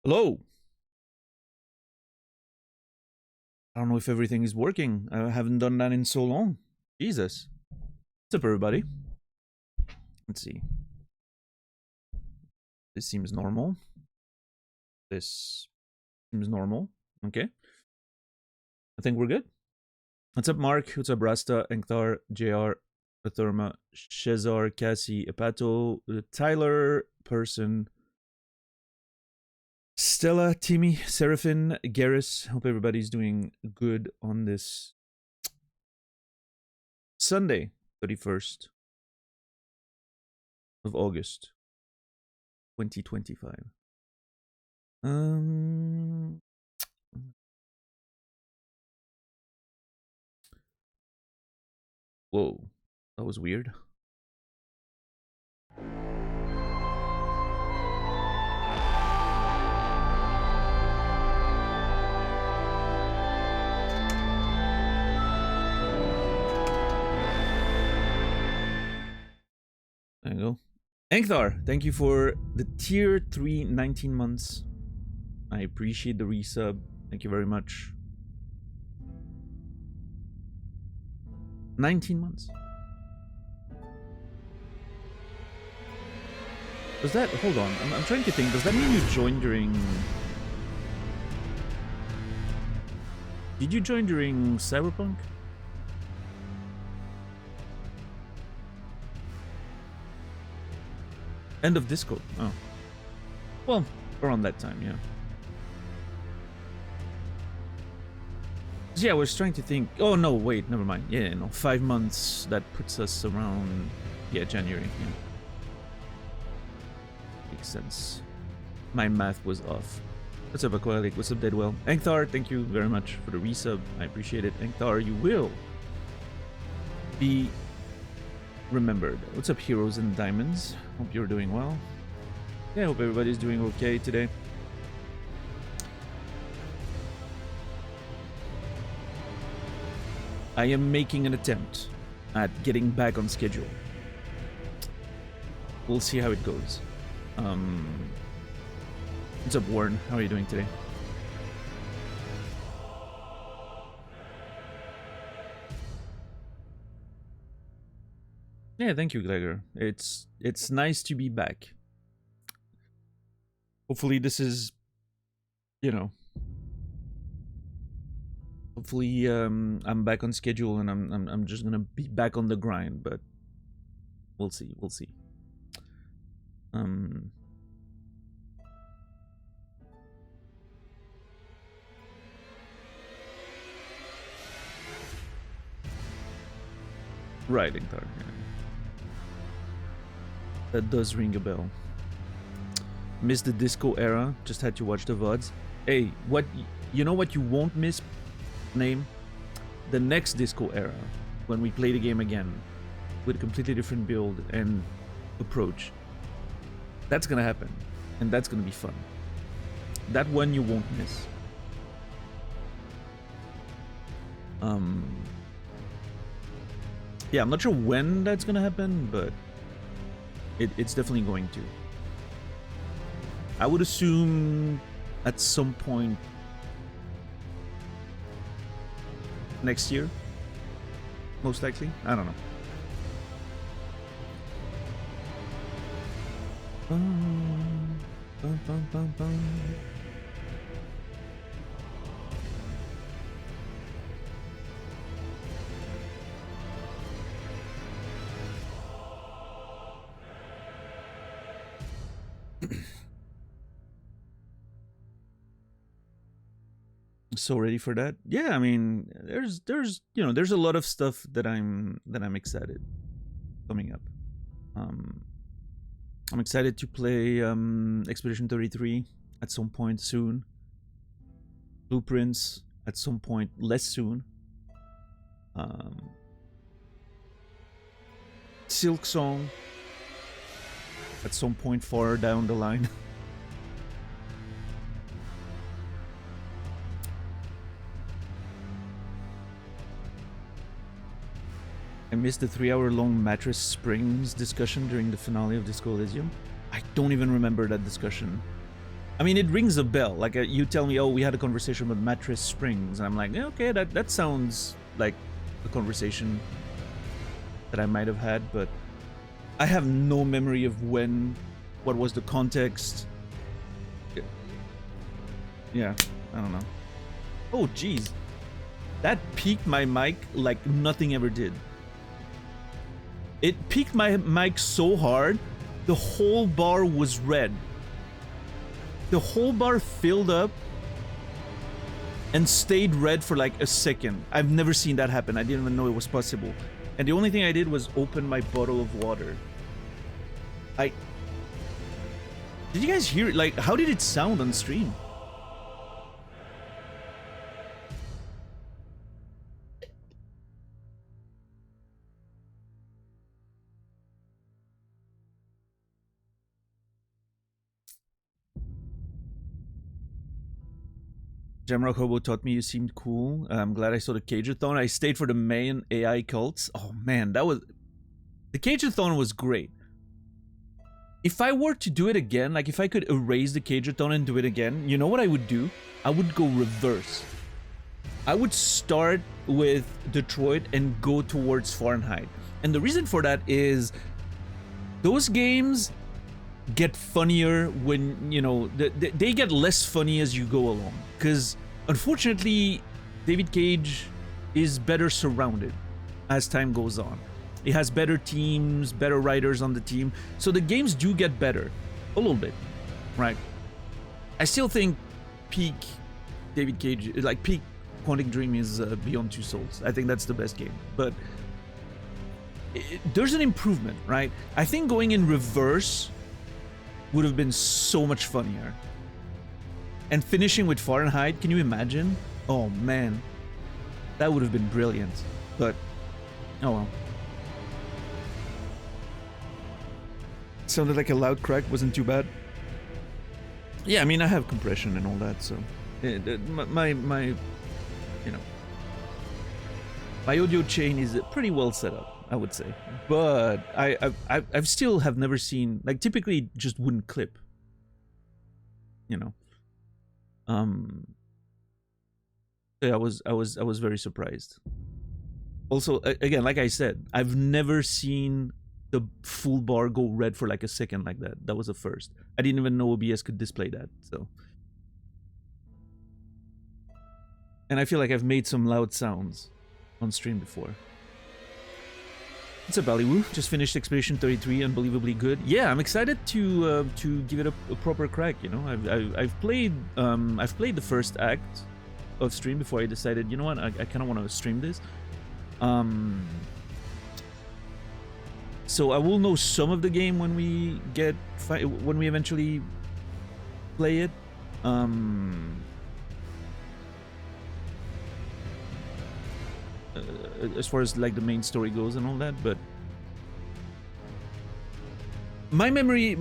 Hello. I don't know if everything is working. I haven't done that in so long. Jesus. What's up, everybody? Let's see. This seems normal. This seems normal. Okay. I think we're good. What's up, Mark? What's up, Rasta, Enkthar, JR, Atherma, Shezar, Cassie, Epato, Tyler, Person, Stella, Timmy, Seraphin, Garrus. Hope everybody's doing good on this Sunday, 31st of August, 2025. Whoa, that was weird. There you go. Enkthar, thank you for the tier 3 19 months. I appreciate the resub. Thank you very much. 19 months. Does that... Hold on. I'm trying to think. Does that mean you joined during... Did you join during Cyberpunk? End of Discord. Oh. Well, around that time, yeah. So yeah, I was trying to think... Oh, no, wait, never mind. Yeah, no, 5 months. That puts us around... Yeah, January. Yeah. Makes sense. My math was off. What's up, Aquatic? What's up, Deadwell? Enkthar, thank you very much for the resub. I appreciate it. Enkthar, you will be remembered. What's up, Heroes and Diamonds? Hope you're doing well. Yeah, hope everybody's doing okay today. I am making an attempt at getting back on schedule. We'll see how it goes. What's up, Warren? How are you doing today? Yeah, thank you, Gregor. It's nice to be back. Hopefully this is, you know, hopefully I'm back on schedule and I'm just gonna be back on the grind, but we'll see. Right, Inktar. Yeah. That does ring a bell. Missed the disco era. Just had to watch the VODs. Hey, what? You know what you won't miss? Name? The next disco era, when we play the game again, with a completely different build and approach. That's gonna happen, and that's gonna be fun. That one you won't miss. Yeah, I'm not sure when that's gonna happen, but it's definitely going to. I would assume at some point next year, most likely. I don't know. So ready for that? Yeah, I mean, there's you know, there's a lot of stuff that I'm excited coming up. I'm excited to play Expedition 33 at some point soon. Blueprints at some point less soon. Silk Song at some point far down the line. I missed the 3-hour-long Mattress Springs discussion during the finale of Disco Elysium. I don't even remember that discussion. I mean, it rings a bell. Like, you tell me, oh, we had a conversation with Mattress Springs. And I'm like, yeah, okay, that sounds like a conversation that I might have had, but I have no memory of what was the context. Yeah, I don't know. Oh, geez. That peaked my mic like nothing ever did. It peaked my mic so hard, the whole bar was red. The whole bar filled up and stayed red for like a second. I've never seen that happen. I didn't even know it was possible. And the only thing I did was open my bottle of water. Did you guys hear it? Like, how did it sound on stream? Jamrock Hobo taught me you seemed cool. I'm glad I saw the Cageathon. I stayed for the main AI cults. Oh man, the Cageathon was great. If I were to do it again, like if I could erase the Cageathon and do it again, you know what I would do? I would go reverse. I would start with Detroit and go towards Fahrenheit. And the reason for that is those games get funnier when, you know, they get less funny as you go along. Because, unfortunately, David Cage is better surrounded as time goes on. It has better teams, better writers on the team. So the games do get better. A little bit, right? I still think peak David Cage, like peak Quantic Dream is Beyond Two Souls. I think that's the best game. But there's an improvement, right? I think going in reverse would have been so much funnier. And finishing with Fahrenheit, can you imagine? Oh man, that would have been brilliant. But, oh well. Sounded like a loud crack, wasn't too bad. Yeah, I mean, I have compression and all that, so my you know, my audio chain is pretty well set up, I would say. But I've still have never seen, like, typically it just wouldn't clip, you know. Yeah, I was very surprised. Also, again, like I said, I've never seen the full bar go red for like a second like that. That was a first. I didn't even know OBS could display that, so. And I feel like I've made some loud sounds on stream before. What's up, Ballywoo? Just finished Expedition 33, unbelievably good. Yeah, I'm excited to give it a proper crack. You know, I've played the first act of stream before I decided, you know what, I kind of want to stream this. So I will know some of the game when we eventually play it. As far as like the main story goes and all that, but my memory,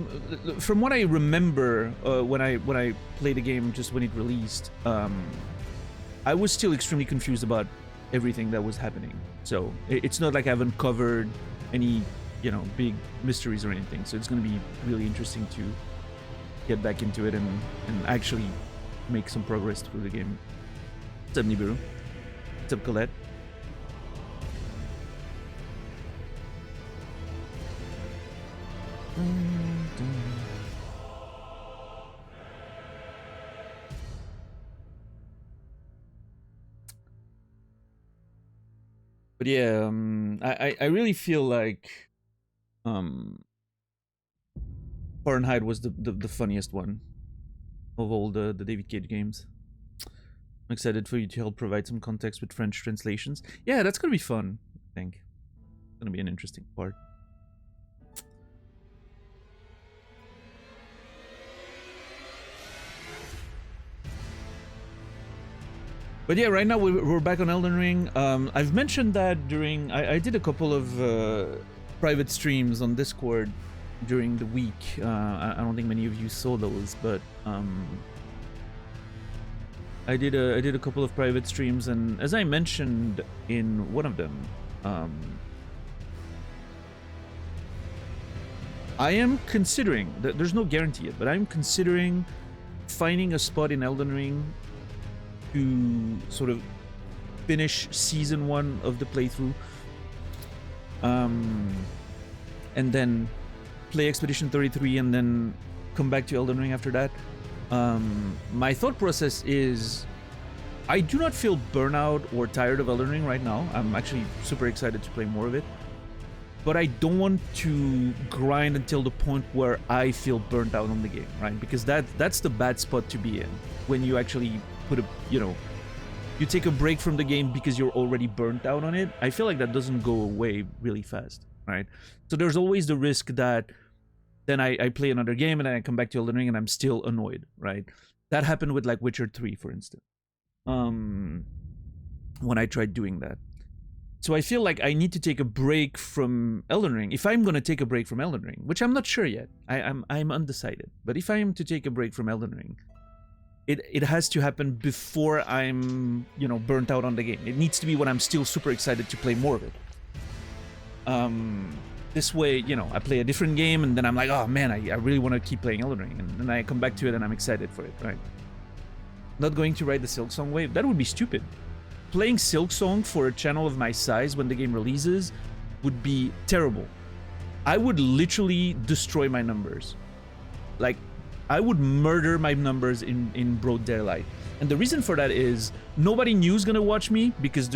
from what I remember, when I played the game just when it released, I was still extremely confused about everything that was happening. So it's not like I haven't covered any, you know, big mysteries or anything. So it's going to be really interesting to get back into it and actually make some progress through the game. What's up, Nibiru? What's up, Colette? But yeah, I really feel like Fahrenheit was the funniest one of all the David Cage games. I'm excited for you to help provide some context with French translations. Yeah, that's gonna be fun, I think. It's gonna be an interesting part. But yeah, right now we're back on Elden Ring. I've mentioned that during... I did a couple of private streams on Discord during the week. I don't think many of you saw those, but I did a couple of private streams, and as I mentioned in one of them, I am considering... There's no guarantee yet, but I'm considering finding a spot in Elden Ring to sort of finish season 1 of the playthrough, and then play Expedition 33 and then come back to Elden Ring after that. My thought process is I do not feel burnout or tired of Elden Ring right now. I'm actually super excited to play more of it. But I don't want to grind until the point where I feel burnt out on the game, right? Because that's the bad spot to be in. When you actually put a, you take a break from the game because you're already burnt out on it. I feel like that doesn't go away really fast, right? So there's always the risk that then I play another game and then I come back to Elden Ring and I'm still annoyed, right? That happened with like Witcher 3, for instance. When I tried doing that. So I feel like I need to take a break from Elden Ring. If I'm going to take a break from Elden Ring, which I'm not sure yet. I'm undecided. But if I am to take a break from Elden Ring, it has to happen before I'm, burnt out on the game. It needs to be when I'm still super excited to play more of it. This way, I play a different game and then I'm like, oh man, I really want to keep playing Elden Ring. And then I come back to it and I'm excited for it, right? Not going to ride the Silksong wave? That would be stupid. Playing Silksong for a channel of my size when the game releases would be terrible. I would literally destroy my numbers. Like, I would murder my numbers in broad daylight. And the reason for that is nobody new is going to watch me because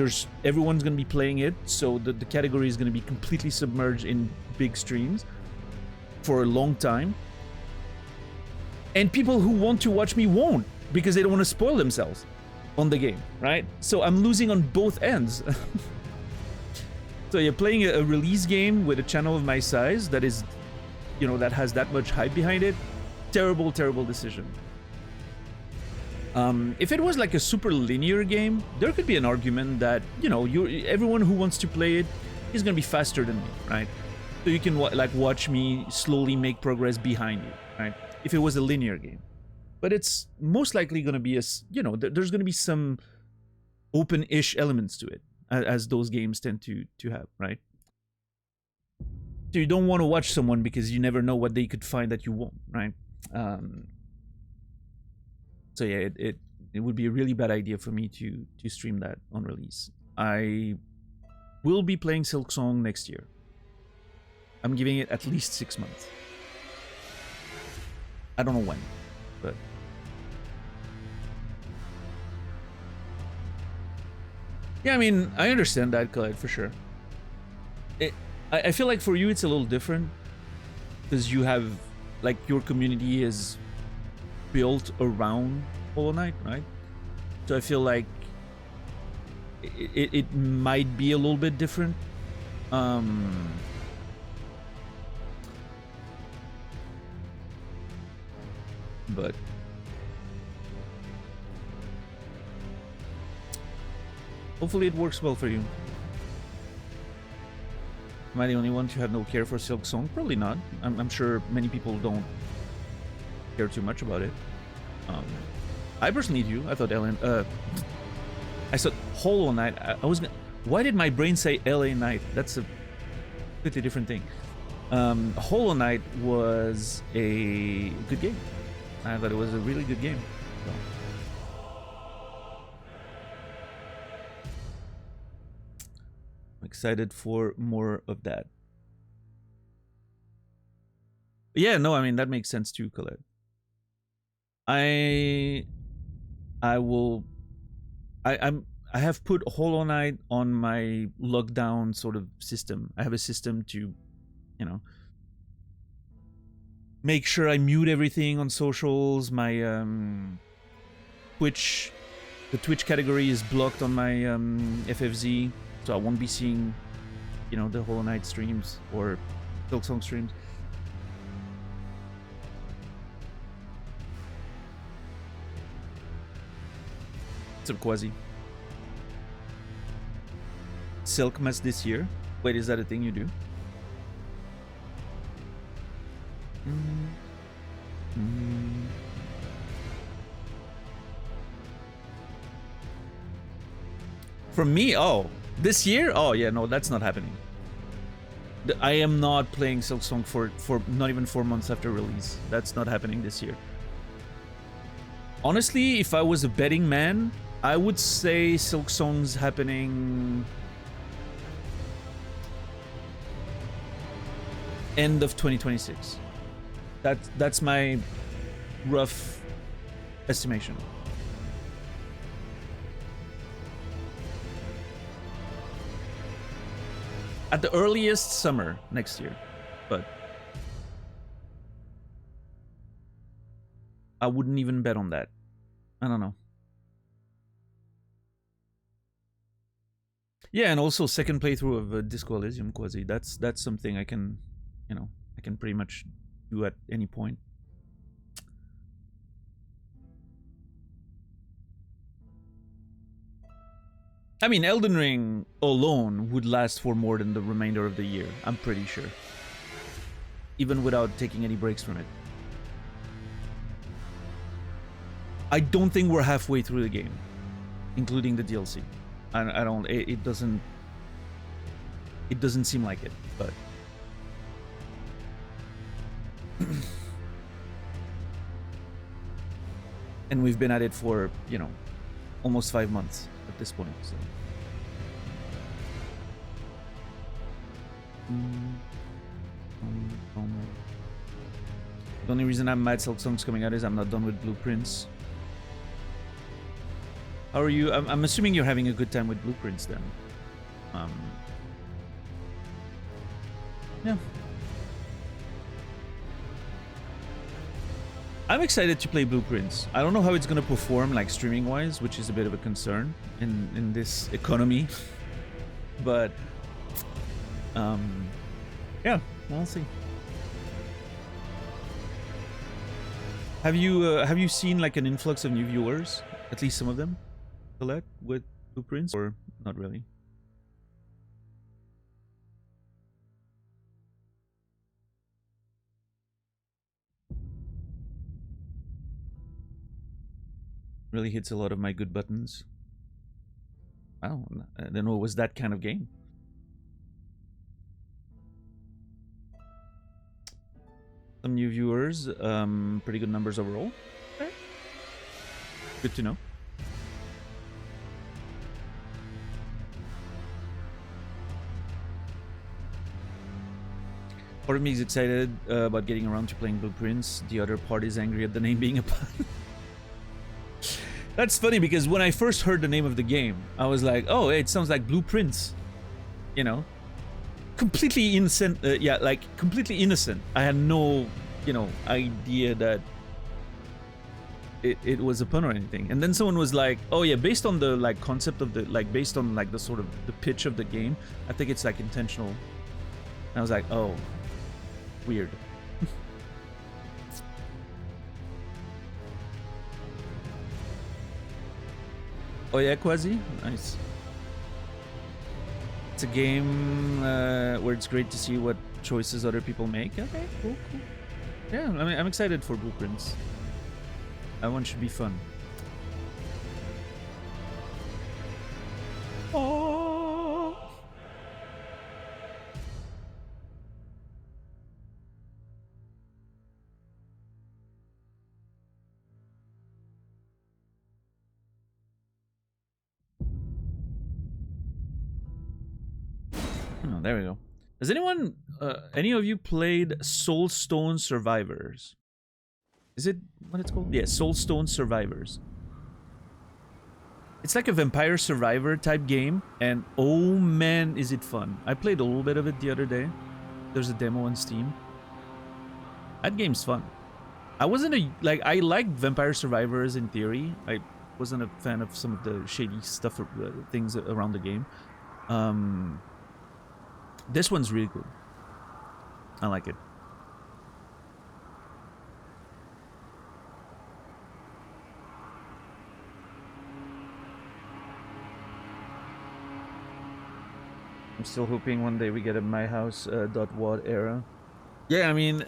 everyone's going to be playing it. So the category is going to be completely submerged in big streams for a long time. And people who want to watch me won't because they don't want to spoil themselves on the game, right? So I'm losing on both ends. So you're playing a release game with a channel of my size that is, that has that much hype behind it. Terrible, terrible decision. If it was like a super linear game, there could be an argument that, everyone who wants to play it is going to be faster than me, right? So you can watch me slowly make progress behind you, right? If it was a linear game. But it's most likely going to be there's going to be some open-ish elements to it, as those games tend to have, right? So you don't want to watch someone because you never know what they could find that you won't, right? So yeah, it would be a really bad idea for me to stream that on release. I will be playing Silksong next year. I'm giving it at least 6 months. I don't know when, but yeah, I mean, I understand that, Khaled, for sure. I feel like for you it's a little different because you have, like, your community is built around Hollow Knight, right? So I feel like it might be a little bit different. But hopefully it works well for you. Am I the only one to have no care for Silksong? Probably not. I'm sure many people don't care too much about it. I personally do. I thought I said Hollow Knight. I was gonna, why did my brain say LA Knight? That's a completely different thing. Hollow Knight was a good game. I thought it was a really good game. So. I'm excited for more of that. Yeah, no, I mean, that makes sense too, Colette. I have put Hollow Knight on my lockdown sort of system. I have a system to, make sure I mute everything on socials. My the Twitch category is blocked on my FFZ, so I won't be seeing, the Hollow Knight streams or Silksong streams. What's up, Quasi? Silk Mass this year? Wait, is that a thing you do? From me? Oh, this year? Oh yeah, no, that's not happening. I am not playing Silksong for not even 4 months after release. That's not happening this year. Honestly, if I was a betting man, I would say Silk Song's happening end of 2026. That's my rough estimation. At the earliest, summer next year, but I wouldn't even bet on that. I don't know. Yeah, and also second playthrough of Disco Elysium Quasi. That's something I can, you know, I can pretty much do at any point. I mean, Elden Ring alone would last for more than the remainder of the year, I'm pretty sure. Even without taking any breaks from it. I don't think we're halfway through the game, including the DLC. I don't, it doesn't seem like it, but... And we've been at it for, you know, almost 5 months at this point, so... The only reason I'm mad Silk Song's coming out is I'm not done with Blueprints. How are you? I'm assuming you're having a good time with Blueprints then. Yeah. I'm excited to play Blueprints. I don't know how it's gonna perform like streaming wise, which is a bit of a concern in this economy. But yeah, we'll see. Have you seen like an influx of new viewers? At least some of them, Colette, with Blueprints, or not really? Really hits a lot of my good buttons. I don't know it was that kind of game. Some new viewers, pretty good numbers overall. Okay. Good to know. Part of me is excited about getting around to playing Blueprints. The other part is angry at the name being a pun. That's funny because when I first heard the name of the game, I was like, oh, it sounds like Blueprints. You know? Completely innocent. Yeah, like completely innocent. I had no, you know, idea that it was a pun or anything. And then someone was like, oh yeah, based on the like concept of the, like based on like the sort of the pitch of the game, I think it's like intentional. And I was like, oh, weird. Oh yeah, Quasi? Nice. It's a game where it's great to see what choices other people make. Okay, cool. Yeah, I mean, I'm excited for Blueprints. That one should be fun. Oh. Oh, there we go. Has anyone, any of you played Soulstone Survivors? Is it what it's called? Yeah, Soulstone Survivors. It's like a Vampire Survivor type game, and oh man, is it fun. I played a little bit of it the other day. There's a demo on Steam. That game's fun. I wasn't a, like, I liked Vampire Survivors in theory. I wasn't a fan of some of the shady stuff, things around the game. This one's really good. I like it. I'm still hoping one day we get a My House .wad era. Yeah, I mean,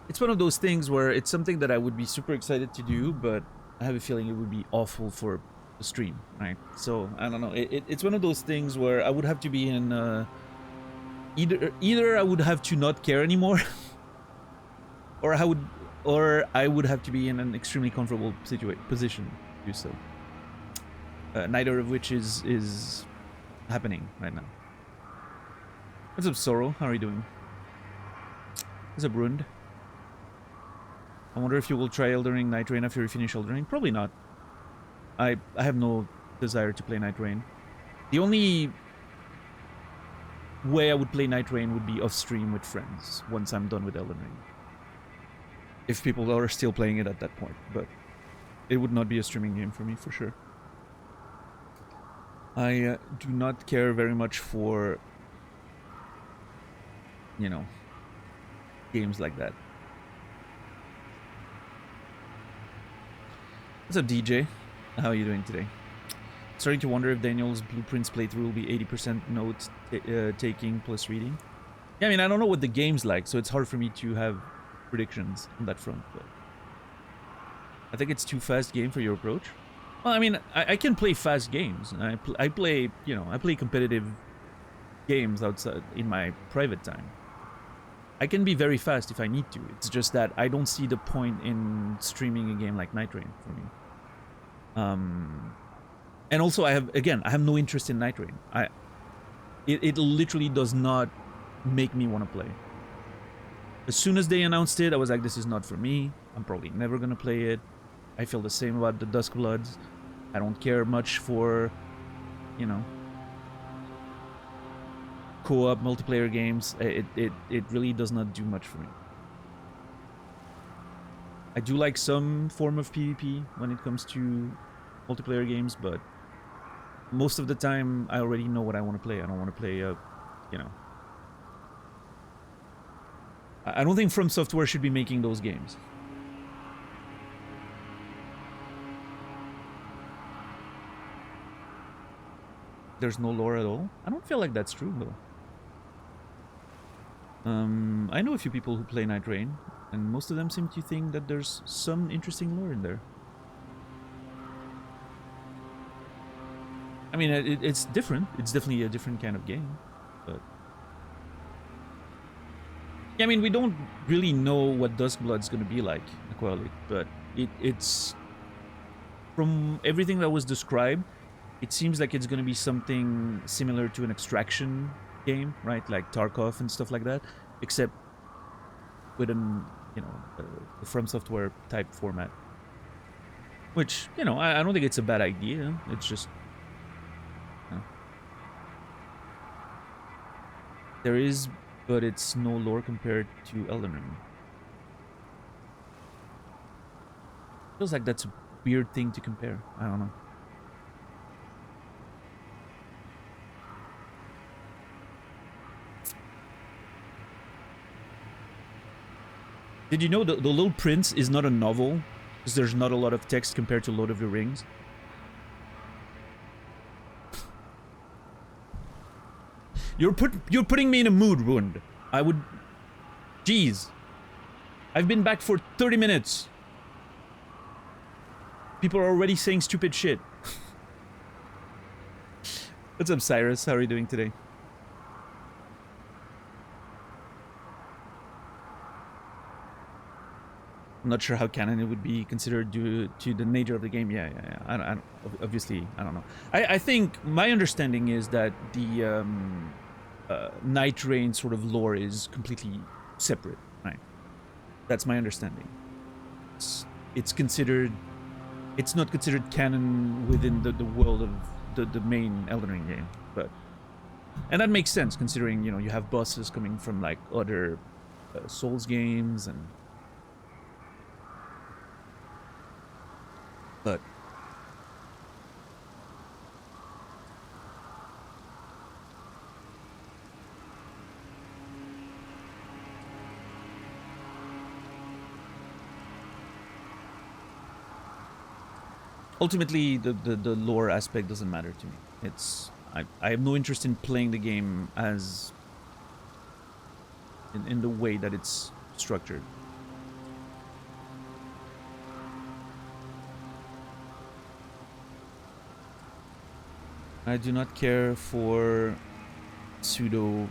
it's one of those things where it's something that I would be super excited to do, but I have a feeling it would be awful for the stream, right? So, I don't know. It's one of those things where I would have to be in... either I would have to not care anymore, or I would or I would have to be in an extremely comfortable position to do so. Neither of which is happening right now. What's up, Sorrow? How are you doing? What's up, Rund? I wonder if you will try Elden Ring Night Rain after you finish Elden Ring. Probably not. I have no desire to play Night Rain. The only way I would play Night Rain would be off stream with friends once I'm done with Elden Ring. If people are still playing it at that point, but it would not be a streaming game for me for sure. I do not care very much for, you know, games like that. What's up, DJ? How are you doing today? Starting to wonder if Daniel's Blueprints playthrough will be 80% note taking plus reading. Yeah, I mean, I don't know what the game's like, so it's hard for me to have predictions on that front. But I think it's too fast game for your approach. Well, I mean, I can play fast games. I play, you know, I play competitive games outside in my private time. I can be very fast if I need to. It's just that I don't see the point in streaming a game like Night Rain for me. And also I have no interest in Night Rain. It literally does not make me want to play. As soon as they announced it, I was like, this is not for me. I'm probably never gonna play it. I feel the same about the Duskbloods. I don't care much for, you know, co-op multiplayer games. It really does not do much for me. I do like some form of PvP when it comes to multiplayer games, but most of the time I already know what I want to play. I don't want to play you know. I don't think From Software should be making those games. There's no lore at all? I don't feel like that's true, though. I know a few people who play Night Rain, and most of them seem to think that there's some interesting lore in there. I mean, it's different. It's definitely a different kind of game, but... Yeah, I mean, we don't really know what Duskblood's gonna be like, Aqualic, but it's... From everything that was described, it seems like it's gonna be something similar to an Extraction game, right? Like Tarkov and stuff like that, except with an, you know, a From Software type format. Which, you know, I don't think it's a bad idea. It's just... You know, there is, but it's no lore compared to Elden Ring. Feels like that's a weird thing to compare. I don't know. Did you know the Little Prince is not a novel? Because there's not a lot of text compared to Lord of the Rings. You're putting me in a mood, Rund. I would... Jeez. I've been back for 30 minutes. People are already saying stupid shit. What's up, Cyrus? How are you doing today? I'm not sure how canon it would be considered due to the nature of the game. Yeah. Obviously, I don't know. I think my understanding is that the Night Rain sort of lore is completely separate, right? That's my understanding. It's considered... It's not considered canon within the world of the main Elden Ring game, but... And that makes sense, considering, you know, you have bosses coming from, like, other Souls games, and... But... Ultimately, the lore aspect doesn't matter to me. It's... I have no interest in playing the game as... in the way that it's structured. I do not care for pseudo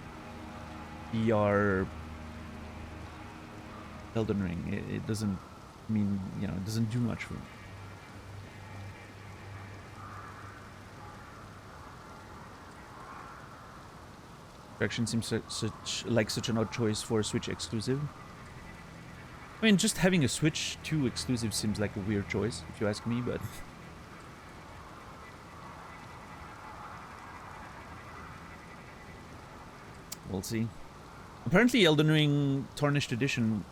VR Elden Ring. It doesn't mean, it doesn't do much for me. Traction seems such an odd choice for a Switch exclusive. I mean, just having a Switch 2 exclusive seems like a weird choice, if you ask me, but... we'll see. Apparently, Elden Ring Tarnished Edition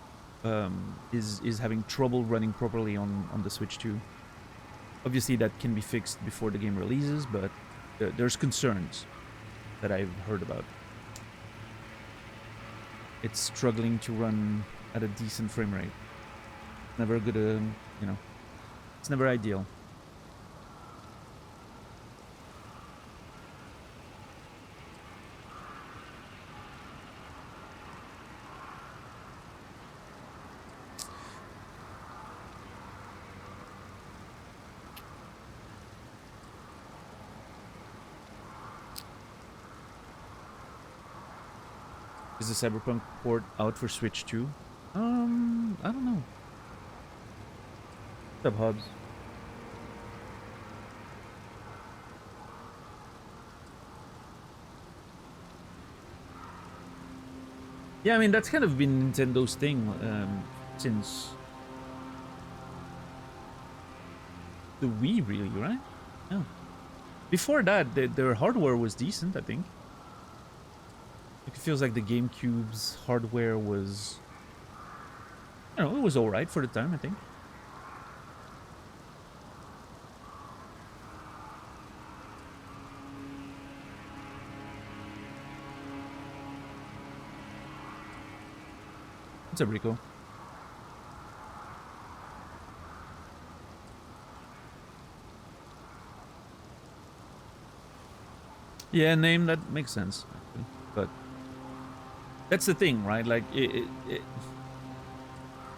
is having trouble running properly on the Switch 2. Obviously, that can be fixed before the game releases, but there's concerns that I've heard about. It's struggling to run at a decent frame rate. Never good, it's never ideal. Is the Cyberpunk port out for Switch 2? I don't know. What's up, Hobbs? Yeah, I mean, that's kind of been Nintendo's thing since the Wii, really, right? Yeah. Before that, their hardware was decent, I think. It feels like the GameCube's hardware was... it was alright for the time, I think. What's up, Rico? Yeah, name, that makes sense, actually. But that's the thing, right? Like,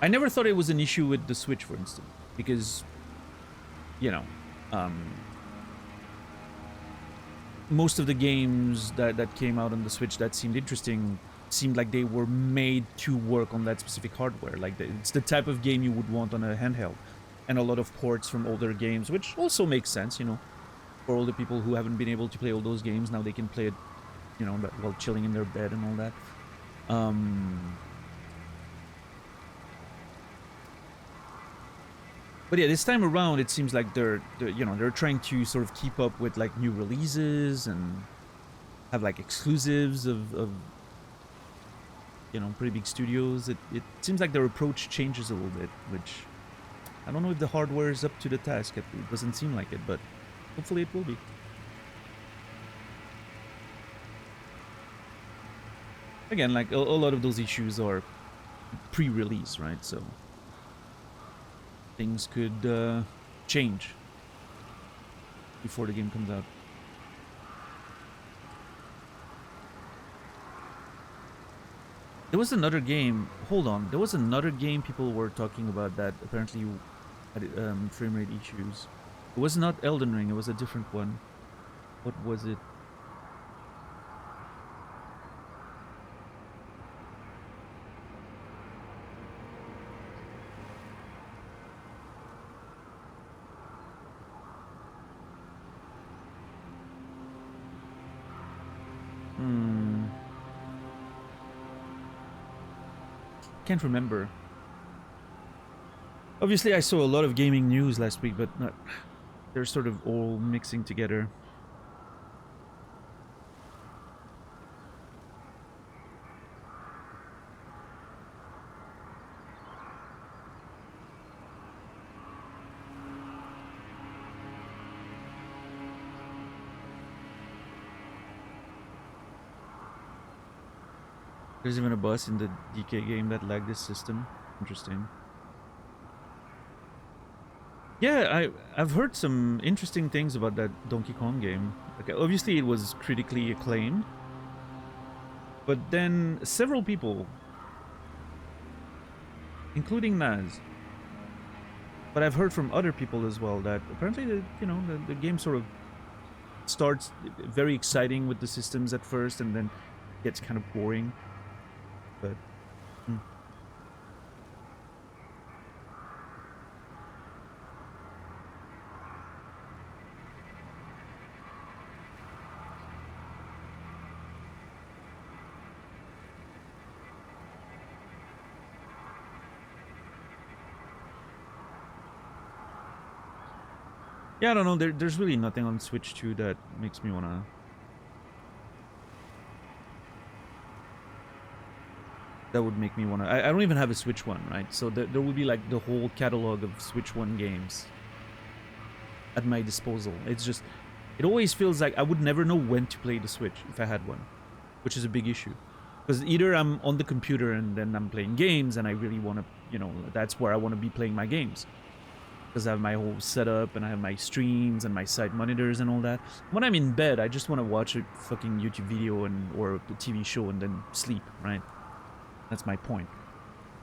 I never thought it was an issue with the Switch, for instance, because, most of the games that came out on the Switch that seemed interesting seemed like they were made to work on that specific hardware. Like, it's the type of game you would want on a handheld. And a lot of ports from older games, which also makes sense, for all the people who haven't been able to play all those games. Now they can play it, while chilling in their bed and all that. But yeah, this time around, it seems like they're trying to sort of keep up with like new releases and have like exclusives of pretty big studios. It seems like their approach changes a little bit, which I don't know if the hardware is up to the task. It doesn't seem like it, but hopefully it will be. Again, like a lot of those issues are pre-release, right? So things could change before the game comes out. There was another game. Hold on. There was another game people were talking about that apparently had frame rate issues. It was not Elden Ring. It was a different one. What was it? Can't remember. Obviously, I saw a lot of gaming news last week, but they're sort of all mixing together. There's even a boss in the DK game that lagged this system. Interesting. Yeah, I've heard some interesting things about that Donkey Kong game. Okay, obviously it was critically acclaimed, but then several people, including Naz, but I've heard from other people as well that apparently the game sort of starts very exciting with the systems at first and then gets kind of boring. But Yeah, I don't know. There's really nothing on Switch 2 that makes me wanna. That would make me wanna. I don't even have a Switch 1, right? So there will be like the whole catalog of Switch 1 games at my disposal. It's just, it always feels like I would never know when to play the Switch if I had one, which is a big issue. Because either I'm on the computer and then I'm playing games and I really want to, you know, that's where I want to be playing my games. Because I have my whole setup and I have my streams and my side monitors and all that. When I'm in bed, I just want to watch a fucking YouTube video or a TV show and then sleep, right? That's my point.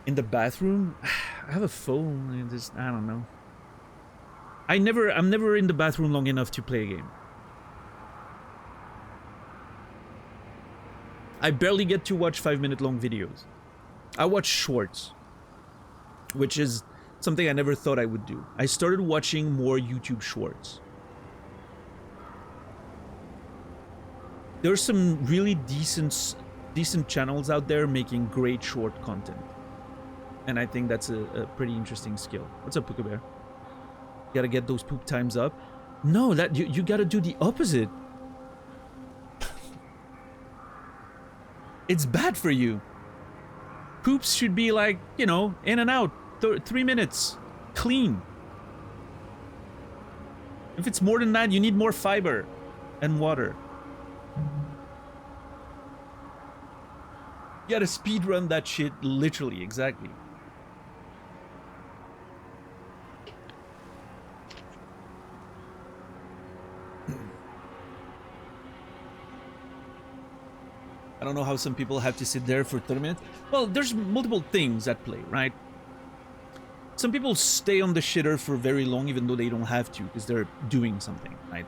In the bathroom, I have a phone. I don't know. I'm never in the bathroom long enough to play a game. I barely get to watch 5-minute long videos. I watch shorts, which is something I never thought I would do. I started watching more YouTube shorts. There's some really decent channels out there making great short content. And I think that's a pretty interesting skill. What's up, Puka Bear? You gotta get those poop times up. No, that you gotta do the opposite. It's bad for you. Poops should be like, you know, in and out. 3 minutes. Clean. If it's more than that, you need more fiber and water. You gotta speedrun that shit, literally, exactly. I don't know how some people have to sit there for 30 minutes. Well, there's multiple things at play, right? Some people stay on the shitter for very long even though they don't have to because they're doing something, right?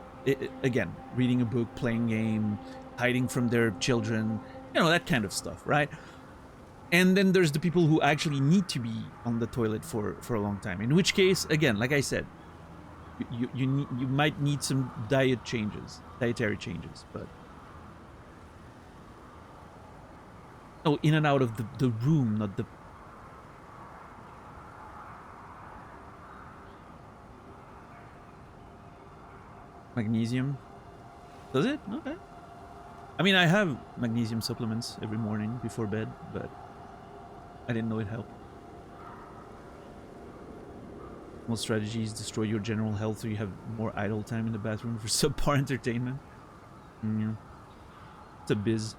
Again, reading a book, playing a game, hiding from their children, you know, that kind of stuff, right? And then there's the people who actually need to be on the toilet for a long time. In which case, again, like I said, you might need some dietary changes, but... Oh, in and out of the room, not the... Magnesium? Does it? Okay. I mean, I have magnesium supplements every morning before bed, but I didn't know it helped. Most strategies destroy your general health so you have more idle time in the bathroom for subpar entertainment. Yeah. It's a biz.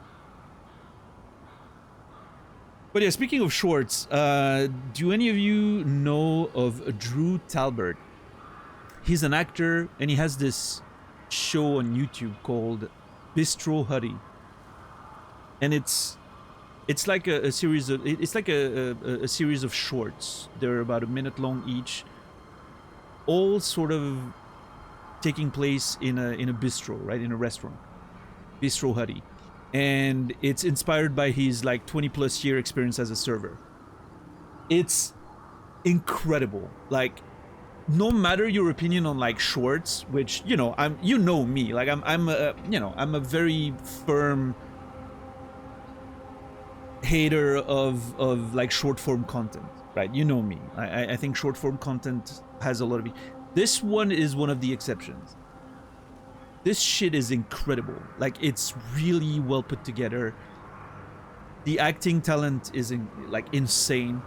But yeah, speaking of shorts, do any of you know of Drew Talbert? He's an actor and he has this show on YouTube called Bistro Huddy. And it's like a series of a series of shorts. They're about a minute long each, all sort of taking place in a bistro, right? In a restaurant. Bistro Huddy. And it's inspired by his like 20+ year experience as a server. It's incredible. Like, no matter your opinion on like shorts, which, you know, you know me, like I'm a very firm hater of like short form content, right? You know me. I think short form content has a lot of... This one is one of the exceptions. This shit is incredible. Like, it's really well put together. The acting talent is insane.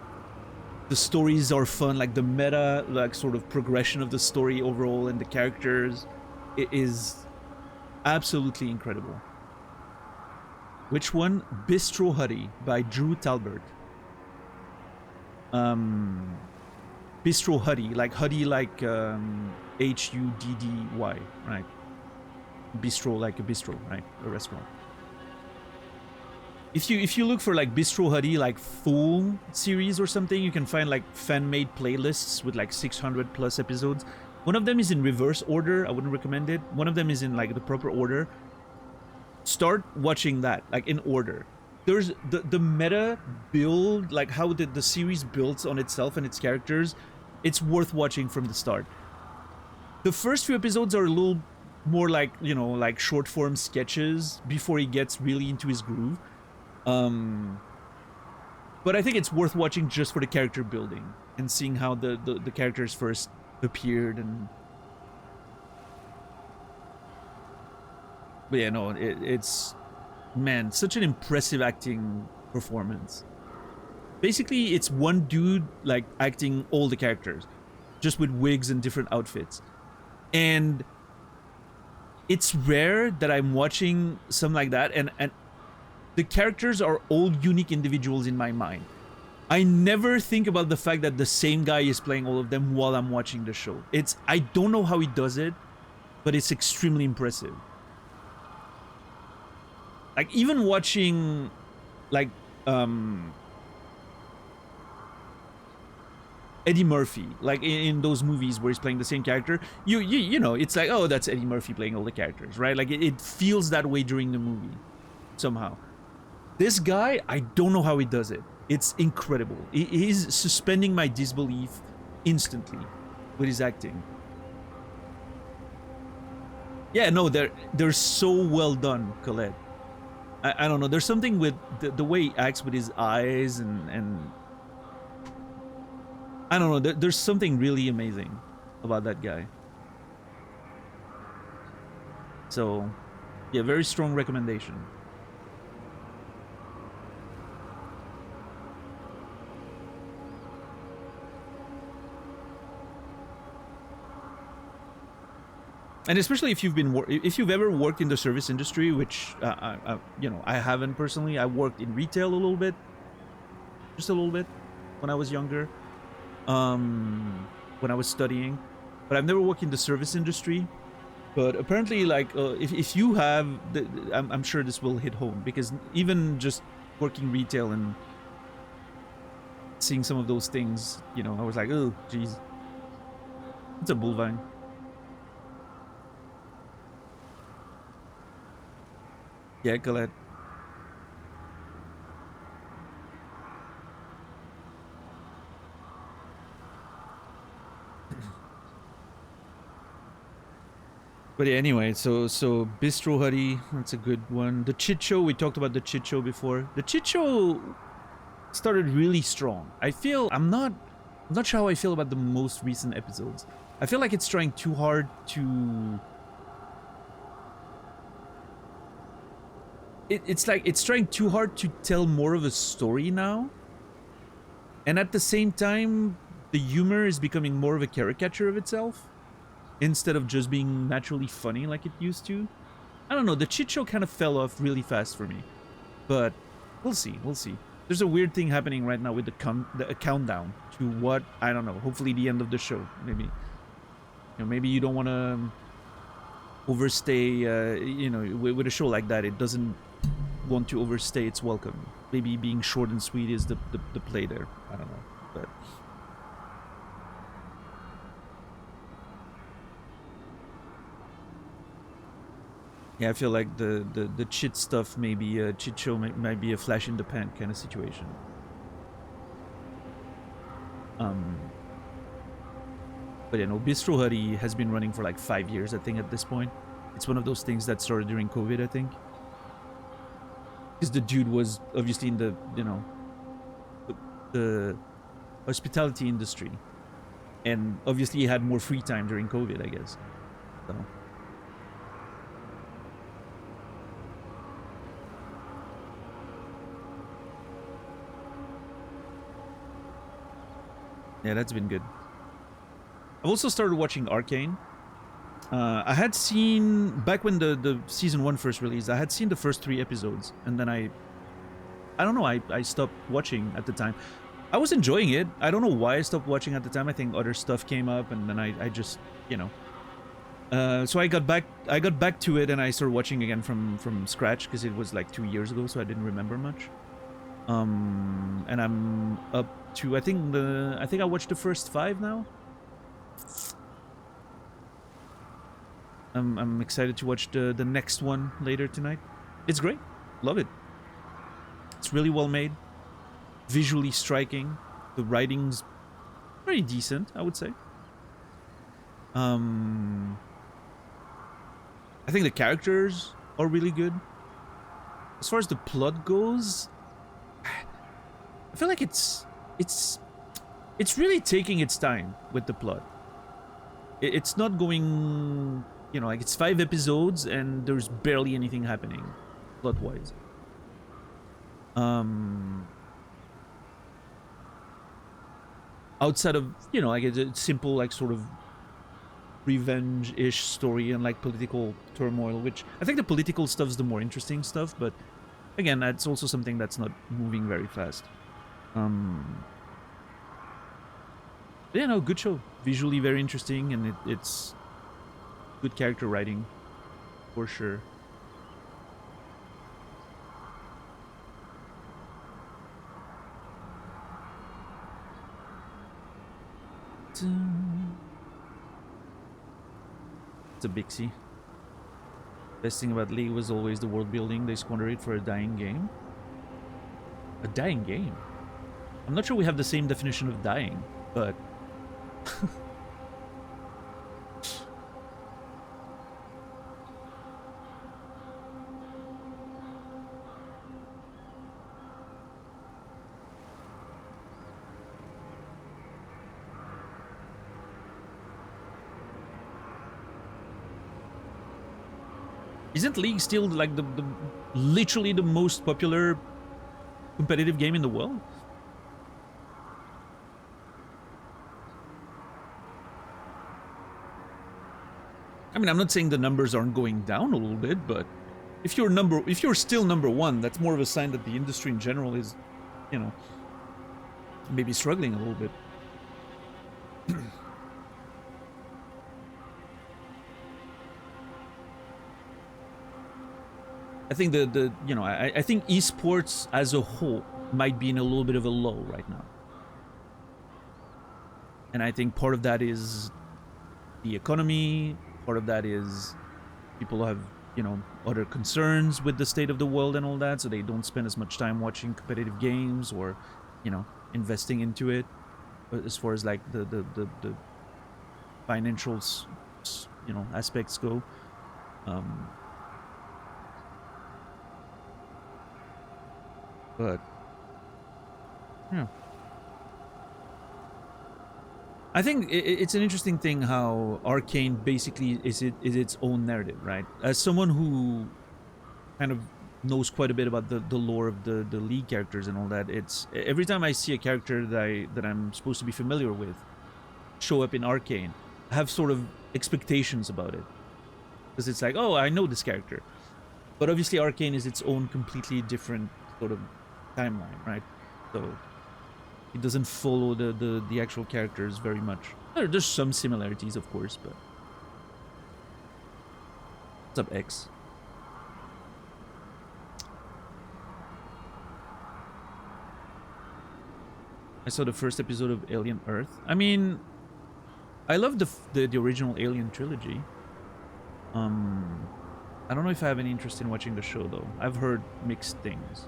The stories are fun. Like, the meta, like, sort of progression of the story overall and the characters, it is absolutely incredible. Which one? Bistro Huddy by Drew Talbert. Bistro Huddy, like Huddy, right? Bistro, like a bistro, right? A restaurant. If you look for like Bistro Huddy, like full series or something, you can find like fan-made playlists with like 600+ episodes. One of them is in reverse order. I wouldn't recommend it. One of them is in like the proper order. Start watching that, like in order. There's the meta build, like how the series builds on itself and its characters. It's worth watching from the start. The first few episodes are a little more like, you know, like short form sketches before he gets really into his groove. But I think it's worth watching just for the character building and seeing how the characters first appeared and But yeah, no, it's, man, such an impressive acting performance. Basically, it's one dude like acting all the characters, just with wigs and different outfits. And it's rare that I'm watching something like that, and the characters are all unique individuals in my mind. I never think about the fact that the same guy is playing all of them while I'm watching the show. I don't know how he does it, but it's extremely impressive. Like, even watching, like, Eddie Murphy, like in those movies where he's playing the same character, you know, it's like, oh, that's Eddie Murphy playing all the characters, right? Like, it feels that way during the movie, somehow. This guy, I don't know how he does it. It's incredible. He's suspending my disbelief instantly with his acting. Yeah, no, they're so well done, Colette. I don't know. There's something with the way he acts with his eyes, and I don't know. There's something really amazing about that guy. So, yeah, very strong recommendation. And especially if you've ever worked in the service industry, which you know, I haven't personally. I worked in retail a little bit, just a little bit, when I was younger, when I was studying, but I've never worked in the service industry. But apparently, like, if you have, I'm sure this will hit home, because even just working retail and seeing some of those things, you know, I was like, oh, geez, it's a bullvine. Yeah, Colette. But yeah, anyway, so Bistro Huddy, that's a good one. The Chit Show, we talked about the Chit Show before. The Chit Show started really strong. I'm not sure how I feel about the most recent episodes. I feel like it's trying too hard to... It's like it's trying too hard to tell more of a story now. And at the same time, the humor is becoming more of a caricature of itself, instead of just being naturally funny like it used to. I don't know, the Chit Show kind of fell off really fast for me. But we'll see, we'll see. There's a weird thing happening right now with the countdown to what, I don't know, hopefully the end of the show. Maybe, you know, maybe you don't want to overstay, you know, with a show like that, it doesn't want to overstay its welcome. Maybe being short and sweet is the play there. I don't know, but... Yeah, I feel like the chit stuff, maybe a Chit Show might be a flash in the pan kind of situation. But you know, Bistro Huddy has been running for like 5 years, I think, at this point. It's one of those things that started during COVID, I think. Because the dude was obviously in the, you know, the hospitality industry. And obviously he had more free time during COVID, I guess. So... yeah, that's been good. I've also started watching Arcane. I had seen, back when the season 1 first released, I had seen the first 3 episodes, and then I don't know, I stopped watching at the time. I was enjoying it. I don't know why I stopped watching at the time. I think other stuff came up, and then I just, you know. So I got back to it, and I started watching again from scratch, because it was like 2 years ago, so I didn't remember much. And I'm up to, I think I watched the first 5 now. I'm excited to watch the next one later tonight. It's great. Love it. It's really well made. Visually striking. The writing's pretty decent, I would say. I think the characters are really good. As far as the plot goes, I feel like it's really taking its time with the plot. It's not going you know, like it's 5 episodes and there's barely anything happening plot wise. Outside of, you know, like a simple like sort of revenge-ish story and like political turmoil, which I think the political stuff is the more interesting stuff, but again, that's also something that's not moving very fast. Yeah, no, good show. Visually very interesting, and it's good character writing, for sure. It's a Bixie. Best thing about League was always the world building. They squandered it for a dying game. A dying game? I'm not sure we have the same definition of dying, but... Isn't League still like the literally the most popular competitive game in the world? I mean, I'm not saying the numbers aren't going down a little bit, but if you're still number one, that's more of a sign that the industry in general is, you know, maybe struggling a little bit. I think you know, I think esports as a whole might be in a little bit of a low right now. And I think part of that is the economy, part of that is people have, you know, other concerns with the state of the world and all that, so they don't spend as much time watching competitive games or, you know, investing into it. But as far as like the financial, you know, aspects go. But yeah, I think it's an interesting thing how Arcane basically is its own narrative, right? As someone who kind of knows quite a bit about the lore of the League characters and all that, it's every time I see a character that I'm supposed to be familiar with show up in Arcane, I have sort of expectations about it, because it's like, oh, I know this character, but obviously Arcane is its own completely different sort of timeline, right? So it doesn't follow the actual characters very much. There's some similarities, of course, but... What's up, X? I saw the first episode of Alien Earth. I mean, I love the original Alien trilogy. I don't know if I have any interest in watching the show, though. I've heard mixed things.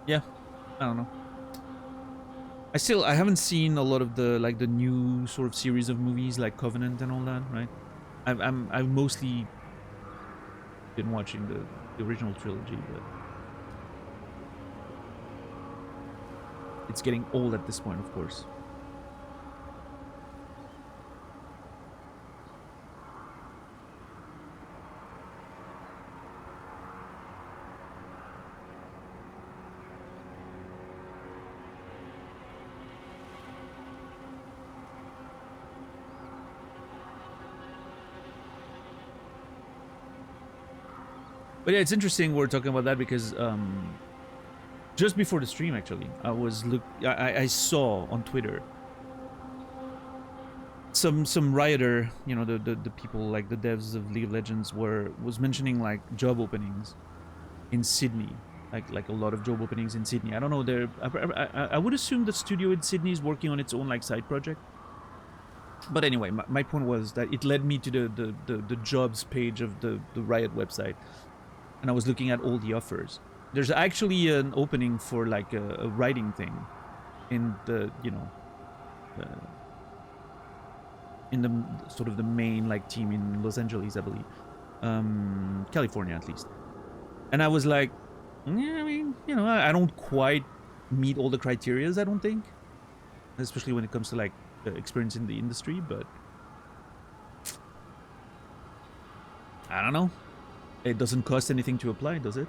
Yeah, I don't know. I haven't seen a lot of the new sort of series of movies like Covenant and all that, right? I've mostly been watching the original trilogy, but it's getting old at this point, of course. But yeah, it's interesting we're talking about that because just before the stream, actually, I saw on Twitter some rioter, you know, the people like the devs of League of Legends was mentioning like job openings in Sydney, like a lot of job openings in Sydney. I don't know, I would assume the studio in Sydney is working on its own like side project. But anyway, my point was that it led me to the jobs page of the Riot website. And I was looking at all the offers. There's actually an opening for like a writing thing in the, you know, in the sort of the main like team in Los Angeles, I believe, California at least. And I was like, yeah, I mean, you know, I don't quite meet all the criterias, I don't think, especially when it comes to like experience in the industry. But I don't know. It doesn't cost anything to apply, does it?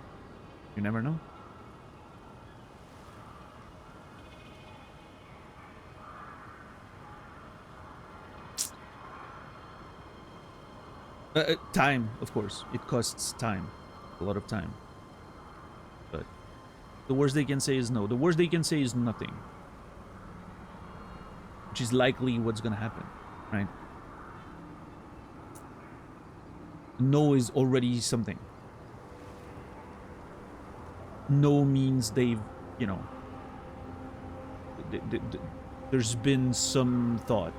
You never know. Time, of course. It costs time. A lot of time. But the worst they can say is no. The worst they can say is nothing. Which is likely what's gonna happen, right? No is already something. No means they've, you know, there's been some thought.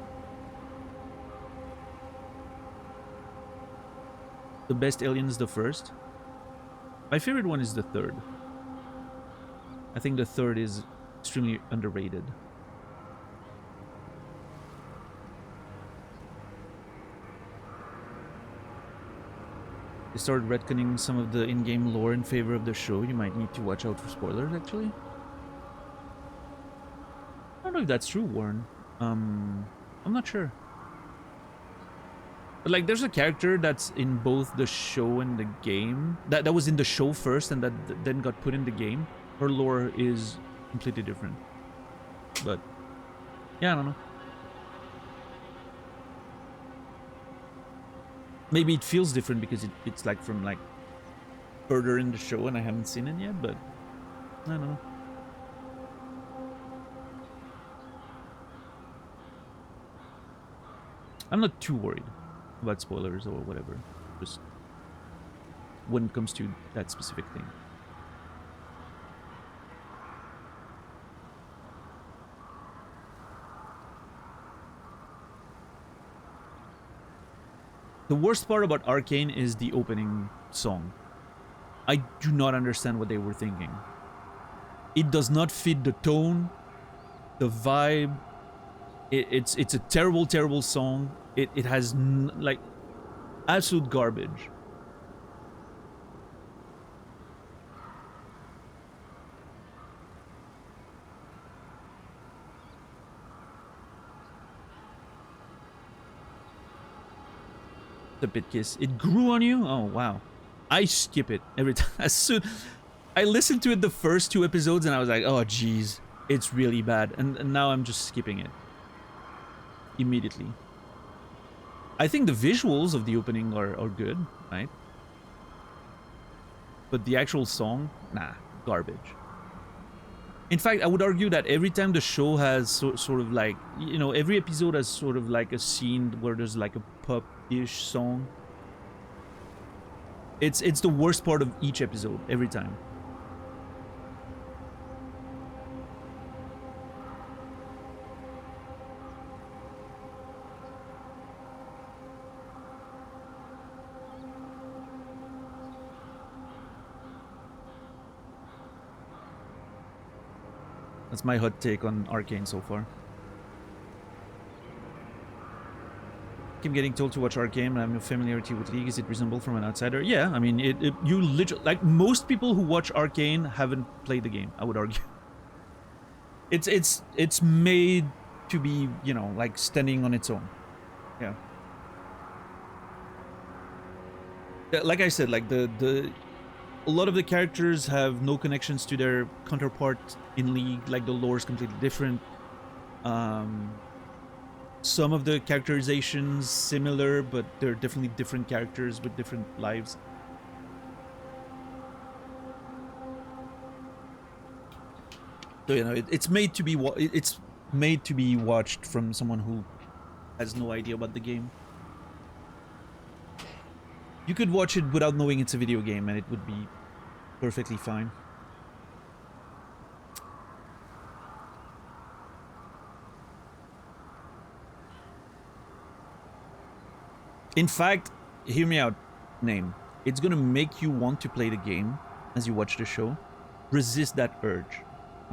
The best Alien is the first. My favorite one is the third. I think the third is extremely underrated. They started retconning some of the in-game lore in favor of the show. You might need to watch out for spoilers, actually. I don't know if that's true, Warren. I'm not sure. But like, there's a character that's in both the show and the game. That was in the show first and that then got put in the game. Her lore is completely different. But, yeah, I don't know. Maybe it feels different because it's like from like further in the show and I haven't seen it yet, but I don't know. I'm not too worried about spoilers or whatever, just when it comes to that specific thing. The worst part about Arcane is the opening song. I do not understand what they were thinking. It does not fit the tone, the vibe. It's a terrible, terrible song. It has like absolute garbage. The bit kiss. It grew on you? Oh wow. I skip it every time. As soon I listened to it the first 2 episodes and I was like, oh geez, it's really bad. And now I'm just skipping it. Immediately. I think the visuals of the opening are good, right? But the actual song, nah, garbage. In fact, I would argue that every time the show has sort of like, you know, every episode has sort of like a scene where there's like a pop-ish song. It's the worst part of each episode, every time. That's my hot take on Arcane so far. Keep getting told to watch Arcane, and I have no familiarity with League. Is it reasonable from an outsider? Yeah, I mean, you literally, like, most people who watch Arcane haven't played the game, I would argue. It's made to be, you know, like, standing on its own. Yeah. Like I said, like, a lot of the characters have no connections to their counterpart in League. Like, the lore is completely different. Some of the characterizations similar, but they're definitely different characters with different lives. So, you know, it's made to be watched from someone who has no idea about the game. You could watch it without knowing it's a video game and it would be perfectly fine. In fact, hear me out, Name. It's gonna make you want to play the game as you watch the show. Resist that urge,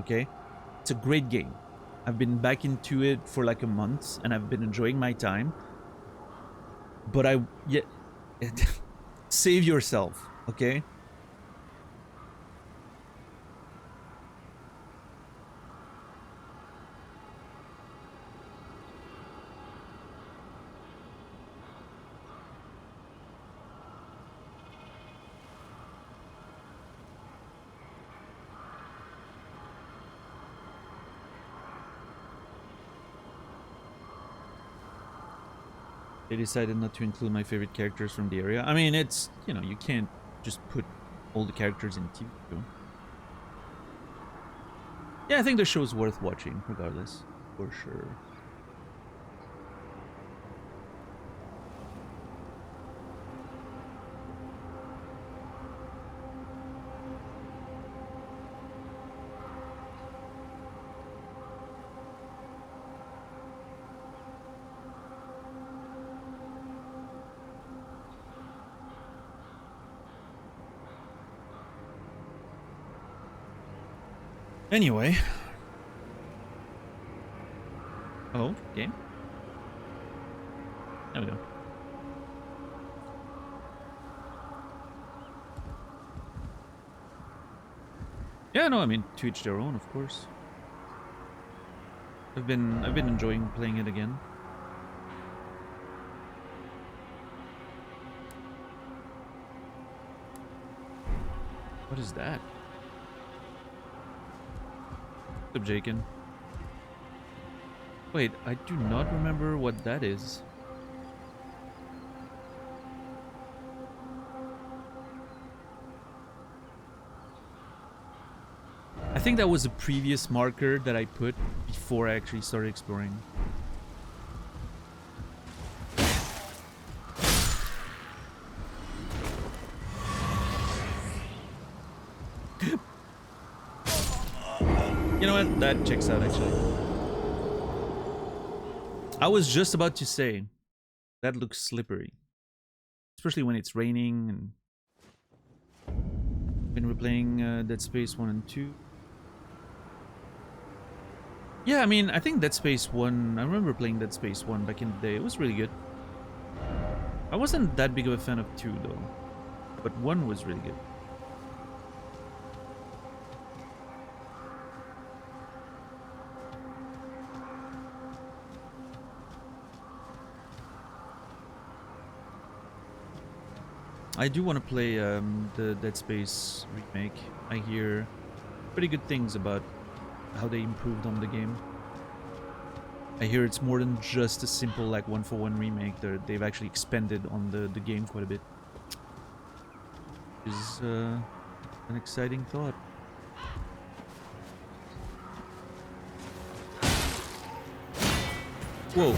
okay? It's a great game. I've been back into it for like a month and I've been enjoying my time. But save yourself, okay? They decided not to include my favorite characters from the area. I mean, it's, you know, you can't just put all the characters in TV show. Yeah, I think the show's worth watching, regardless. For sure. Anyway. Oh, game. There we go. Yeah, no, I mean, to each their own, of course. I've been enjoying playing it again. What is that? What's up, Jakin? Wait, I do not remember what that is. I think that was a previous marker that I put before I actually started exploring. You know what? That checks out, actually. I was just about to say, that looks slippery. Especially when it's raining and... Been replaying Dead Space 1 and 2. Yeah, I mean, I think Dead Space 1... I remember playing Dead Space 1 back in the day. It was really good. I wasn't that big of a fan of 2, though. But 1 was really good. I do want to play the Dead Space remake. I hear pretty good things about how they improved on the game. I hear it's more than just a simple like one-for-one remake. They've actually expanded on the game quite a bit. Which is an exciting thought. Whoa.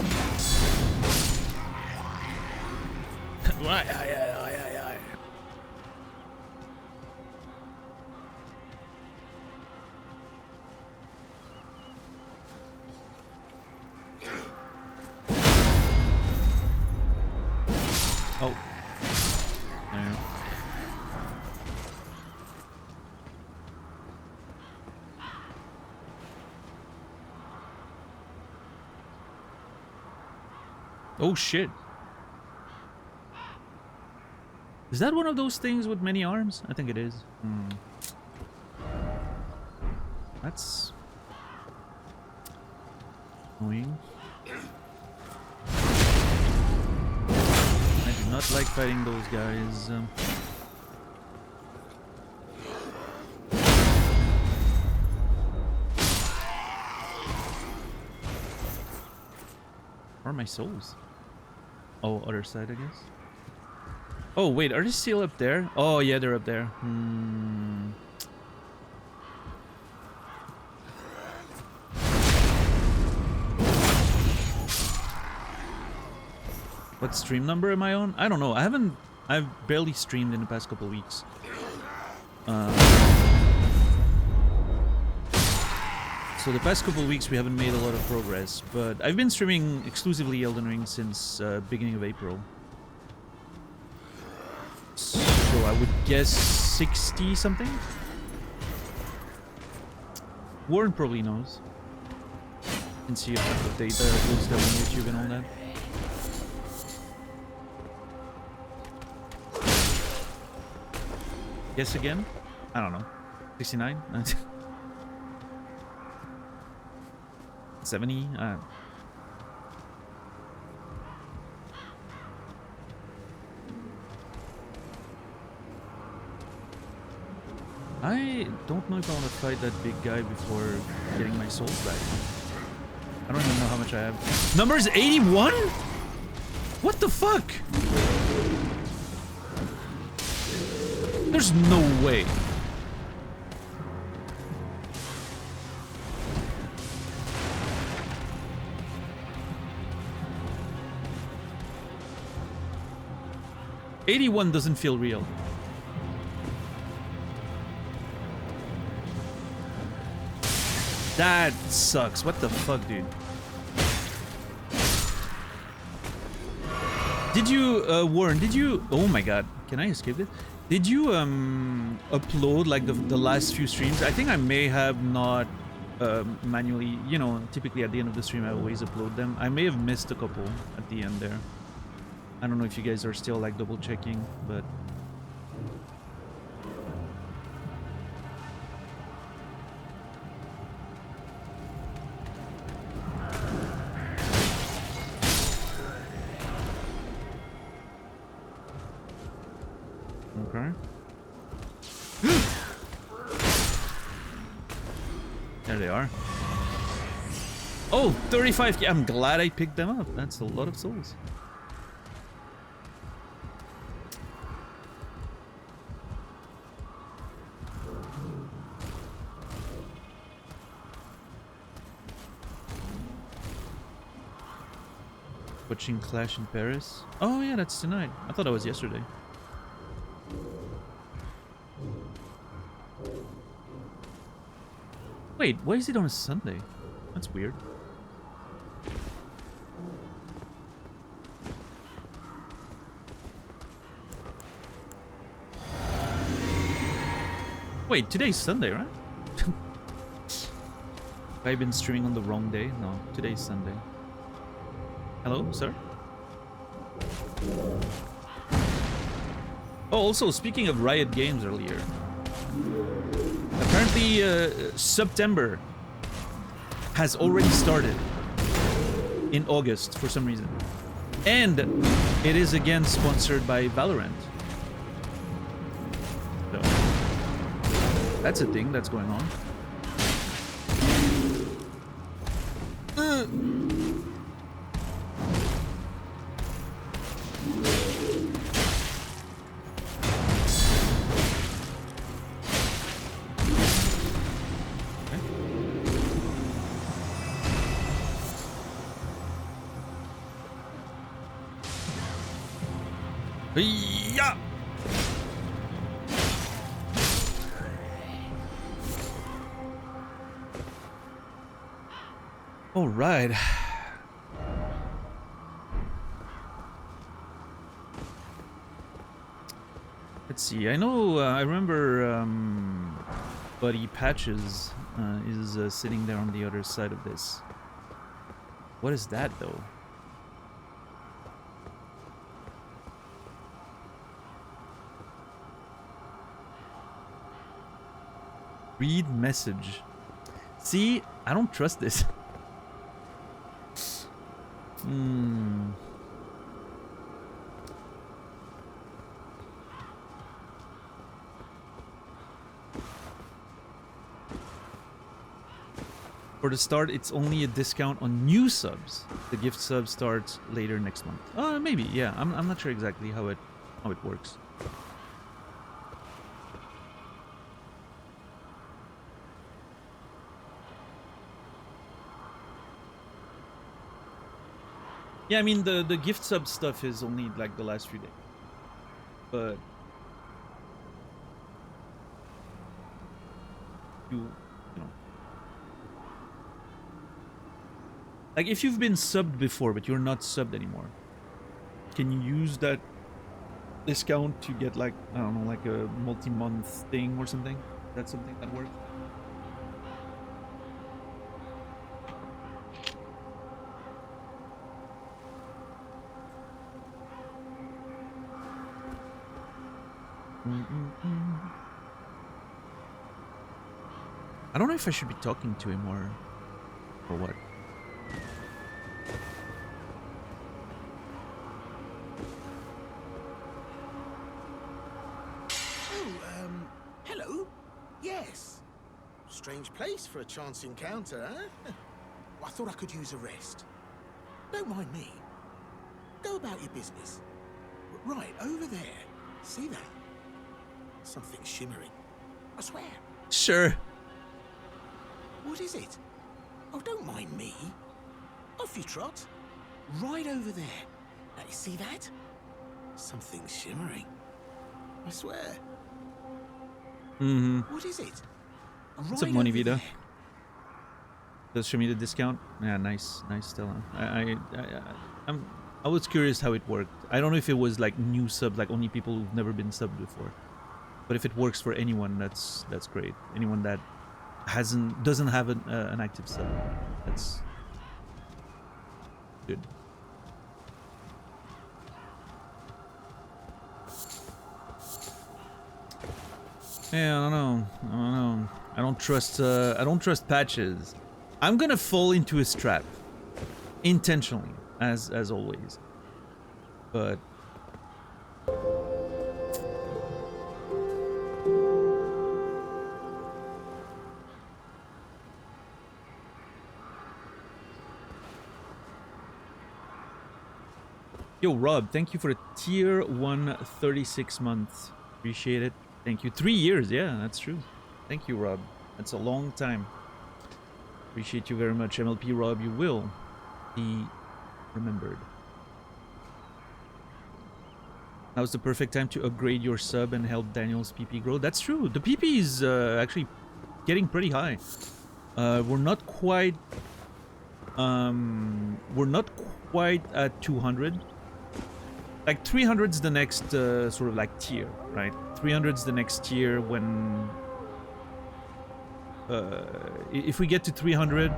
Oh. There. Oh shit. Is that one of those things with many arms? I think it is. That's annoying. I do not like fighting those guys. Where are my souls? Oh, other side, I guess. Oh, wait, are they still up there? Oh, yeah, they're up there. What stream number am I on? I don't know. I've barely streamed in the past couple of weeks. So the past couple of weeks we haven't made a lot of progress, but I've been streaming exclusively Elden Ring since beginning of April. So I would guess 60 something? Warren probably knows. You can see if the data goes down on YouTube and all that. Guess again? I don't know. 69? 70? I don't know if I want to fight that big guy before getting my souls back. I don't even know how much I have. Number is 81? What the fuck? There's no way. $81 doesn't feel real. That sucks. What the fuck, dude? Did you, Warren, did you... Oh my god. Can I escape this? Did you, upload, like, the last few streams? I think I may have not, manually... You know, typically at the end of the stream, I always upload them. I may have missed a couple at the end there. I don't know if you guys are still, like, double-checking, but... Okay. There they are. Oh, 35k. I'm glad I picked them up. That's a lot of souls. Watching Clash in Paris. Oh yeah, that's tonight. I thought that was yesterday. Wait, why is it on a Sunday? That's weird. Wait, today's Sunday, right? Have I been streaming on the wrong day? No, today's Sunday. Hello, sir? Oh, also, speaking of Riot Games earlier. Apparently, September has already started in August for some reason. And it is again sponsored by Valorant. So, that's a thing that's going on. Yeah. All right. Let's see. I know. I remember. Buddy Patches is sitting there on the other side of this. What is that, though? Read message. See, I don't trust this. For the start, it's only a discount on new subs. The gift sub starts later next month. Maybe, yeah. I'm not sure exactly how it works. Yeah, I mean the gift sub stuff is only like the last few days, but you know, like if you've been subbed before but you're not subbed anymore, can you use that discount to get like, I don't know, like a multi-month thing or something? That's something that works. I don't know if I should be talking to him or what. Oh, hello? Yes. Strange place for a chance encounter, huh? I thought I could use a rest. Don't mind me. Go about your business. Right, over there. See that? Something shimmering. I swear. Sure. What is it? Oh, don't mind me. Off you trot. Right over there. Now, you see that? Something shimmering. I swear. Mm-hmm. What is it? What's up, Right Money over Vita? there. Does show me the discount? Yeah, nice, Stella. I was curious how it worked. I don't know if it was like new subs, like only people who've never been subbed before. But if it works for anyone, that's great. Anyone that doesn't have an active sub, that's good. Yeah, I don't know. I don't trust patches. I'm gonna fall into his trap. Intentionally, as always. But yo, Rob, thank you for the tier 1 36 months. Appreciate it. Thank you. 3 years, yeah, that's true. Thank you, Rob. That's a long time. Appreciate you very much, MLP Rob. You will be remembered. Now's the perfect time to upgrade your sub and help Daniel's PP grow. That's true. The PP is actually getting pretty high. We're not quite at 200. Like 300's the next sort of like tier, right? 300's the next tier when if we get to 300,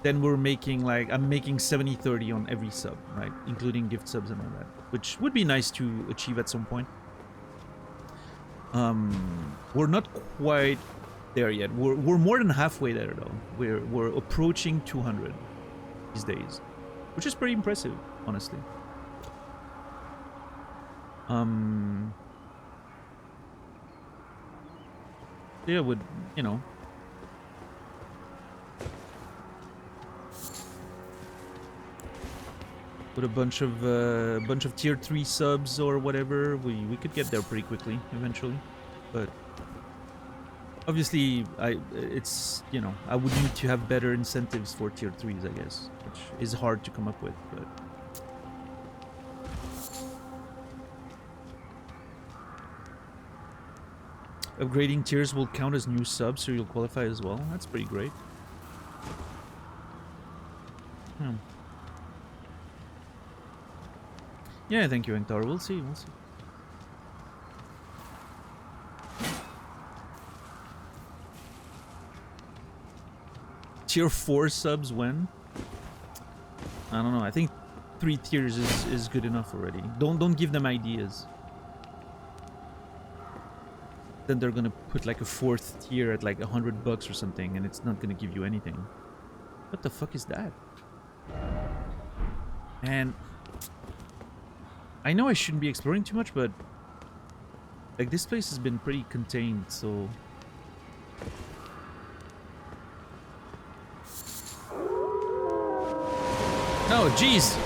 then we're making like I'm making 70-30 on every sub, right? Including gift subs and all that, which would be nice to achieve at some point. We're not quite there yet. We're more than halfway there though. We're approaching 200 these days, which is pretty impressive, honestly. Yeah, would you know? With a bunch of tier 3 subs or whatever, we could get there pretty quickly eventually. But obviously, it's you know, I would need to have better incentives for tier 3s, I guess, which is hard to come up with, but. Upgrading tiers will count as new subs, so you'll qualify as well. That's pretty great. Yeah, thank you, Enktar. We'll see. Tier 4 subs when? I don't know. I think 3 tiers is good enough already. Don't give them ideas. Then they're gonna put like a 4th tier at like $100 or something, and it's not gonna give you anything. What the fuck is that? And I know I shouldn't be exploring too much, but like this place has been pretty contained, so. Oh, jeez.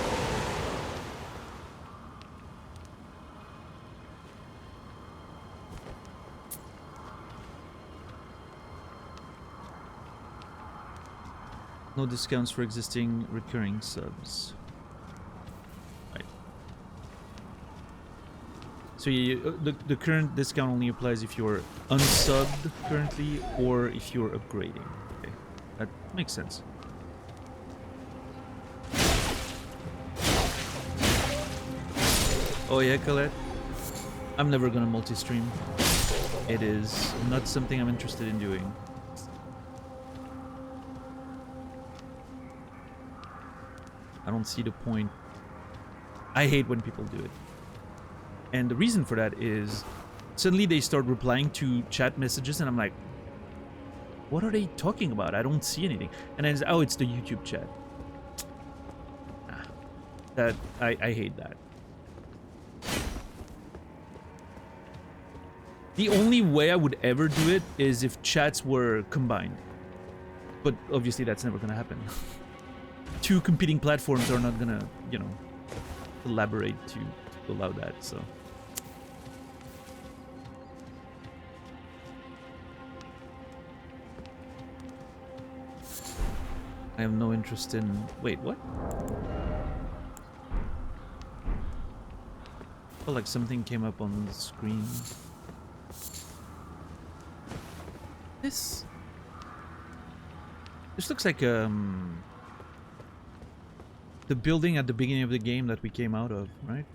No discounts for existing recurring subs. Right. So the current discount only applies if you're unsubbed currently or if you're upgrading. Okay, that makes sense. Oh yeah, Colette? I'm never gonna multi-stream. It is not something I'm interested in doing. I don't see the point. I hate when people do it. And the reason for that is suddenly they start replying to chat messages and I'm like, what are they talking about? I don't see anything. And then it's, oh, it's the YouTube chat. That I hate that. The only way I would ever do it is if chats were combined. But obviously that's never gonna happen. Two competing platforms are not gonna, you know, elaborate to allow that, so. I have no interest in... Wait, what? Felt like something came up on the screen. This looks like the building at the beginning of the game that we came out of, right?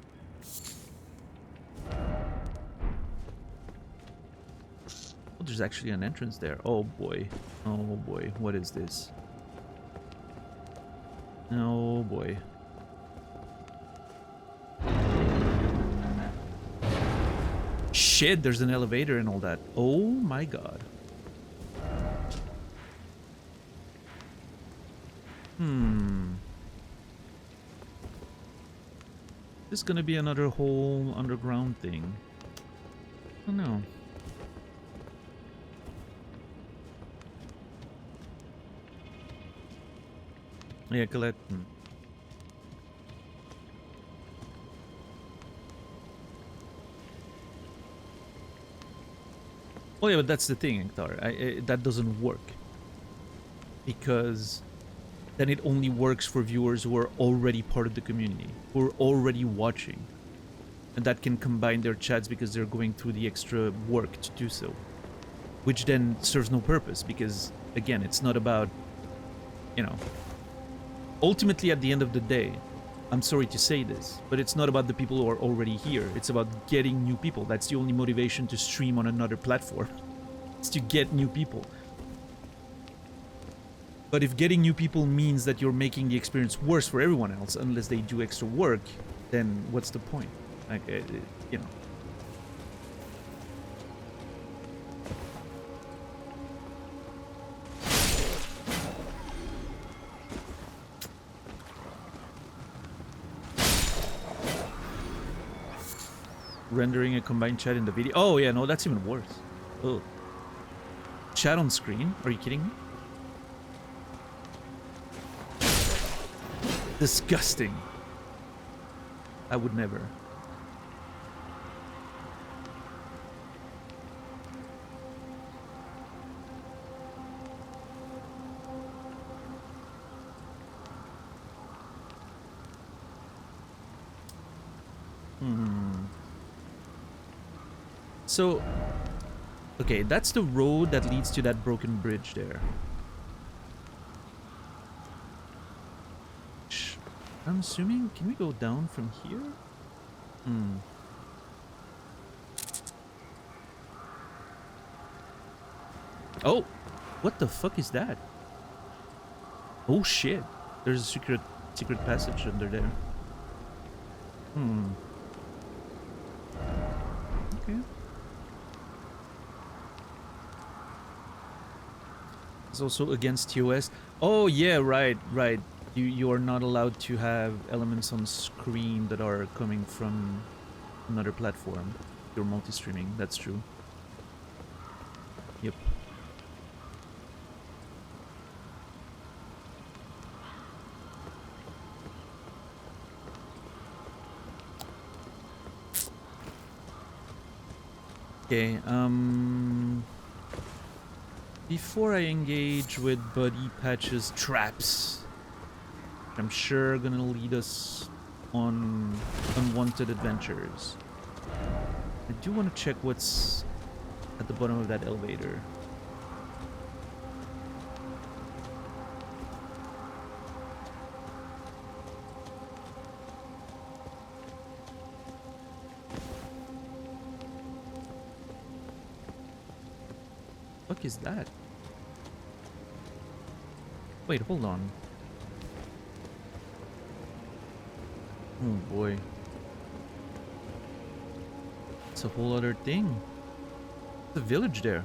Oh, there's actually an entrance there. Oh boy. Oh boy. What is this? Oh boy. Shit, there's an elevator and all that. Oh my god. This is gonna be another whole underground thing. I don't know. Yeah, Colette. Oh yeah, but that's the thing, Ektar. That doesn't work. Because then it only works for viewers who are already part of the community, who are already watching. And that can combine their chats because they're going through the extra work to do so. Which then serves no purpose because, again, it's not about, you know... Ultimately, at the end of the day, I'm sorry to say this, but it's not about the people who are already here. It's about getting new people. That's the only motivation to stream on another platform. It's to get new people. But if getting new people means that you're making the experience worse for everyone else, unless they do extra work, then what's the point? Like, you know. Rendering a combined chat in the video. Oh yeah, no, that's even worse. Oh. Chat on screen? Are you kidding me? Disgusting. I would never. So, okay, that's the road that leads to that broken bridge there. I'm assuming, can we go down from here? Oh, what the fuck is that? Oh shit, there's a secret passage under there. Okay. It's also against TOS. Oh yeah, right. You are not allowed to have elements on screen that are coming from another platform. You're multi-streaming, that's true. Yep. Okay, before I engage with Buddy Patch's traps, I'm sure gonna lead us on unwanted adventures. I do want to check what's at the bottom of that elevator. What is that? Wait, hold on. Oh boy. It's a whole other thing. The village there.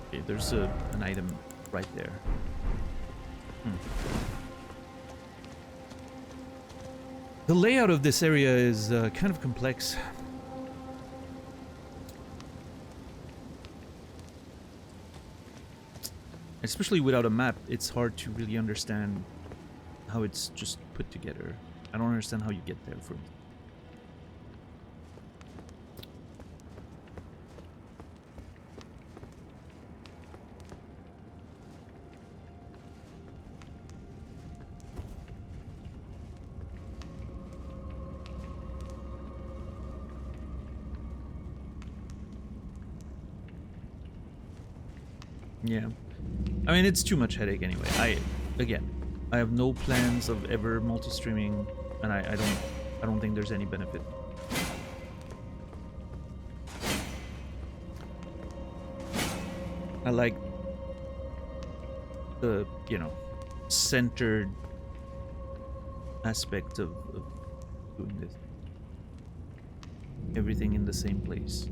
Okay, there's an item right there. The layout of this area is kind of complex. Especially without a map, it's hard to really understand how it's just put together. I don't understand how you get there from. Yeah. I mean, it's too much headache anyway. I have no plans of ever multi-streaming, and I don't think there's any benefit. I like the, you know, centered aspect of doing this. Everything in the same place.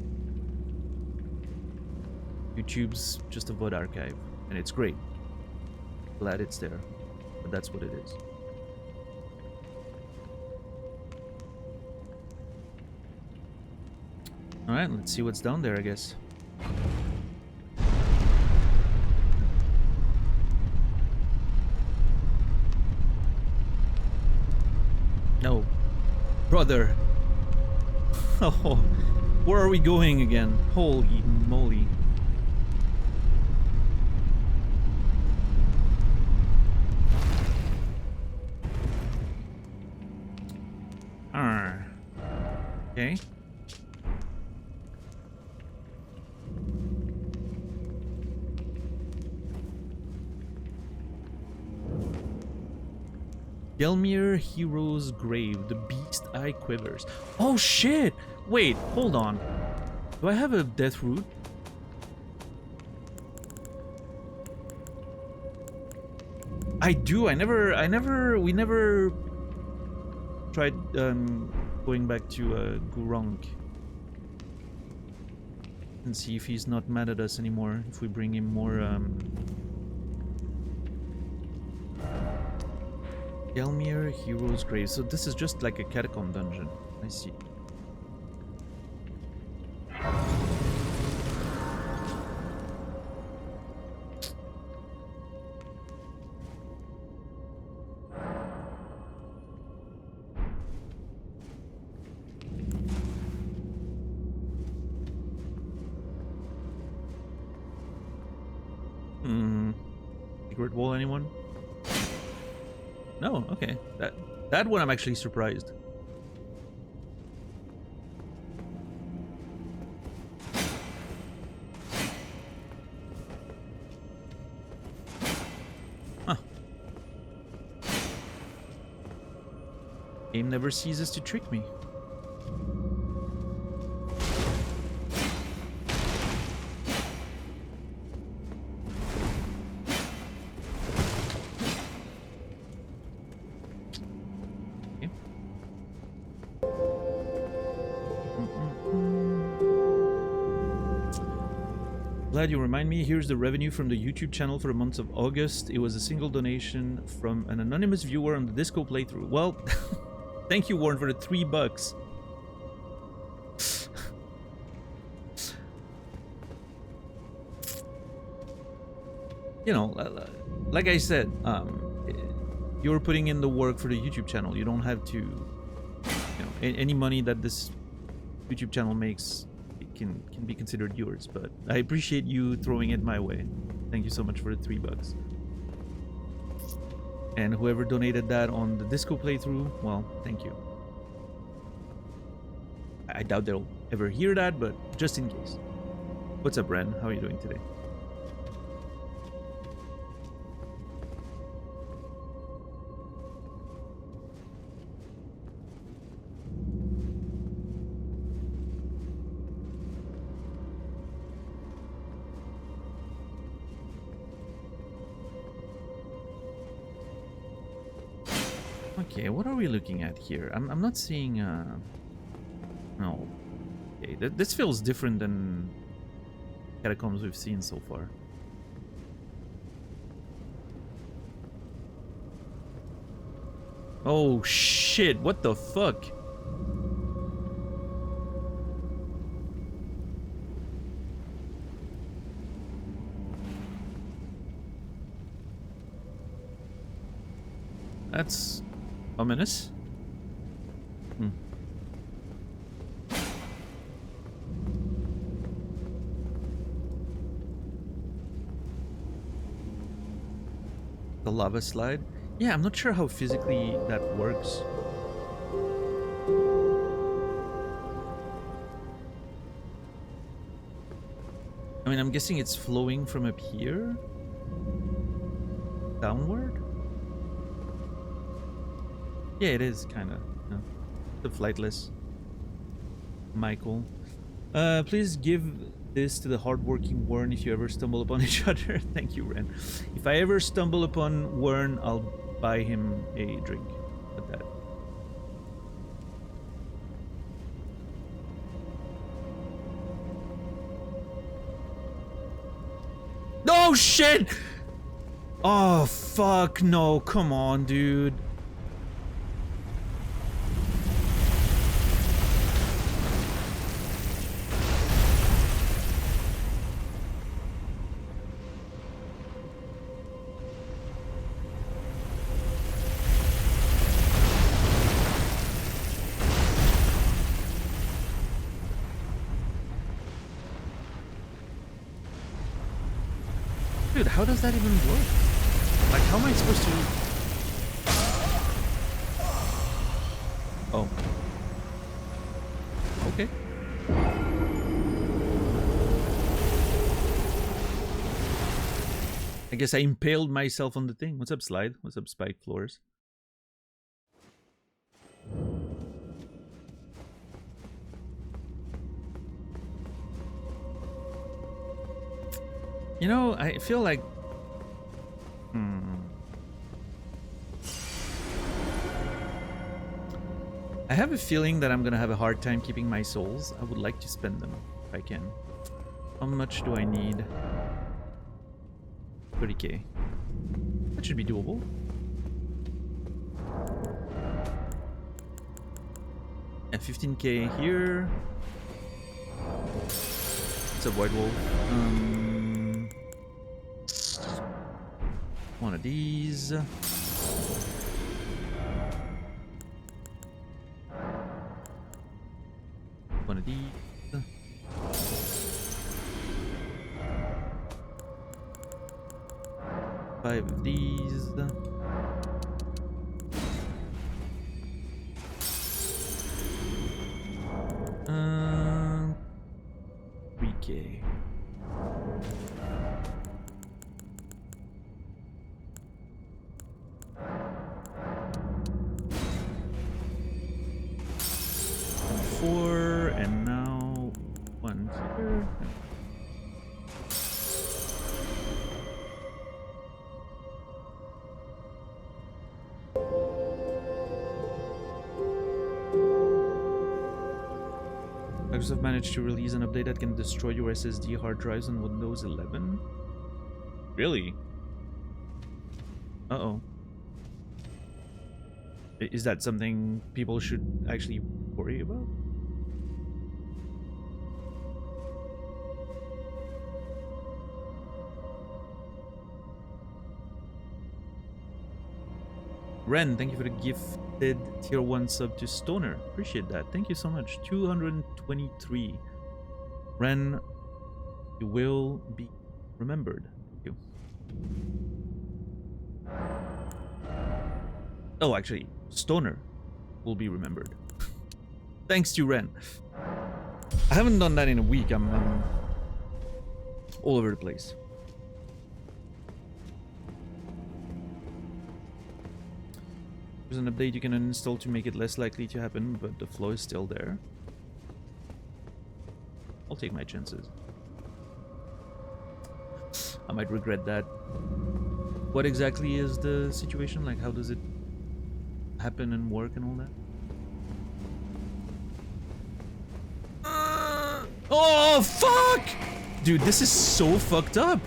YouTube's just a VOD archive, and it's great. Glad it's there, but that's what it is. Alright, let's see what's down there, I guess. No. Brother! Oh, where are we going again? Holy moly. Okay. Gelmir Hero's Grave. The Beast Eye Quivers. Oh shit! Wait, hold on. Do I have a death root? I do. We never tried going back to Gurunk and see if he's not mad at us anymore, if we bring him more Gelmir Hero's Grave. So this is just like a catacomb dungeon. I see. Secret wall, anyone? No, okay. That one I'm actually surprised. Huh. Game never ceases to trick me. Glad you remind me. Here's the revenue from the YouTube channel for the month of August. It was a single donation from an anonymous viewer on the Disco playthrough. Well, thank you, Warren, for the $3. You know, like I said, you're putting in the work for the YouTube channel. You don't have to, you know, any money that this YouTube channel makes can be considered yours, but I appreciate you throwing it my way. Thank you so much for the $3. And whoever donated that on the Disco playthrough, well, thank you. I doubt they'll ever hear that, but just in case. What's up, Ren? How are you doing today? Okay, what are we looking at here? I'm not seeing no. Okay, this feels different than catacombs we've seen so far. Oh shit, what the fuck? That's ominous. The lava slide? Yeah, I'm not sure how physically that works. I mean, I'm guessing it's flowing from up here downward? Yeah, it is kind of. Yeah. The flightless. Michael. Please give this to the hardworking Wern if you ever stumble upon each other. Thank you, Ren. If I ever stumble upon Wern, I'll buy him a drink. But that. Oh shit! Oh fuck no! Come on, dude. Dude, how does that even work? Like, how am I supposed to... Oh. Okay. I guess I impaled myself on the thing. What's up, Slide? What's up, Spike Floors? You know, I feel like... I have a feeling that I'm gonna have a hard time keeping my souls. I would like to spend them, if I can. How much do I need? 30k. That should be doable. And 15k here. What's up, White Wolf? One of these. One of these. 5 of these. Uh, 3k. And now 1 here. Microsoft managed to release an update that can destroy your SSD hard drives on Windows 11? Really? Uh-oh. Is that something people should actually worry about? Ren, thank you for the gifted tier 1 sub to Stoner. Appreciate that. Thank you so much. 223. Ren, you will be remembered. Thank you. Oh, actually, Stoner will be remembered. Thanks to Ren. I haven't done that in a week. I'm all over the place. There's an update you can uninstall to make it less likely to happen, but the flow is still there. I'll take my chances. I might regret that. What exactly is the situation? Like, how does it happen and work and all that? Oh, fuck! Dude, this is so fucked up.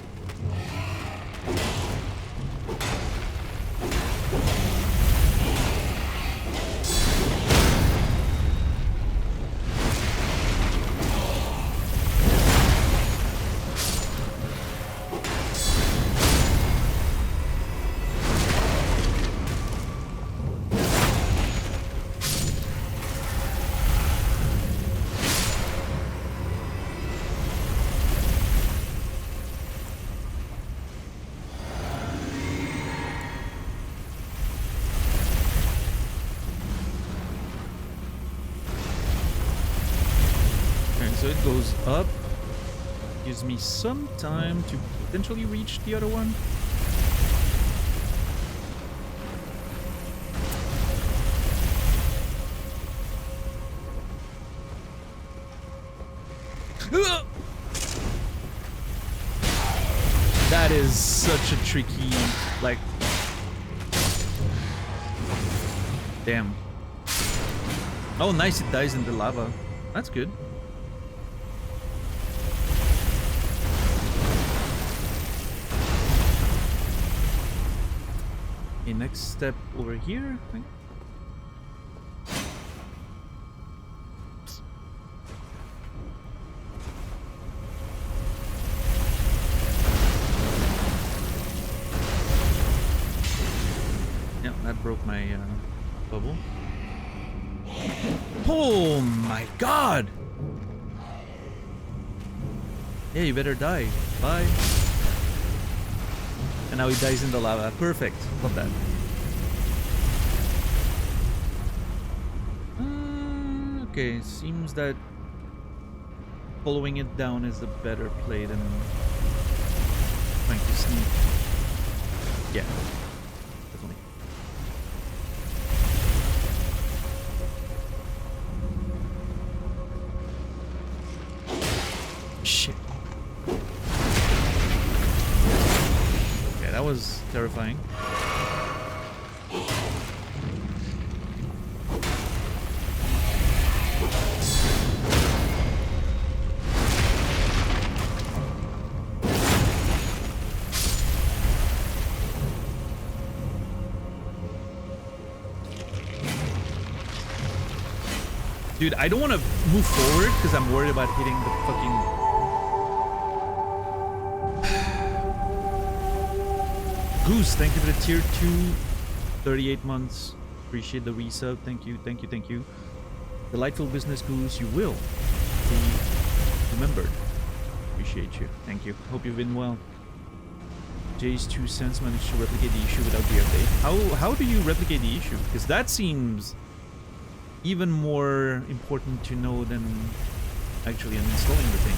so it goes up. Gives me some time to potentially reach the other one. That is such a tricky, like... Damn. Oh, nice, it dies in the lava. That's good. Okay, next step over here, I think. Yeah, that broke my bubble. Oh my god! Yeah, you better die. Bye. And now he dies in the lava. Perfect. Love that. Okay, seems that following it down is a better play than trying to sneak. Yeah, definitely. Shit. Okay, that was terrifying. Dude, I don't want to move forward because I'm worried about hitting the fucking... Goose, thank you for the tier 2, 38 months. Appreciate the resub. Thank you, thank you, thank you. Delightful business, Goose. You will be remembered. Appreciate you. Thank you. Hope you've been well. Jay's 2 cents managed to replicate the issue without the update. How do you replicate the issue? Because that seems even more important to know than actually uninstalling the thing.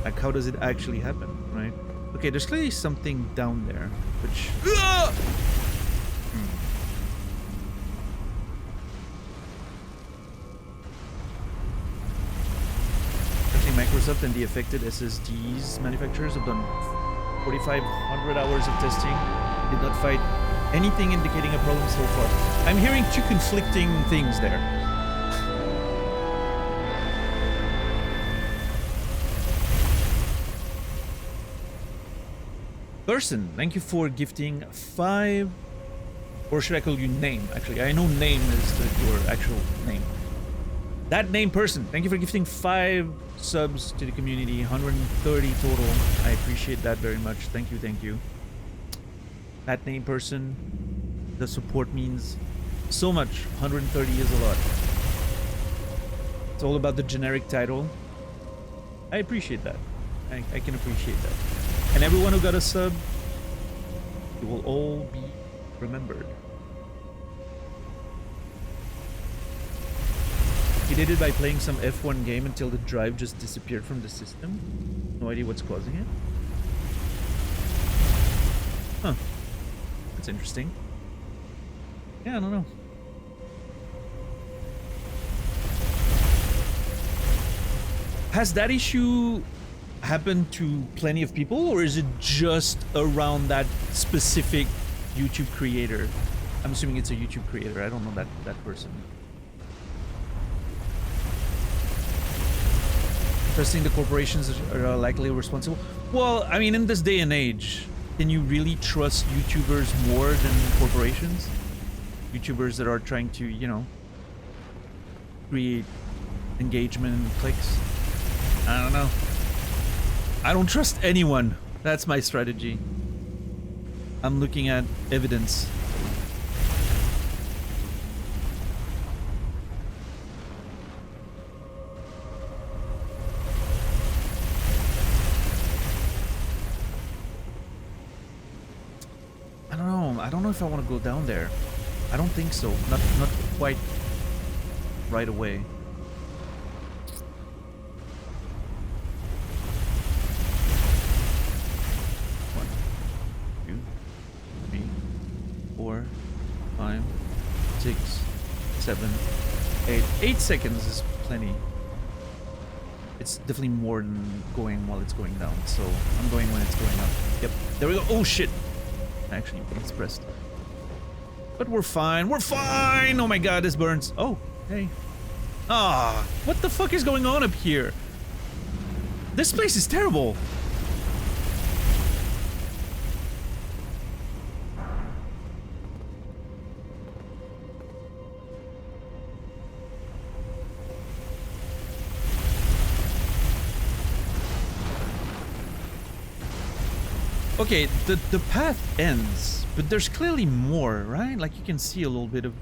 Like, how does it actually happen, right? Okay, there's clearly something down there, which... Actually, Microsoft and the affected SSDs manufacturers have done 4,500 hours of testing. Did not find anything indicating a problem so far. I'm hearing two conflicting things there. Person, thank you for gifting 5, or should I call you name? Actually, I know name is your actual name. That name person, thank you for gifting 5 subs to the community, 130 total. I appreciate that very much. Thank you, thank you. That name person, the support means so much. 130 is a lot. It's all about the generic title. I appreciate that. I can appreciate that. And everyone who got a sub, you will all be remembered. He did it by playing some F1 game until the drive just disappeared from the system. No idea what's causing it. Huh. That's interesting. Yeah, I don't know. Has that issue happened to plenty of people, or is it just around that specific YouTube creator? I'm assuming it's a YouTube creator. I don't know that person. Trusting the corporations are likely responsible. Well, I mean, in this day and age, can you really trust YouTubers more than corporations? YouTubers that are trying to, you know, create engagement and clicks. I don't know. I don't trust anyone. That's my strategy. I'm looking at evidence. I don't know. I don't know if I want to go down there. I don't think so. Not quite right away. 7, 8. 8 seconds is plenty. It's definitely more than going while it's going down. So I'm going when it's going up. Yep. There we go. Oh shit. Actually, it's pressed. But we're fine. We're fine. Oh my god, this burns. Oh, hey. Ah, what the fuck is going on up here? This place is terrible. Okay, the path ends, but there's clearly more, right? Like you can see a little bit of...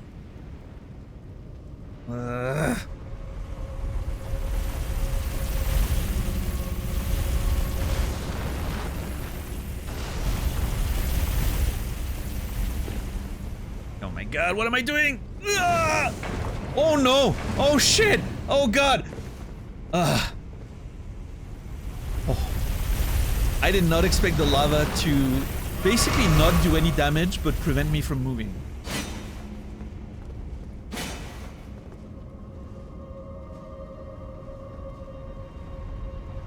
Oh my god, what am I doing? Oh no! Oh shit! Oh god! Oh. I did not expect the lava to basically not do any damage, but prevent me from moving.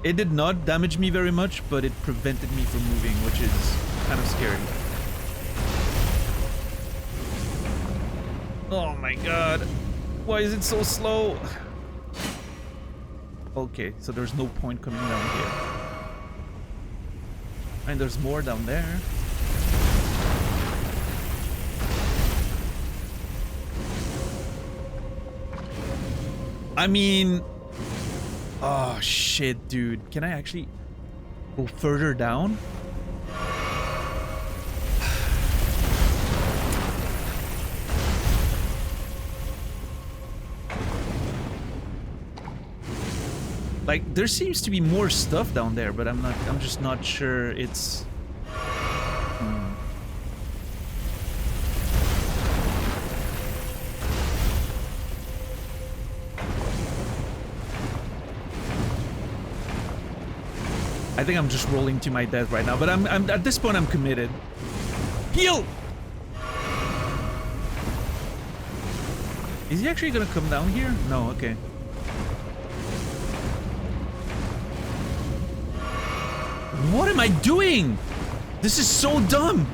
It did not damage me very much, but it prevented me from moving, which is kind of scary. Oh my god. Why is it so slow? Okay, so there's no point coming down here. And there's more down there. I mean... Oh shit, dude. Can I actually go further down? Like, there seems to be more stuff down there, but I'm just not sure it's... I think I'm just rolling to my death right now, but I'm at this point I'm committed. Heal! Is he actually gonna come down here? No, okay. What am I doing? This is so dumb.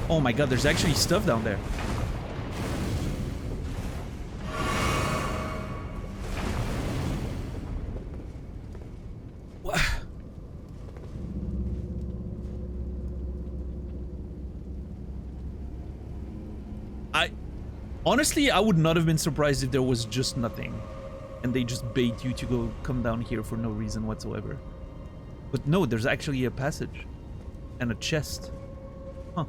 Oh my god, there's actually stuff down there. What? Honestly, I would not have been surprised if there was just nothing and they just bait you to go come down here for no reason whatsoever. But no, there's actually a passage and a chest. Huh.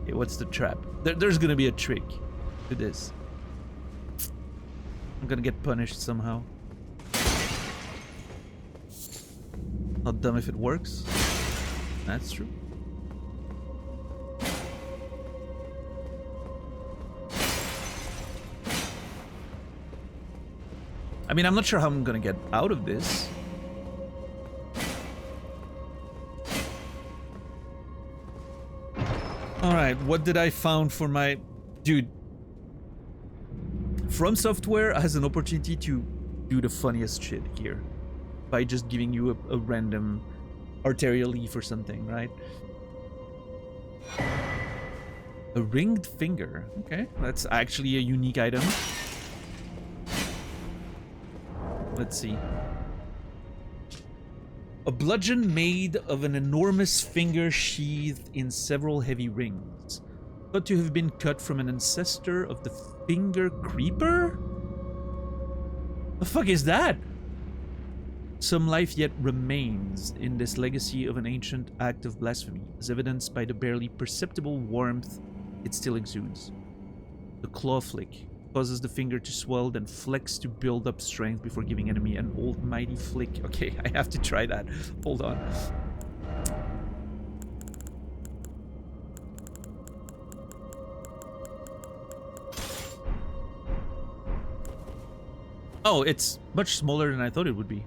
Okay, what's the trap? There's gonna be a trick to this. I'm gonna get punished somehow. Not dumb if it works. That's true. I mean, I'm not sure how I'm gonna get out of this. Alright, what did I found for my... Dude. From Software has an opportunity to do the funniest shit here. By just giving you a random arterial leaf or something, right? A ringed finger. Okay, that's actually a unique item. Let's see. A bludgeon made of an enormous finger sheathed in several heavy rings. Thought to have been cut from an ancestor of the Finger Creeper? The fuck is that? Some life yet remains in this legacy of an ancient act of blasphemy, as evidenced by the barely perceptible warmth it still exudes. The claw flick causes the finger to swell, then flex to build up strength before giving enemy an almighty flick. Okay, I have to try that. Hold on. Oh, it's much smaller than I thought it would be.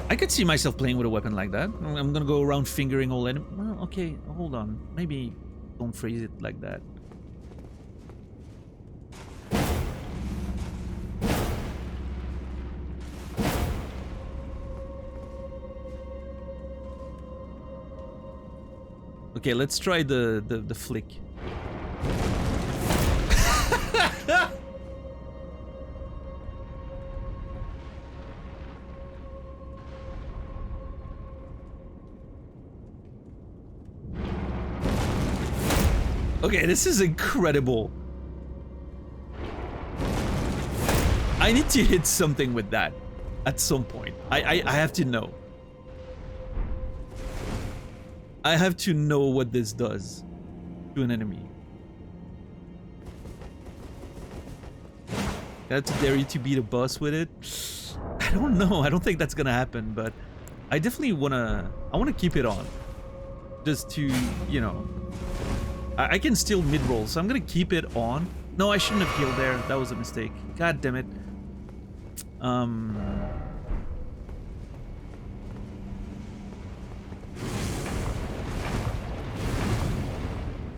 I could see myself playing with a weapon like that. I'm gonna go around fingering all enemies. Well, okay, hold on. Maybe don't phrase it like that. Okay, let's try the flick. Okay, this is incredible. I need to hit something with that at some point. I have to know. I have to know what this does to an enemy. I have to dare you to beat a boss with it. I don't know. I don't think that's gonna happen, but I definitely wanna keep it on. Just to, you know. I can still mid-roll, so I'm gonna keep it on. No, I shouldn't have healed there. That was a mistake. God damn it.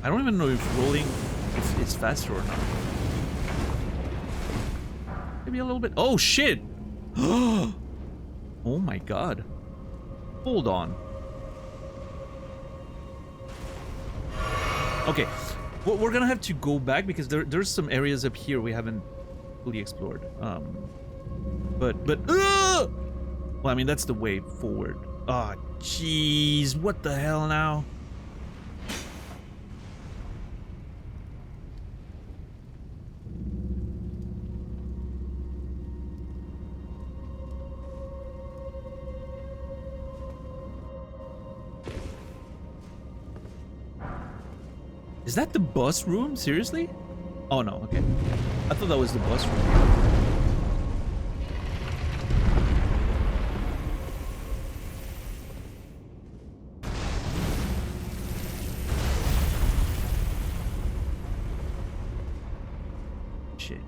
I don't even know if rolling is faster or not. Maybe a little bit. Oh shit! Oh my god. Hold on. Okay, well, we're gonna have to go back because there's some areas up here we haven't fully explored. Well, I mean that's the way forward. Ah, oh, jeez, what the hell now? Is that the bus room? Seriously? Oh no, okay. I thought that was the bus room. Shit.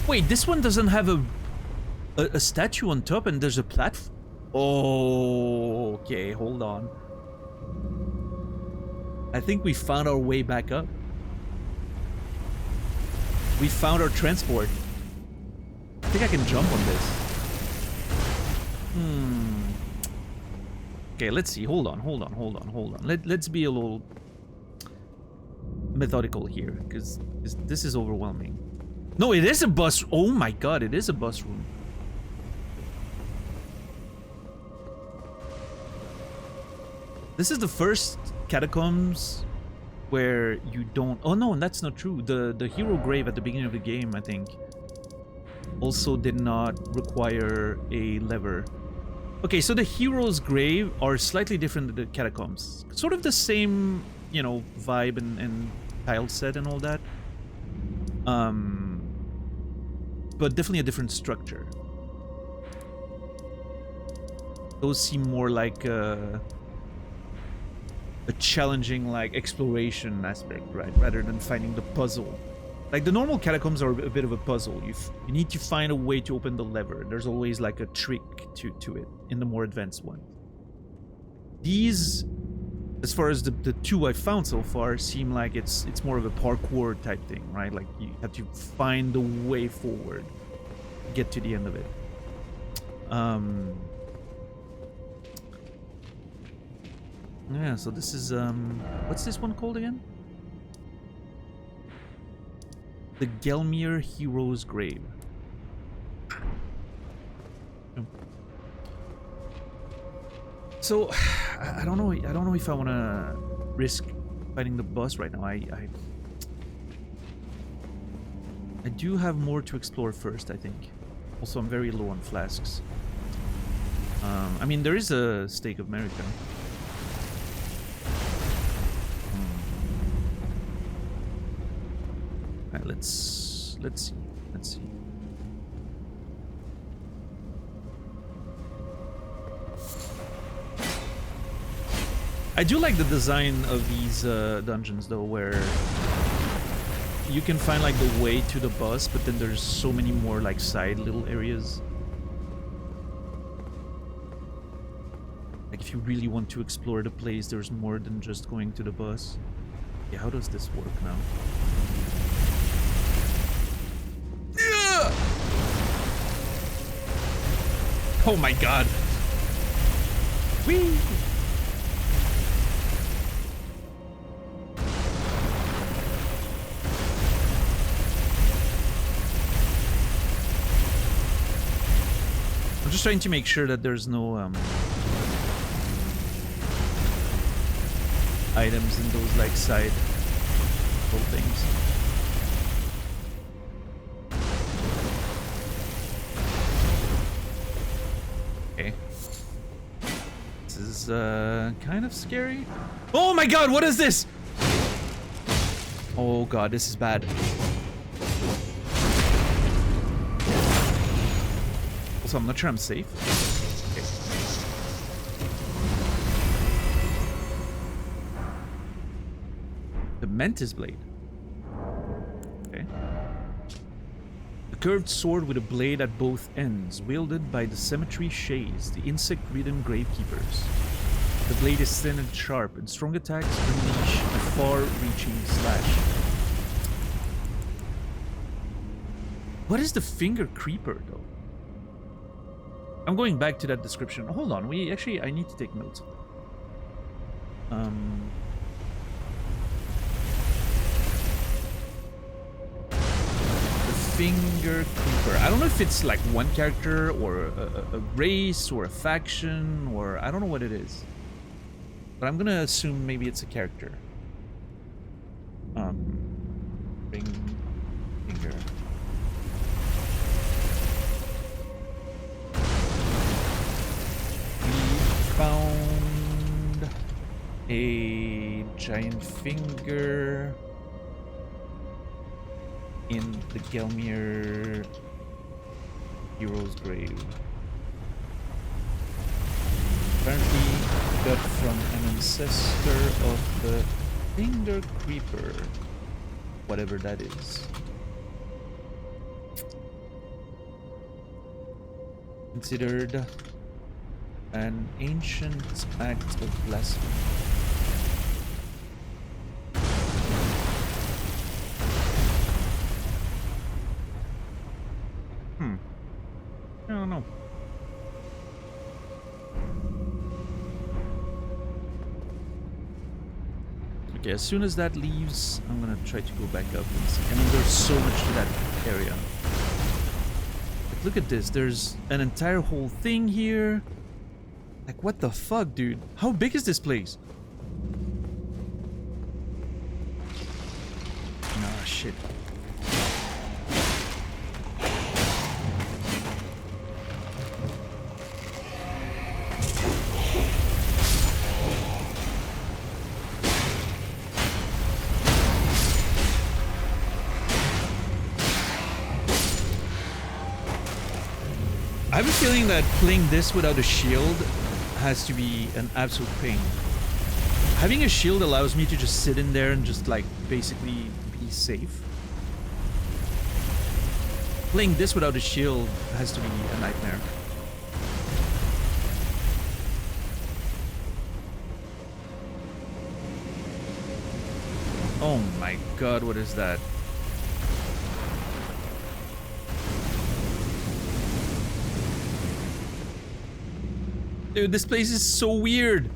Wait, this one doesn't have a statue on top and there's a platform? Oh, okay, hold on. I think we found our way back up. We found our transport. I think I can jump on this. Okay, let's see. Hold on. Let's be a little methodical here, because this is overwhelming. No, it is a bus. Oh my god, it is a bus room. This is the first catacombs where you don't... Oh no, that's not true. The hero grave at the beginning of the game, I think, also did not require a lever. Okay, so the hero's grave are slightly different than the catacombs. Sort of the same, you know, vibe and tile set and all that. But definitely a different structure. Those seem more like a challenging, like, exploration aspect, right? Rather than finding the puzzle. Like, the normal catacombs are a bit of a puzzle. You need to find a way to open the lever. There's always, like, a trick to it in the more advanced one. These, as far as the two I've found so far, seem like it's more of a parkour type thing, right? Like, you have to find the way forward, get to the end of it. Yeah, so this is, what's this one called again? The Gelmir Hero's Grave. So, I don't know if I want to risk fighting the boss right now. I do have more to explore first, I think. Also, I'm very low on flasks. I mean, there is a Stake of America. Alright, let's see. I do like the design of these dungeons though, where you can find like the way to the boss, but then there's so many more like side little areas. Like if you really want to explore the place, there's more than just going to the boss. Yeah, how does this work now? Oh my god. Whee! I'm just trying to make sure that there's no items in those like side little things. Okay. This is kind of scary. Oh my god, what is this? Oh god, this is bad. Also, I'm not sure I'm safe. Okay. The Mantis Blade. Okay. A curved sword with a blade at both ends, wielded by the cemetery shays, the insect-ridden gravekeepers. The blade is thin and sharp, and strong attacks unleash a far-reaching slash. What is the Finger Creeper, though? I'm going back to that description. Hold on, I need to take notes. Finger Creeper. I don't know if it's like one character or a race or a faction or I don't know what it is. But I'm gonna assume maybe it's a character. Ring Finger. We found a giant finger in the Gelmir hero's grave. Apparently got from an ancestor of the Finger Creeper, whatever that is. Considered an ancient act of blasphemy. I don't know. Okay, as soon as that leaves, I'm gonna try to go back up and see. I mean, there's so much to that area. Like, look at this. There's an entire whole thing here. Like, what the fuck, dude? How big is this place? Nah, shit. I have a feeling that playing this without a shield has to be an absolute pain. Having a shield allows me to just sit in there and just like basically be safe. Playing this without a shield has to be a nightmare. Oh my god, what is that? Dude, this place is so weird.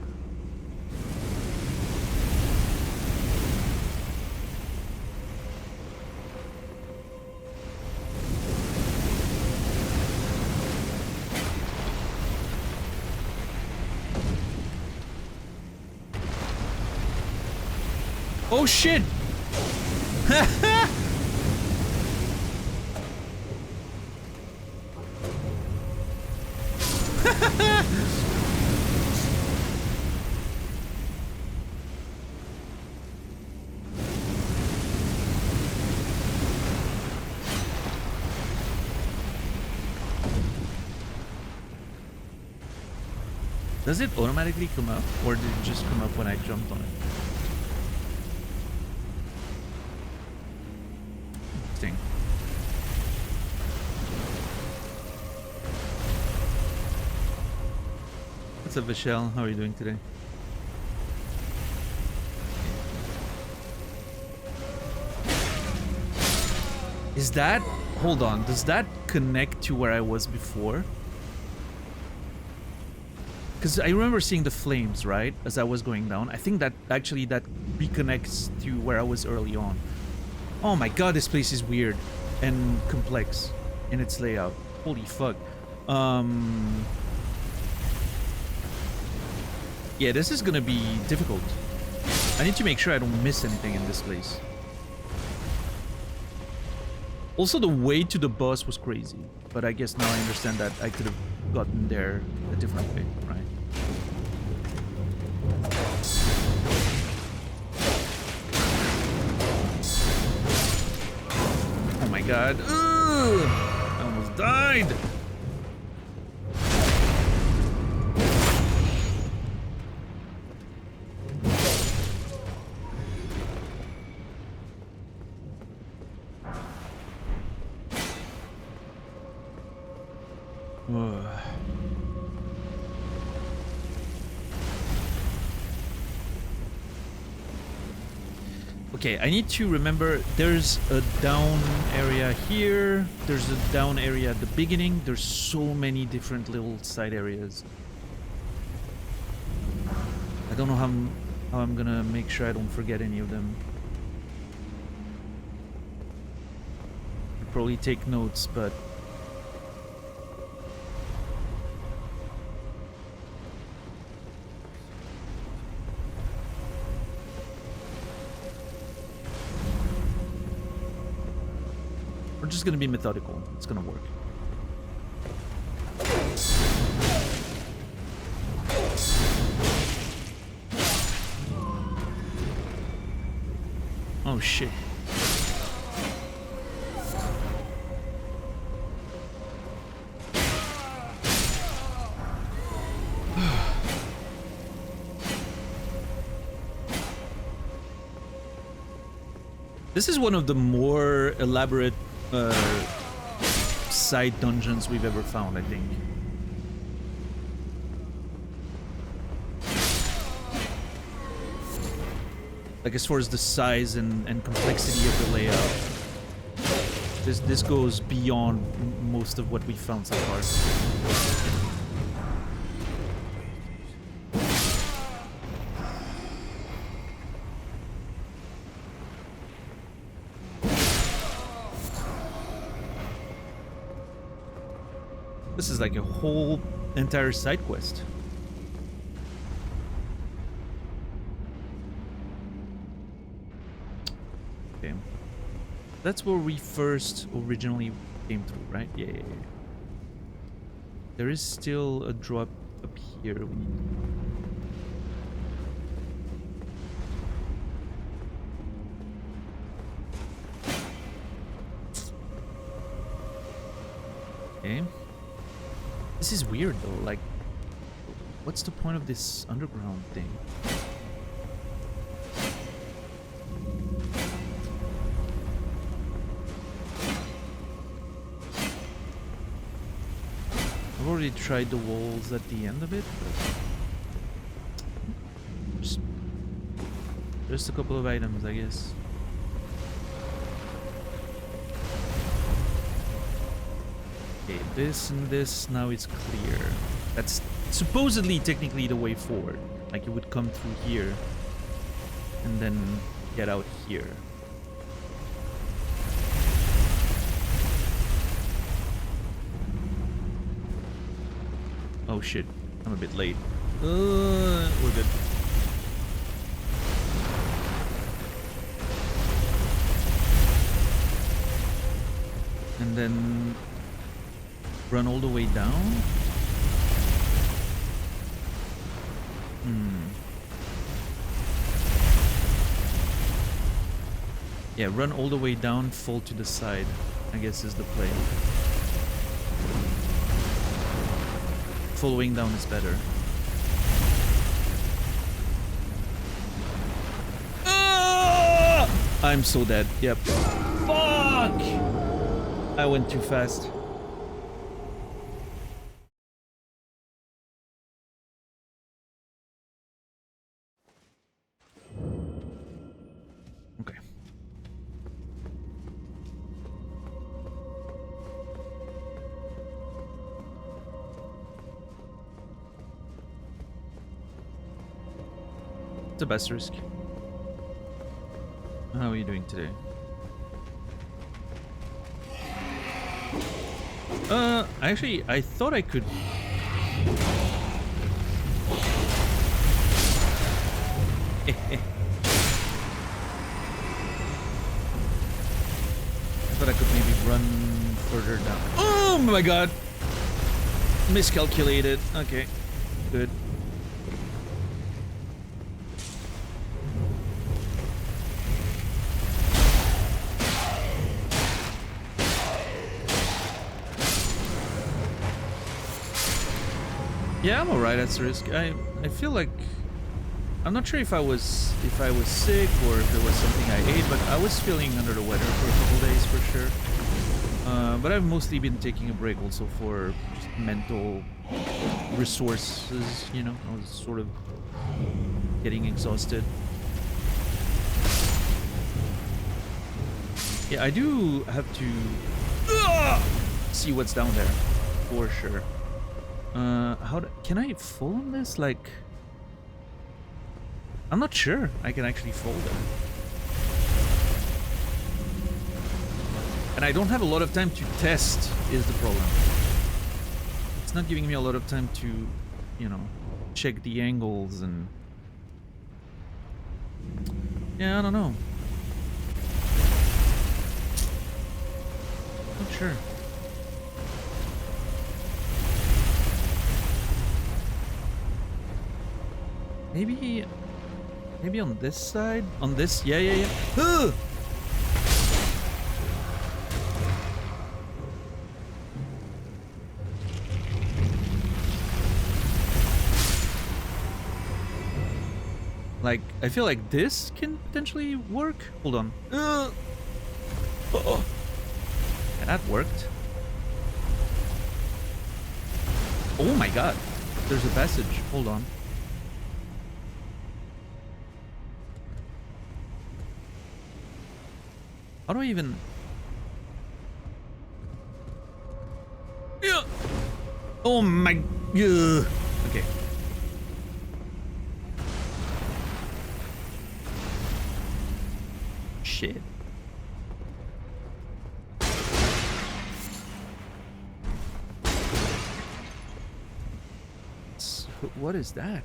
Oh shit! Does it automatically come up, or did it just come up when I jumped on it? Interesting. What's up, Vishal? How are you doing today? Is that... Hold on, does that connect to where I was before? Because I remember seeing the flames, right, as I was going down. I think that actually that reconnects to where I was early on. Oh my god, this place is weird and complex in its layout. Holy fuck. Yeah, this is gonna be difficult. I need to make sure I don't miss anything in this place. Also, the way to the boss was crazy, but I guess now I understand that I could have gotten there a different way, right? Oh my god. Ugh! I almost died! Okay, I need to remember there's a down area here, there's a down area at the beginning, there's so many different little side areas. I don't know how I'm gonna make sure I don't forget any of them. I'll probably take notes, but... We're just gonna be methodical. It's gonna work. Oh shit. This is one of the more elaborate side dungeons we've ever found, I think. Like, as far as the size and complexity of the layout, this goes beyond most of what we've found so far. This is like a whole entire side quest. Okay. That's where we first originally came through, right? Yeah. There is still a drop up here. We need Okay. This is weird though, like, what's the point of this underground thing? I've already tried the walls at the end of it, but just a couple of items, I guess. Okay, this and this, now it's clear. That's supposedly technically the way forward. Like, you would come through here and then get out here. Oh shit, I'm a bit late. We're good. And then run all the way down? Yeah, run all the way down, fall to the side, I guess is the play. Following down is better. I'm so dead. Yep. Fuck! I went too fast. Okay. It's the best risk. How are you doing today? Actually, I thought I could... I thought I could maybe run further down. Oh my god! Miscalculated. Okay, good. Yeah, I'm alright at risk. I feel like I'm not sure if I was sick or if it was something I ate, but I was feeling under the weather for a couple days for sure. But I've mostly been taking a break also for just mental resources, you know. I was sort of getting exhausted. Yeah, I do have to see what's down there for sure. Can I fall on this? Like, I'm not sure I can actually fall there. And I don't have a lot of time to test is the problem. It's not giving me a lot of time to, you know, check the angles and... Yeah, I don't know. Not sure. Maybe on this side? On this? Yeah. Ugh! Like, I feel like this can potentially work. Hold on. Oh. Yeah, that worked. Oh my god. There's a passage. Hold on. How do I even... Yeah. Oh my... Ugh. Okay. Shit. What is that?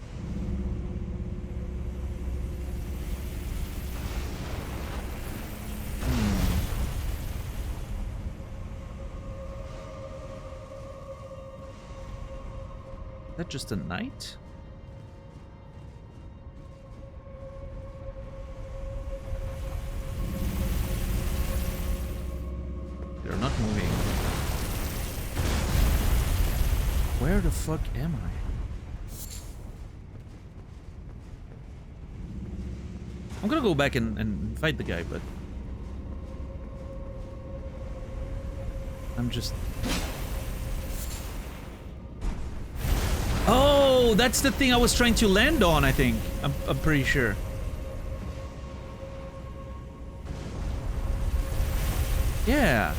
Is that just a knight? They're not moving. Where the fuck am I? I'm gonna go back and fight the guy, but... I'm just... Oh, that's the thing I was trying to land on, I think. I'm pretty sure. Yeah.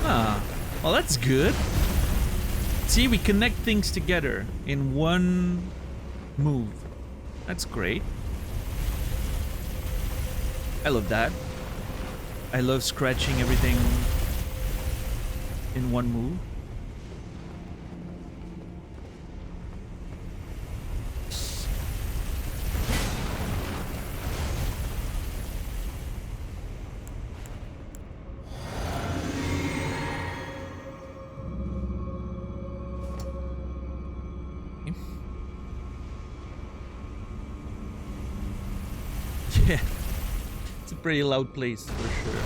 Ah, well, that's good. See, we connect things together in one move. That's great. I love that. I love scratching everything in one move. Yeah, it's a pretty loud place for sure.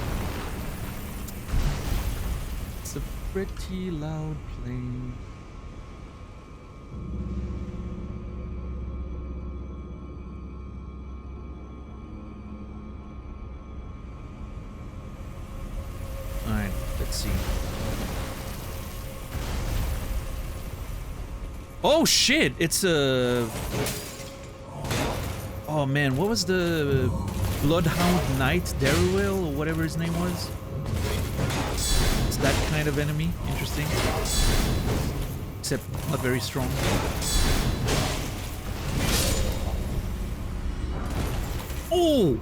It's a pretty loud place. Oh shit! It's a. Oh man, what was the Bloodhound Knight Darryl or whatever his name was? It's that kind of enemy. Interesting. Except not very strong. Oh!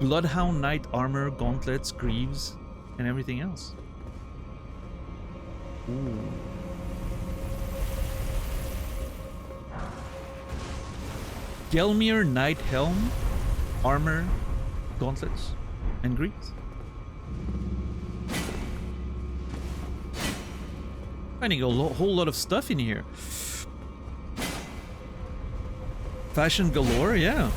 Bloodhound Knight armor, gauntlets, greaves, and everything else. Ooh. Gelmir Knight helm, armor, gauntlets, and greaves. Finding a whole lot of stuff in here. Fashion galore, yeah.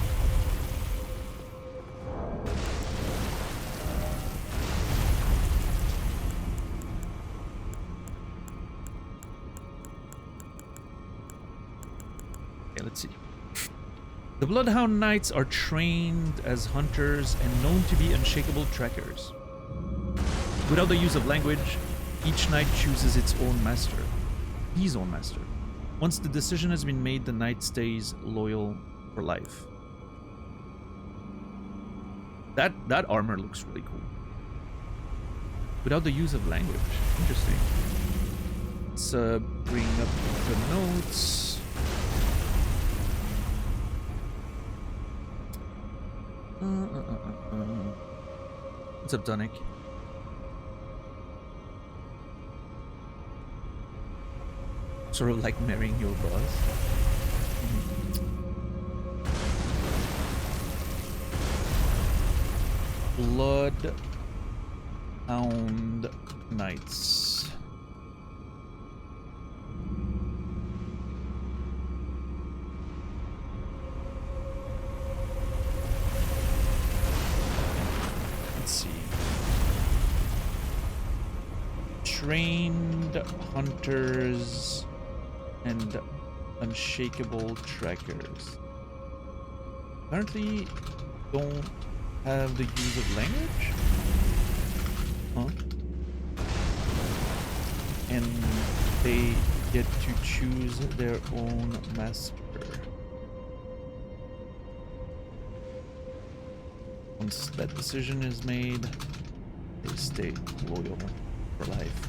Okay, let's see. The Bloodhound Knights are trained as hunters and known to be unshakable trackers. Without the use of language, each knight chooses its own master. His own master. Once the decision has been made, the knight stays loyal for life. That armor looks really cool. Without the use of language. Interesting. Let's bring up the notes. What's up, Donick? Sort of like marrying your boss. Bloodhound Knights. Let's see. Trained hunters and unshakable trackers. Apparently don't have the use of language? Huh? And they get to choose their own master. Once that decision is made, they stay loyal for life.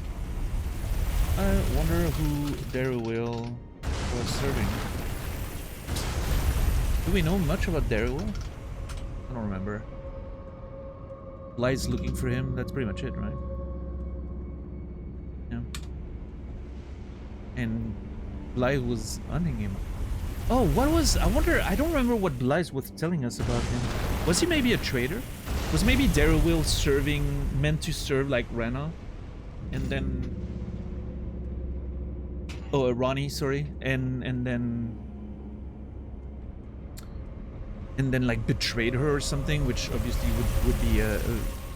I wonder who Darryl was serving. Do we know much about Darryl? I don't remember. Blythe's looking for him. That's pretty much it, right? Yeah. And Blythe was hunting him. Oh, what was... I wonder... I don't remember what Blythe was telling us about him. Was he maybe a traitor? Was maybe Darryl serving... meant to serve like Rana? And then... Oh, Ronnie, sorry. And then like betrayed her or something, which obviously would be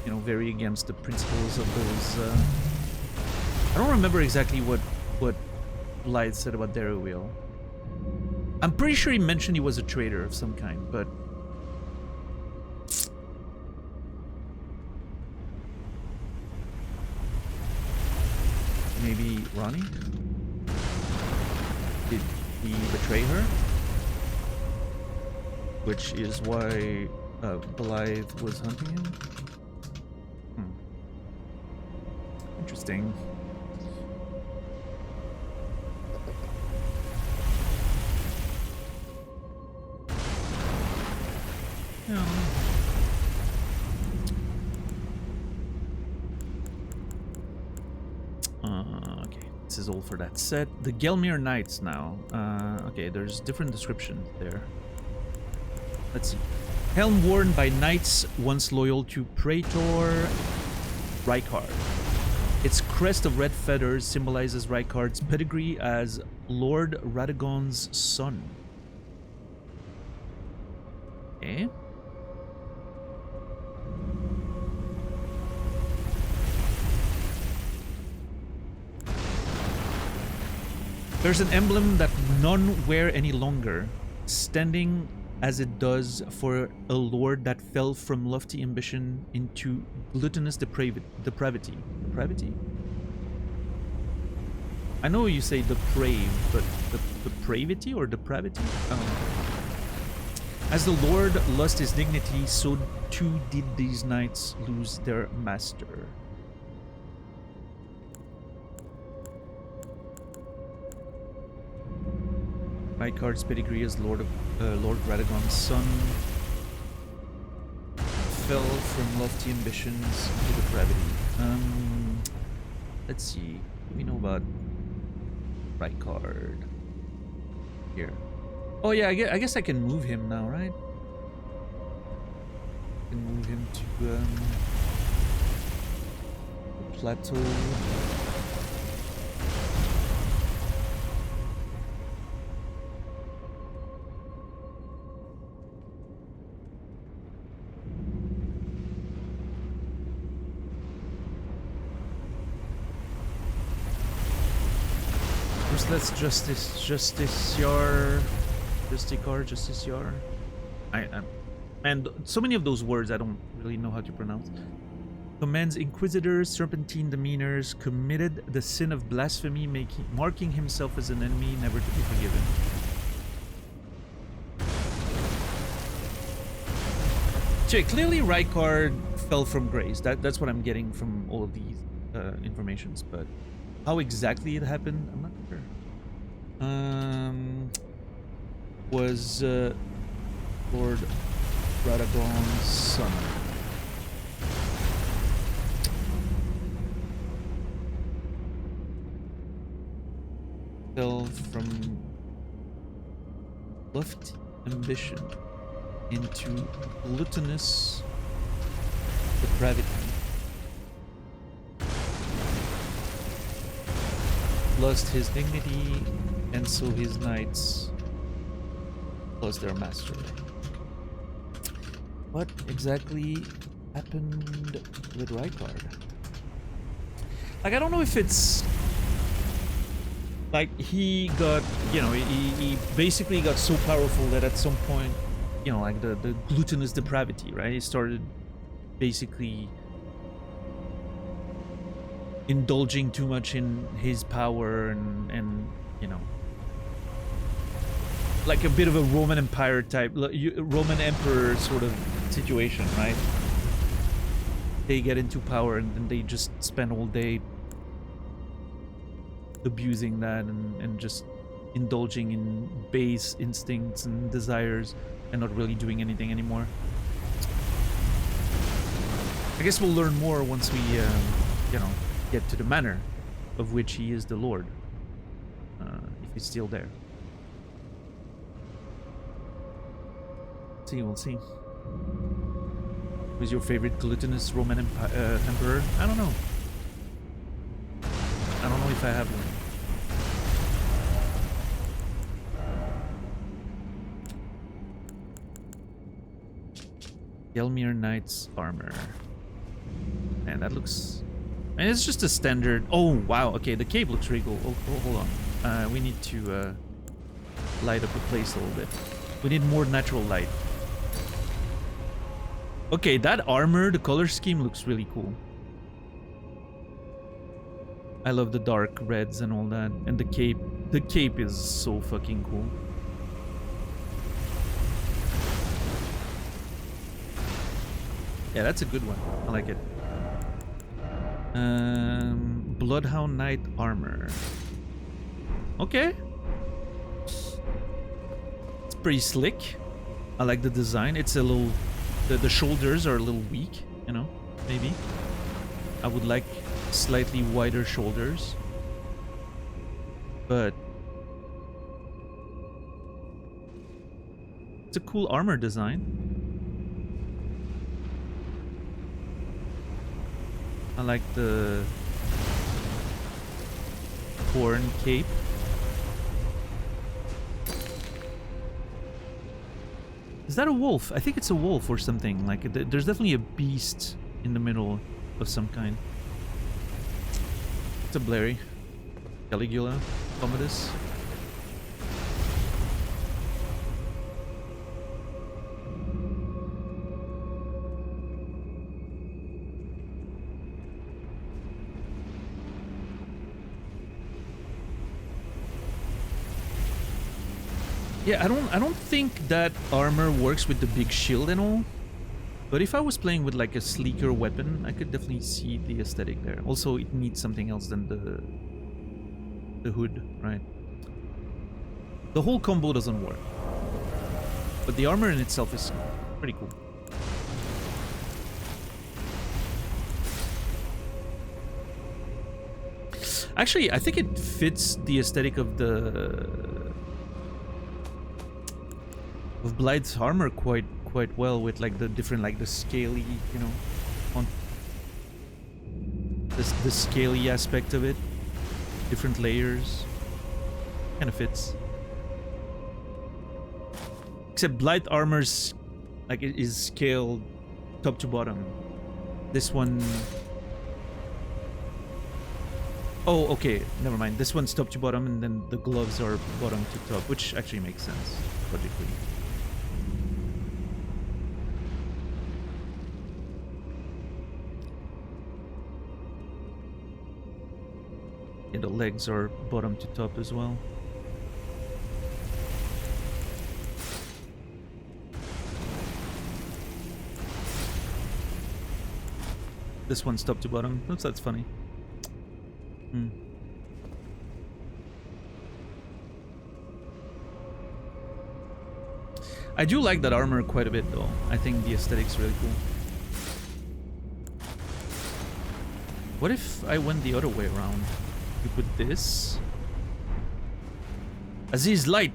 you know, very against the principles of those. I don't remember exactly what Blythe said about Darryl. I'm pretty sure he mentioned he was a traitor of some kind, but maybe Ronnie? Did he betray her? Which is why Blythe was hunting him? Interesting. Yeah. Okay, this is all for that set. The Gelmir Knights now. Okay, there's different descriptions there. Let's see. Helm worn by knights once loyal to Praetor Rykard. Its crest of red feathers symbolizes Rykard's pedigree as Lord Radagon's son. Okay. There's an emblem that none wear any longer, standing as it does for a lord that fell from lofty ambition into gluttonous depravity. Depravity? I know you say depraved, but the depravity or depravity? As the Lord lost his dignity, so too did these knights lose their master. Rykard's pedigree as Lord Radagon's son fell from lofty ambitions to depravity. Let's see. What do we know about Rykard? Here. Oh yeah, I guess I can move him now, right? I can move him to the plateau. That's Justiciar. And so many of those words I don't really know how to pronounce. Commands inquisitors, serpentine demeanors, committed the sin of blasphemy, marking himself as an enemy, never to be forgiven. So clearly Rykard fell from grace. That's what I'm getting from all of these informations, but how exactly it happened, I'm not sure. Was Lord Radagon's son. Fell from lofty ambition into gluttonous depravity. Lost his dignity, and so his knights lost their master. What exactly happened with Rykard? Like, I don't know if it's like he got, you know, he basically got so powerful that at some point, you know, like the gluttonous depravity, right? He started basically indulging too much in his power and you know, like a bit of a Roman Empire type, Roman Emperor sort of situation, right? They get into power and then they just spend all day abusing that and just indulging in base instincts and desires and not really doing anything anymore. I guess we'll learn more once we, you know, get to the manor of which he is the Lord, if he's still there. We'll see. Who's your favorite gluttonous Roman emperor? I don't know. I don't know if I have one. Gelmir Knight's armor. Man, that looks... And it's just a standard... Oh, wow. Okay, the cape looks really cool. Oh, hold on. We need to light up the place a little bit. We need more natural light. Okay, that armor, the color scheme looks really cool. I love the dark reds and all that. And the cape. The cape is so fucking cool. Yeah, that's a good one. I like it. Bloodhound Knight armor. Okay. It's pretty slick. I like the design. It's a little... The shoulders are a little weak, you know, maybe. I would like slightly wider shoulders. But... it's a cool armor design. I like the horn cape. Is that a wolf? I think it's a wolf or something. Like, there's definitely a beast in the middle of some kind. It's a Blairy. Caligula. Commodus. Yeah, I don't think that armor works with the big shield and all. But if I was playing with like a sleeker weapon, I could definitely see the aesthetic there. Also, it needs something else than the hood, right? The whole combo doesn't work. But the armor in itself is pretty cool. Actually, I think it fits the aesthetic of Blythe's armor quite well, with like the different, like the scaly, you know, on the scaly aspect of it, different layers, kind of fits. Except Blythe armor's like it is scaled top to bottom. This one. Oh, okay, never mind. This one's top to bottom, and then the gloves are bottom to top, which actually makes sense logically. Yeah, the legs are bottom to top as well. This one's top to bottom. Oops, that's funny. I do like that armor quite a bit, though. I think the aesthetic's really cool. What if I went the other way around? You put this. Aziz, light!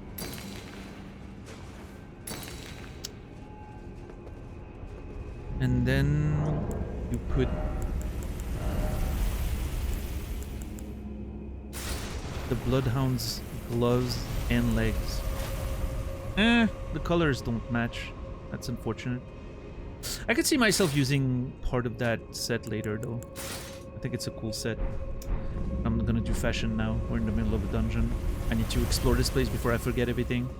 And then you put the Bloodhound's gloves and legs. The colors don't match. That's unfortunate. I could see myself using part of that set later, though. I think it's a cool set. I'm gonna do fashion now. We're in the middle of a dungeon. I need to explore this place before I forget everything.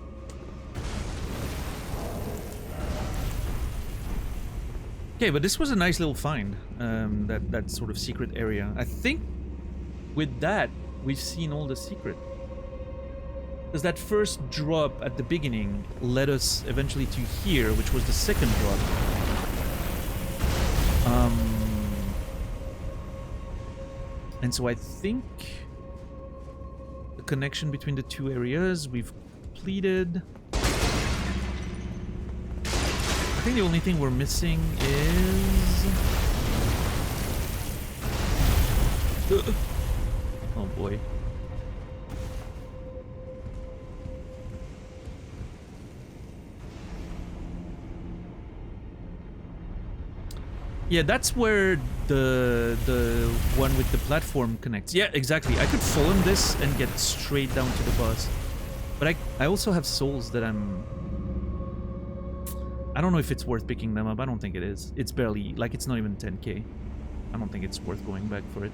Okay, but this was a nice little find. That sort of secret area. I think with that, we've seen all the secret. Because that first drop at the beginning led us eventually to here, which was the second drop. And so I think the connection between the two areas we've completed. I think the only thing we're missing is... Oh boy. Yeah, that's where the one with the platform connects. Yeah, exactly. I could fall on this and get straight down to the boss. But I also have souls that I don't know if it's worth picking them up. I don't think it is. It's barely, like, it's not even 10k. I don't think it's worth going back for it.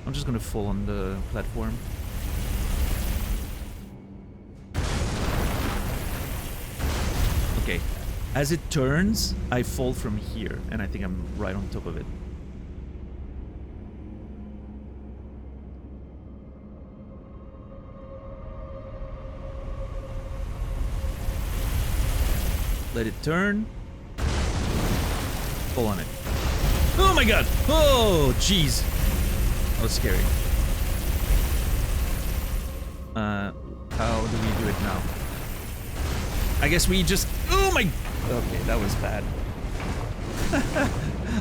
I'm just gonna fall on the platform. Okay. As it turns, I fall from here, and I think I'm right on top of it. Let it turn. Fall on it. Oh my god! Oh, jeez. That was scary. How do we do it now? I guess we just... Oh my... Okay, that was bad.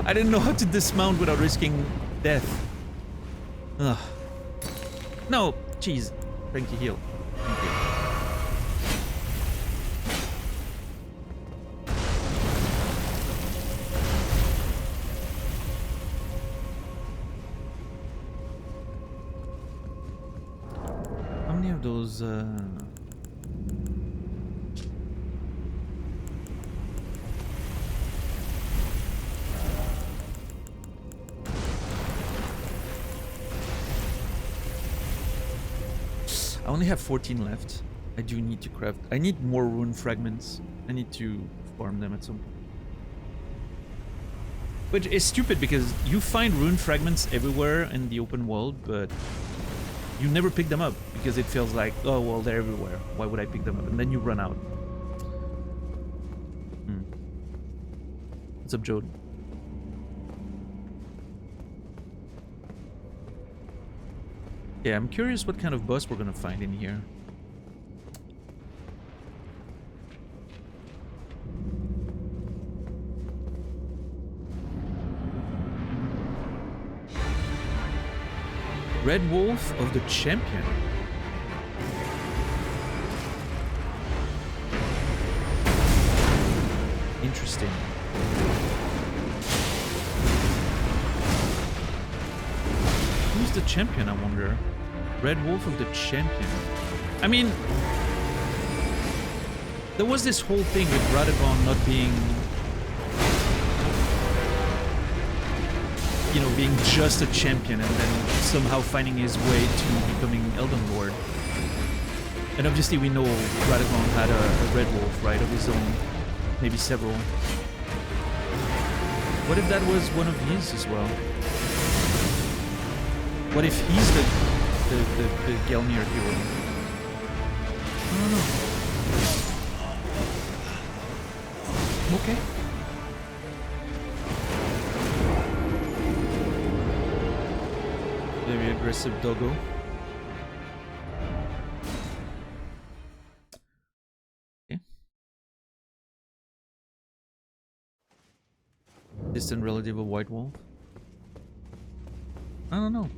I didn't know how to dismount without risking death. Ugh. No, jeez. Thank you, heal. Thank you. How many of those, I only have 14 left. I do need to craft... I need more rune fragments. I need to farm them at some point. Which is stupid because you find rune fragments everywhere in the open world, but You never pick them up because it feels like, oh, well, they're everywhere. Why would I pick them up? And then you run out. What's up, Jode? Yeah, I'm curious what kind of boss we're gonna find in here. Red Wolf of the Champion. Interesting. Who's the champion, I wonder? Red Wolf of the Champion. I mean, there was this whole thing with Radagon not being, you know, being just a champion and then somehow finding his way to becoming Elden Lord. And obviously we know Radagon had a Red Wolf, right, of his own. Maybe several. What if that was one of his as well? What if he's the Gelmir hero? I don't know. Okay. Very aggressive doggo. Okay. Distant relative of White Wolf. I don't know.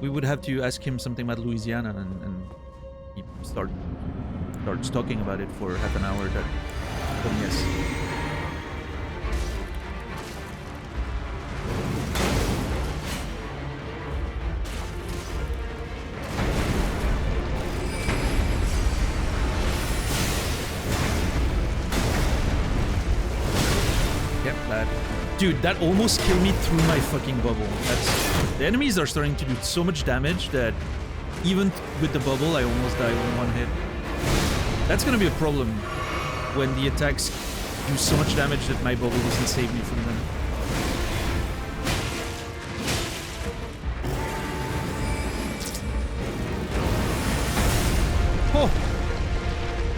We would have to ask him something about Louisiana and he starts talking about it for half an hour. Then yes. Yep, that. Dude, that almost killed me through my fucking bubble. The enemies are starting to do so much damage that even with the bubble, I almost died with one hit. That's gonna be a problem when the attacks do so much damage that my bubble doesn't save me from them. Oh!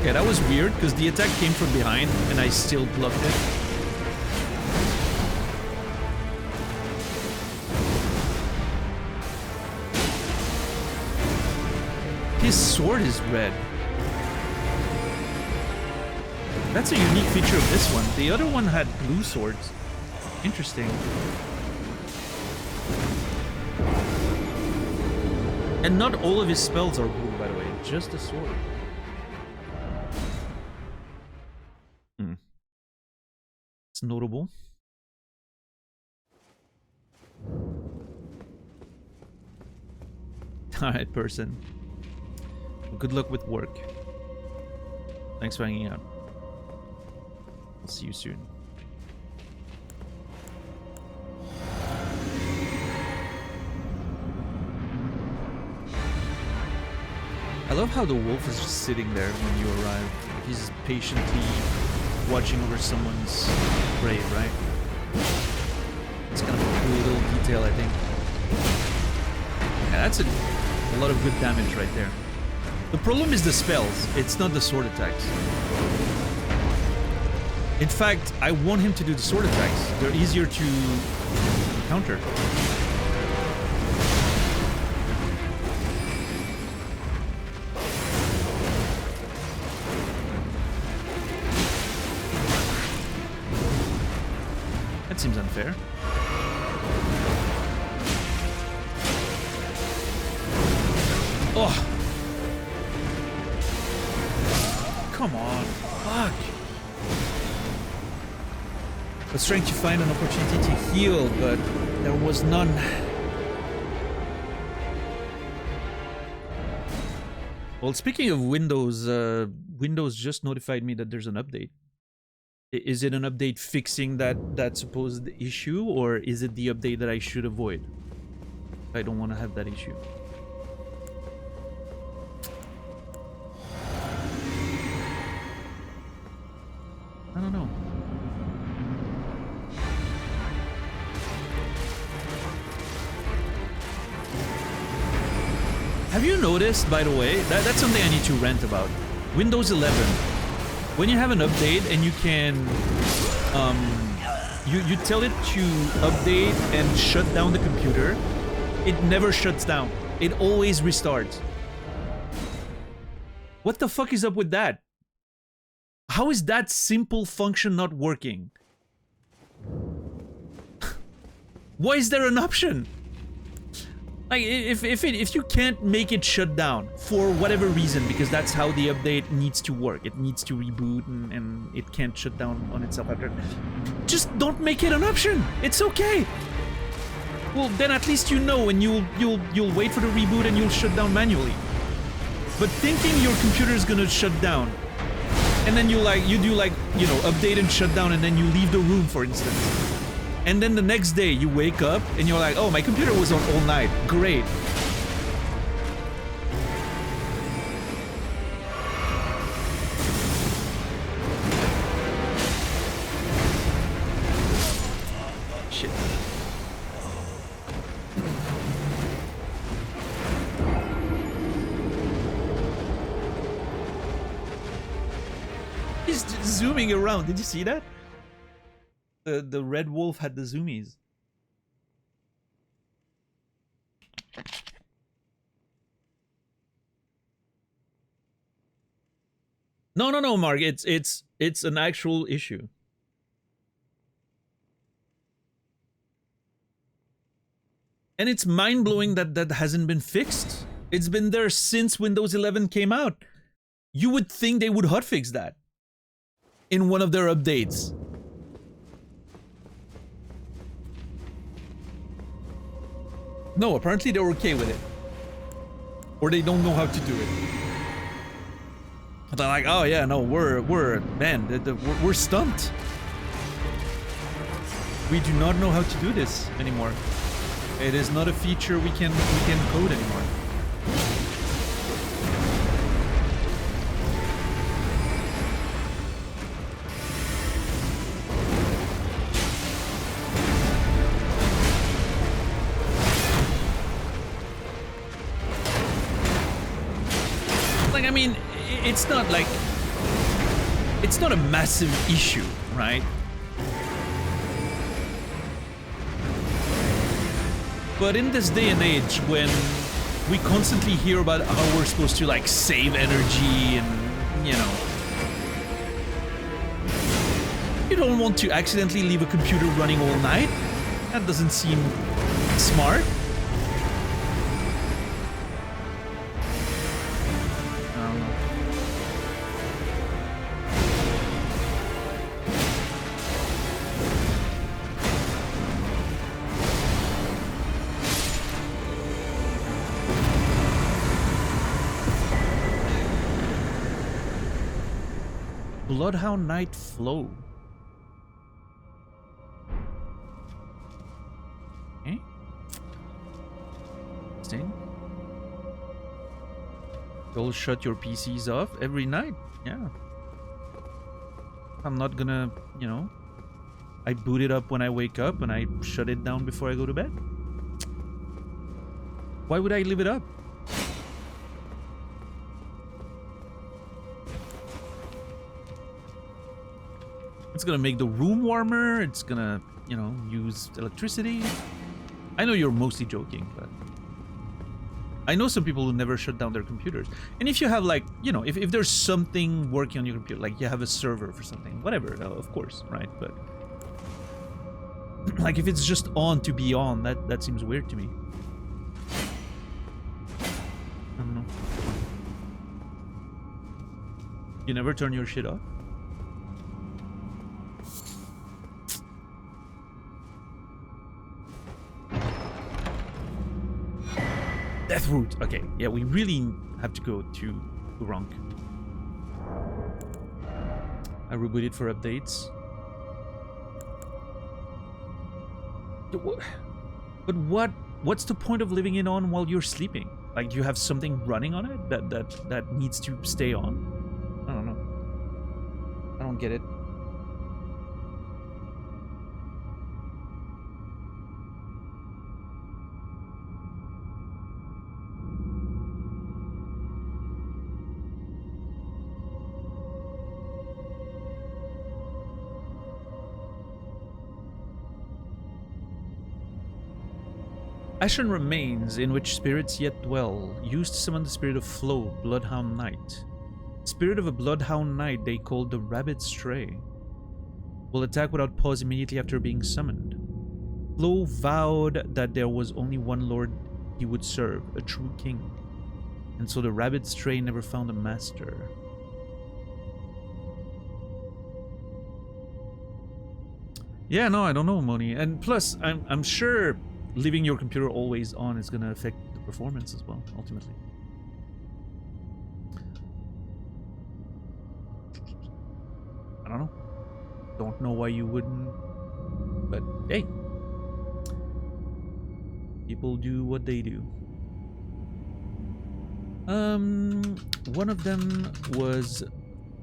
Yeah, that was weird because the attack came from behind and I still blocked it. His sword is red. That's a unique feature of this one. The other one had blue swords. Interesting. And not all of his spells are blue, by the way. Just a sword. It's notable. Alright, person. Well, good luck with work. Thanks for hanging out. I'll see you soon. I love how the wolf is just sitting there when you arrive. He's patiently watching over someone's grave, right? It's kind of a cool little detail, I think. Yeah, that's a lot of good damage right there. The problem is the spells. It's not the sword attacks. In fact, I want him to do the sword attacks. They're easier to counter. That seems unfair. Oh! Come on. Fuck. I was trying to find an opportunity to heal, but there was none. Well, speaking of Windows, Windows just notified me that there's an update. Is it an update fixing that supposed issue, or is it the update that I should avoid? I don't want to have that issue. Have you noticed, by the way, that's something I need to rant about. Windows 11, when you have an update and you can, you tell it to update and shut down the computer, it never shuts down. It always restarts. What the fuck is up with that? How is that simple function not working? Why is there an option? Like, if you can't make it shut down for whatever reason, because that's how the update needs to work, it needs to reboot and it can't shut down on itself after. Just don't make it an option. It's okay. Well, then at least you know, and you'll wait for the reboot and you'll shut down manually. But thinking your computer is gonna shut down, and then you do update and shut down, and then you leave the room, for instance. And then the next day you wake up and you're like, oh, my computer was on all night. Great. Shit. He's just zooming around. Did you see that? The red wolf had the zoomies. No, Mark. It's an actual issue. And it's mind-blowing that that hasn't been fixed. It's been there since Windows 11 came out. You would think they would hotfix that in one of their updates. No, apparently they're okay with it. Or they don't know how to do it. They're like, oh yeah, no, we're stumped. We do not know how to do this anymore. It is not a feature we can code anymore. I mean, it's not like... It's not a massive issue, right? But in this day and age, when we constantly hear about how we're supposed to, like, save energy and, you know... You don't want to accidentally leave a computer running all night. That doesn't seem smart. Bloodhound Night Flow. Okay. Interesting. You'll shut your PCs off every night. Yeah. I'm not gonna, you know, I boot it up when I wake up and I shut it down before I go to bed. Why would I leave it up? It's gonna make the room warmer. It's gonna, you know, use electricity. I know you're mostly joking, but I know some people who never shut down their computers. And if you have, like, you know, if there's something working on your computer, like you have a server for something, whatever, of course, right? But like if it's just on to be on, that seems weird to me. I don't know. You never turn your shit off? Death route. Okay, yeah, we really have to go to Ronk. I rebooted for updates. But what's the point of leaving it on while you're sleeping? Like, do you have something running on it that needs to stay on? I don't know. I don't get it. Ashen remains in which spirits yet dwell, used to summon the spirit of Flo, Bloodhound Knight. Spirit of a Bloodhound Knight they called the Rabbit Stray. Will attack without pause immediately after being summoned. Flo vowed that there was only one lord he would serve, a true king. And so the Rabbit Stray never found a master. Yeah, no, I don't know, Moni. And plus, I'm sure leaving your computer always on is gonna affect the performance as well, ultimately. I don't know. Don't know why you wouldn't, but hey, people do what they do. One of them was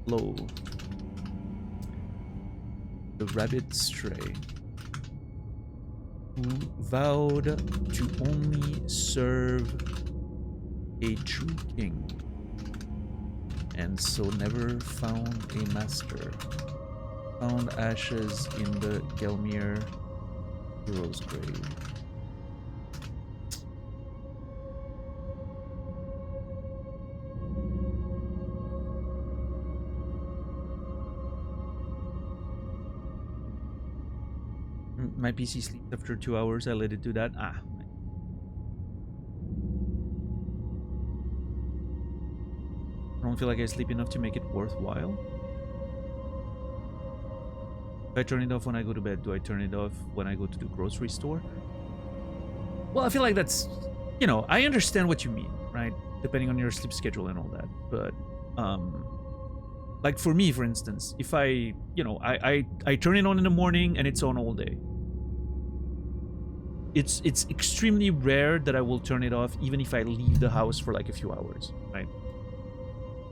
Flo, the Rabbit Stray, who vowed to only serve a true king, and so never found a master. Found ashes in the Gelmir hero's grave. My PC sleeps after 2 hours. I let it do that. I don't feel like I sleep enough to make it worthwhile. If I turn it off when I go to bed, do I turn it off when I go to the grocery store? Well, I feel like that's, you know, I understand what you mean, right? Depending on your sleep schedule and all that. But, like for me, for instance, if I, you know, I turn it on in the morning and it's on all day. It's extremely rare that I will turn it off even if I leave the house for like a few hours, right?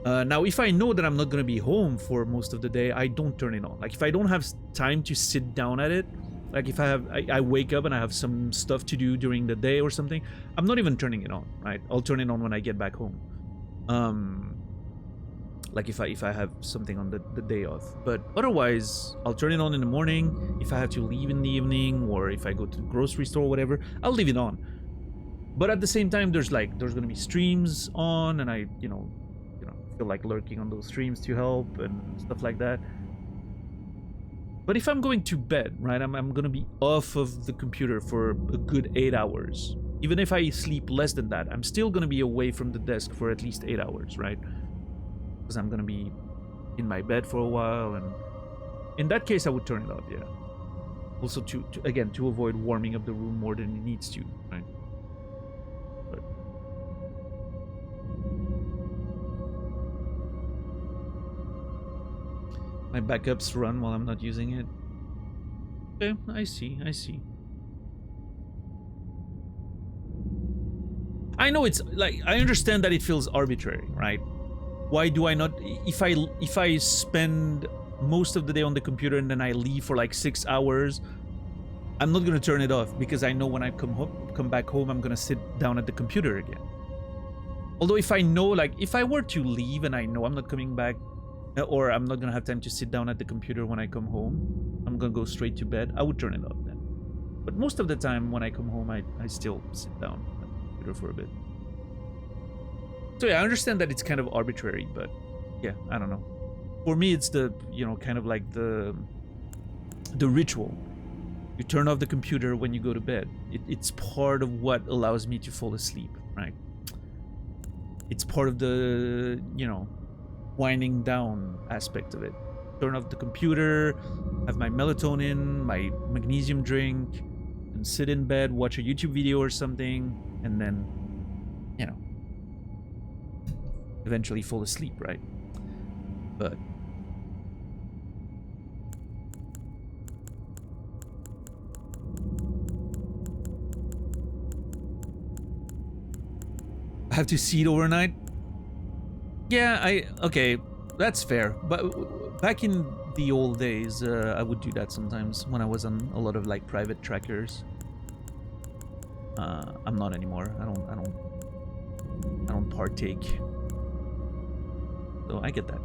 Now, if I know that I'm not going to be home for most of the day, I don't turn it on. Like, if I don't have time to sit down at it, like if I wake up and I have some stuff to do during the day or something, I'm not even turning it on, right? I'll turn it on when I get back home. Like if I have something on the day off. But otherwise, I'll turn it on in the morning. If I have to leave in the evening or if I go to the grocery store or whatever, I'll leave it on. But at the same time, there's going to be streams on, and I, you know, feel like lurking on those streams to help and stuff like that. But if I'm going to bed, right, I'm going to be off of the computer for a good 8 hours. Even if I sleep less than that, I'm still going to be away from the desk for at least 8 hours, right? Because I'm going to be in my bed for a while, and in that case, I would turn it off, yeah. Also, again, to avoid warming up the room more than it needs to, right? But my backups run while I'm not using it. Okay, I see. I know it's like, I understand that it feels arbitrary, right? Why do I not, if I spend most of the day on the computer and then I leave for like 6 hours, I'm not gonna turn it off because I know when I come back home, I'm gonna sit down at the computer again. Although if I know, like, if I were to leave and I know I'm not coming back, or I'm not gonna have time to sit down at the computer when I come home, I'm gonna go straight to bed, I would turn it off then. But most of the time when I come home, I still sit down at the computer for a bit. So yeah, I understand that it's kind of arbitrary, but yeah, I don't know. For me, it's the, you know, kind of like the ritual. You turn off the computer when you go to bed. It's part of what allows me to fall asleep, right? It's part of the, you know, winding down aspect of it. Turn off the computer, have my melatonin, my magnesium drink, and sit in bed, watch a YouTube video or something, and then, you know, eventually fall asleep, right? But I have to see it overnight. Yeah, okay, that's fair. But back in the old days, I would do that sometimes when I was on a lot of like private trackers. I'm not anymore. I don't partake. So I get that.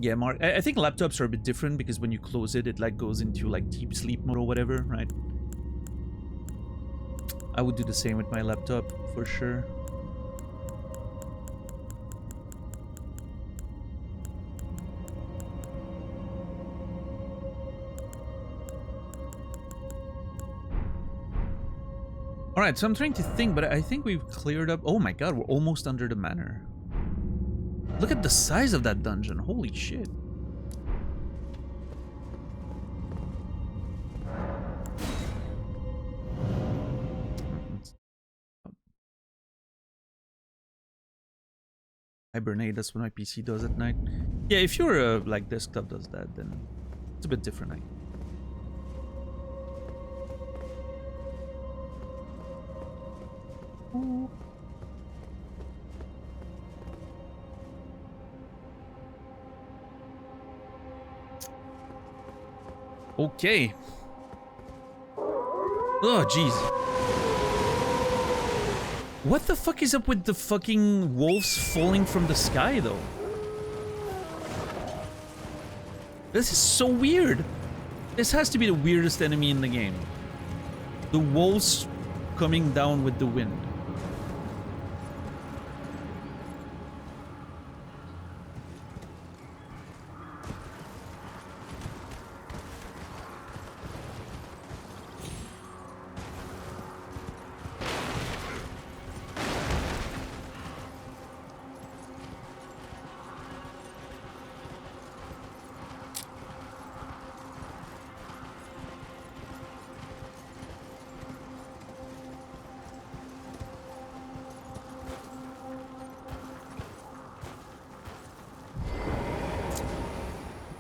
Yeah, Mark. I think laptops are a bit different because when you close it, it like goes into like deep sleep mode or whatever, right? I would do the same with my laptop for sure. All right, so I'm trying to think, but I think we've cleared up. Oh my god, we're almost under the manor. Look at the size of that dungeon. Holy shit. Hibernate, that's what my PC does at night. Yeah, if your like desktop does that, then it's a bit different. Ooh. Okay. Oh, jeez. What the fuck is up with the fucking wolves falling from the sky, though? This is so weird. This has to be the weirdest enemy in the game. The wolves coming down with the wind.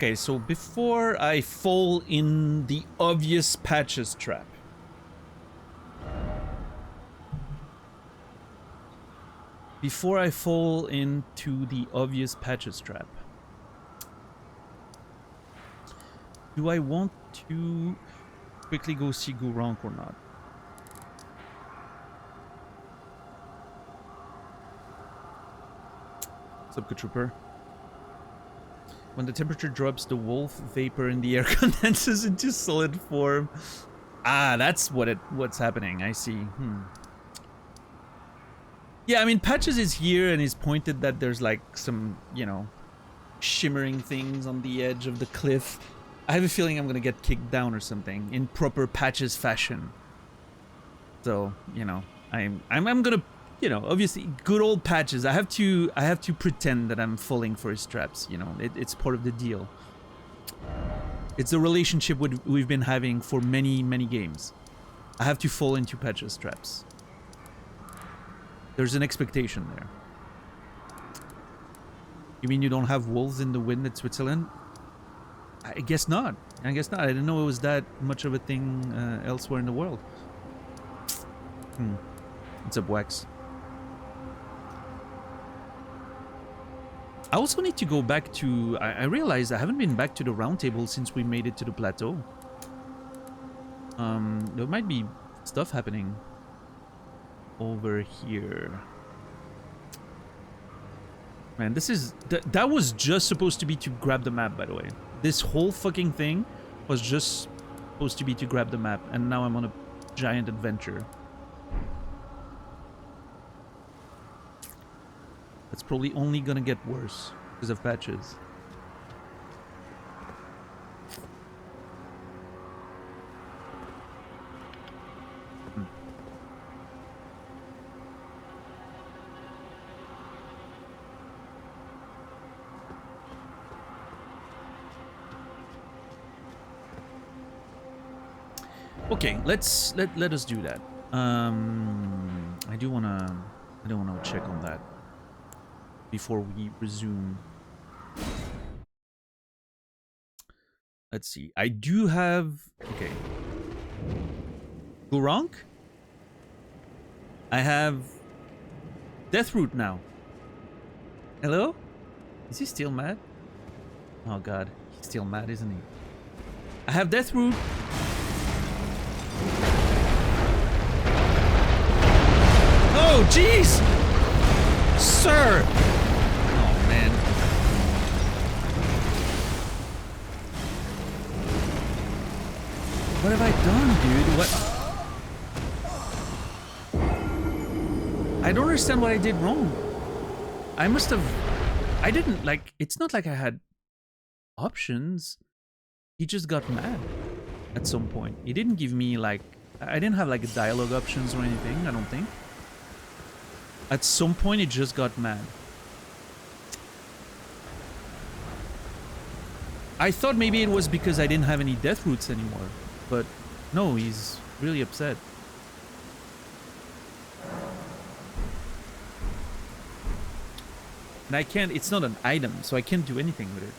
Okay, so before I fall in the obvious patches trap. Before I fall into the obvious patches trap. Do I want to quickly go see Gourank or not? What's up, good trooper? When the temperature drops, the wolf vapor in the air condenses into solid form. Ah, that's what's happening. I see. Yeah, I mean, Patches is here and he's pointed that there's like some, you know, shimmering things on the edge of the cliff. I have a feeling I'm gonna get kicked down or something in proper Patches fashion. So, you know, I'm gonna, you know, obviously good old Patches. I have to pretend that I'm falling for his traps. You know, it's part of the deal. It's a relationship we've been having for many games. I have to fall into Patches traps. There's an expectation there. You mean you don't have wolves in the wind at Switzerland? I guess not. I guess not. I didn't know it was that much of a thing elsewhere in the world. What's up, Wax? I also need to go back to... I realized I haven't been back to the round table since we made it to the plateau. There might be stuff happening over here. Man, this is... That was just supposed to be to grab the map, by the way. This whole fucking thing was just supposed to be to grab the map, and now I'm on a giant adventure. It's probably only gonna get worse because of Patches. Okay, let us do that. I do wanna check on that before we resume. Let's see. I do have... Okay. Gourank? I have... Deathroot now. Hello? Is he still mad? Oh god. He's still mad, isn't he? I have Deathroot. Oh, jeez! Sir! What have I done, dude? What? I don't understand what I did wrong. I must have... I didn't, like... It's not like I had options. He just got mad at some point. He didn't give me, like... I didn't have, like, dialogue options or anything, I don't think. At some point, he just got mad. I thought maybe it was because I didn't have any death roots anymore. But no, he's really upset. And I can't, it's not an item, so I can't do anything with it.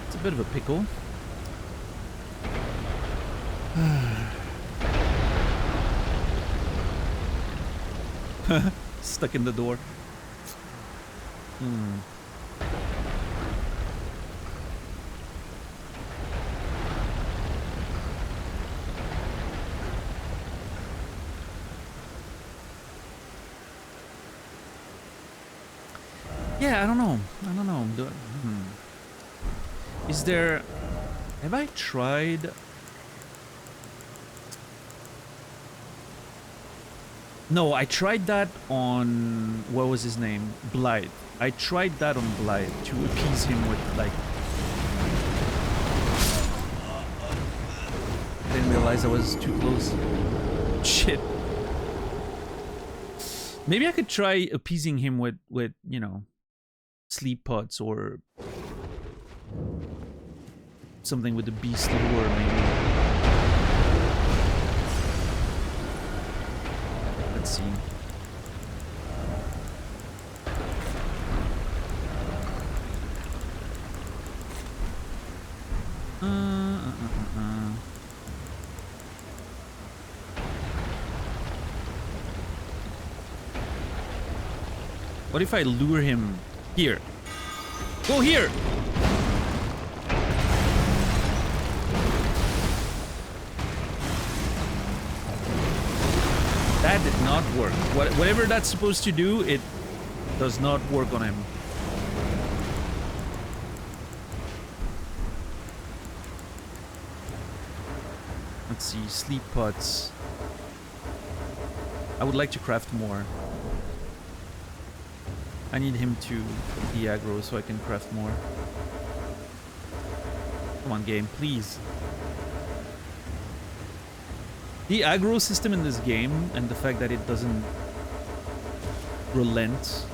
It's a bit of a pickle. Stuck in the door. Yeah, I don't know. Is there... Have I tried... No, I tried that on... What was his name? Blythe. I tried that on Blythe to appease him with, like... I didn't realize I was too close. Shit. Maybe I could try appeasing him with you know, sleep pots or something with the beast lure, maybe. Let's see. What if I lure him here? Go here! That did not work. Whatever that's supposed to do, it does not work on him. Let's see, sleep pots. I would like to craft more. I need him to be aggro so I can craft more. Come on, game, please. The aggro system in this game and the fact that it doesn't relent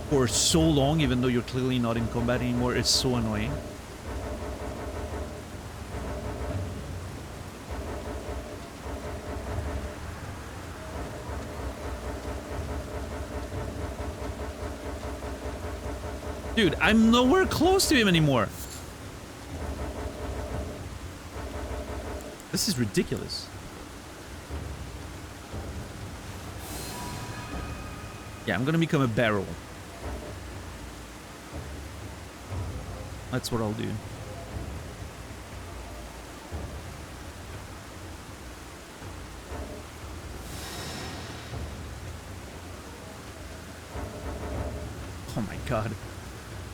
for so long, even though you're clearly not in combat anymore, is so annoying. Dude, I'm nowhere close to him anymore. This is ridiculous. Yeah, I'm gonna become a barrel. That's what I'll do. Oh my god.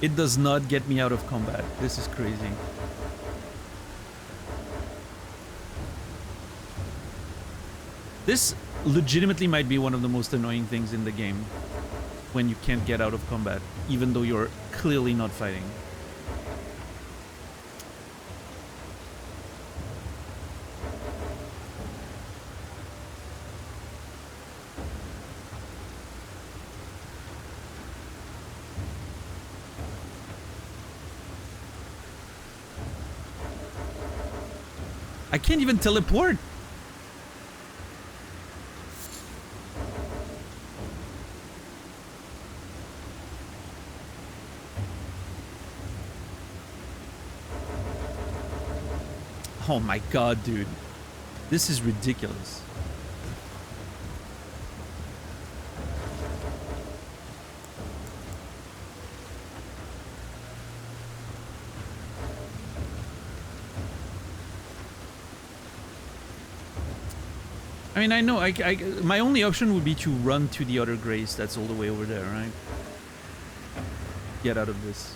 It does not get me out of combat. This is crazy. This legitimately might be one of the most annoying things in the game when you can't get out of combat, even though you're clearly not fighting. I can't even teleport. Oh my god, dude. This is ridiculous. I mean, I know, my only option would be to run to the other grace that's all the way over there, right? Get out of this.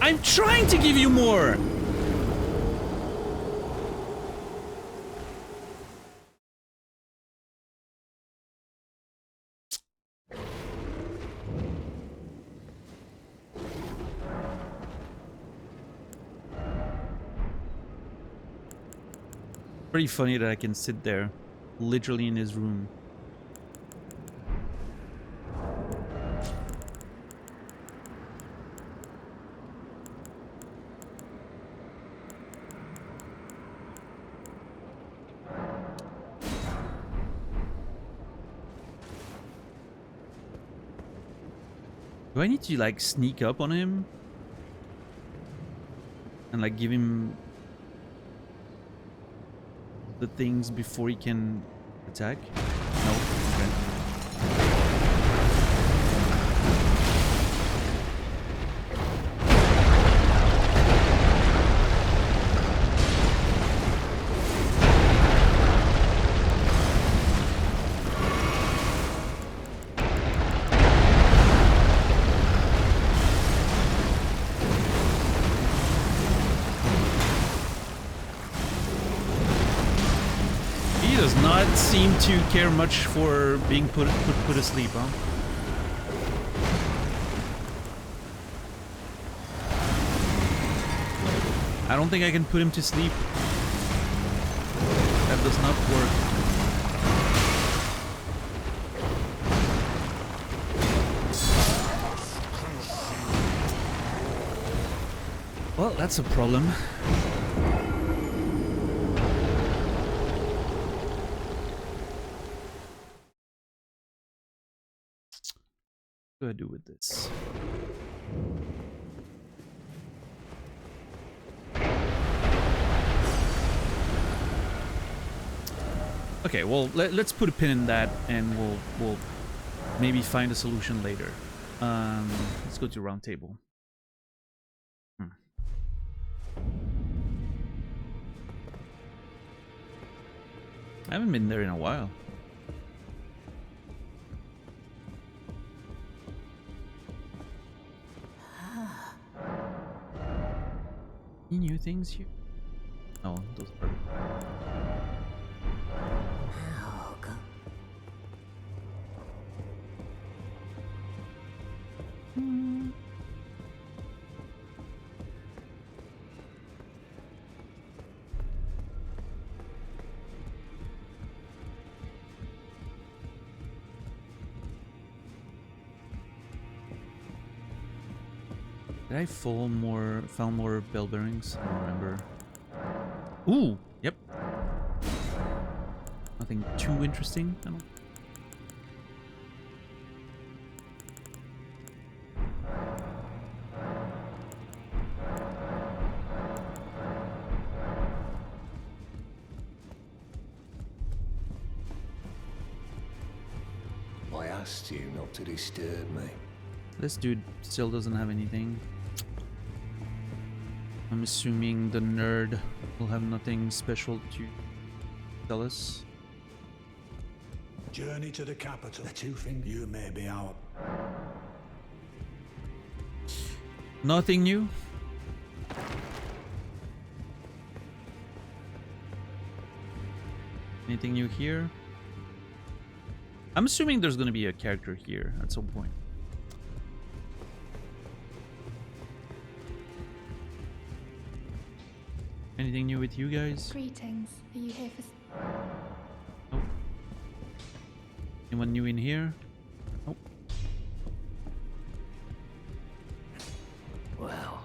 I'm trying to give you more! Pretty funny that I can sit there, literally in his room. Do I need to like sneak up on him? And like give him the things before he can attack? No. Okay. Seem to care much for being put asleep, huh? I don't think I can put him to sleep. That does not work. Well, that's a problem. What do I do with this? Okay, well, let's put a pin in that, and we'll maybe find a solution later. Let's go to round table. I haven't been there in a while. Any new things here? No, those are. Did I found more bell bearings? I don't remember. Ooh, yep. Nothing too interesting, I don't. I asked you not to disturb me. This dude still doesn't have anything. I'm assuming the nerd will have nothing special to tell us. Journey to the capital. The two things you may be out. Nothing new. Anything new here? I'm assuming there's gonna be a character here at some point. Anything new with you guys? Greetings. Are you here for... Nope. Anyone new in here? Nope. Well,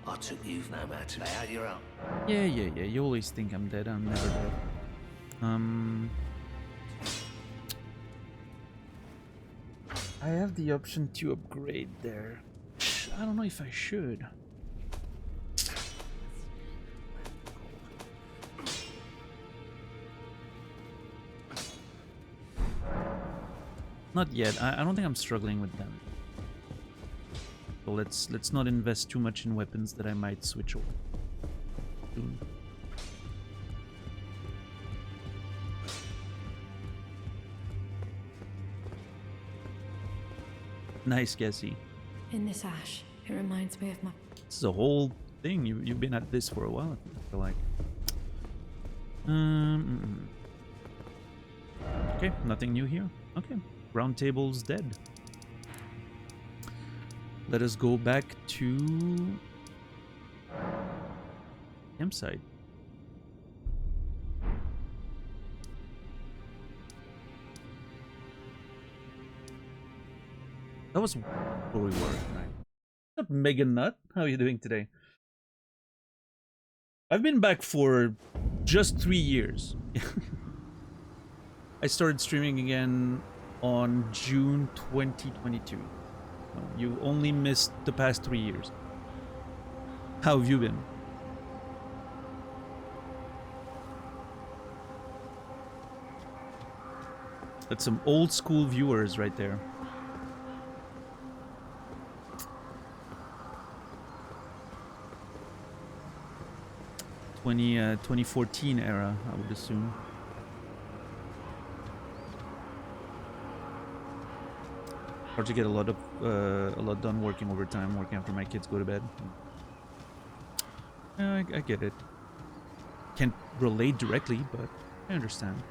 I took you've no matter. Lay out your own. Yeah. You always think I'm dead. I'm never dead. I have the option to upgrade there. I don't know if I should. Not yet. I don't think I'm struggling with them. So let's not invest too much in weapons that I might switch over soon. Nice, Cassie. In this ash, it reminds me of my... This is a whole thing. You've been at this for a while, I feel like. Okay, nothing new here. Okay, round table's dead. Let us go back to campsite. That was where we were, right? What's up, Mega Nut? How are you doing today? I've been back for just 3 years. I started streaming again on June 2022. You only missed the past 3 years. How have you been? That's some old school viewers right there. 2014 era, I would assume. Hard to get a lot done working overtime, working after my kids go to bed. Yeah, I get it. Can't relate directly, but I understand.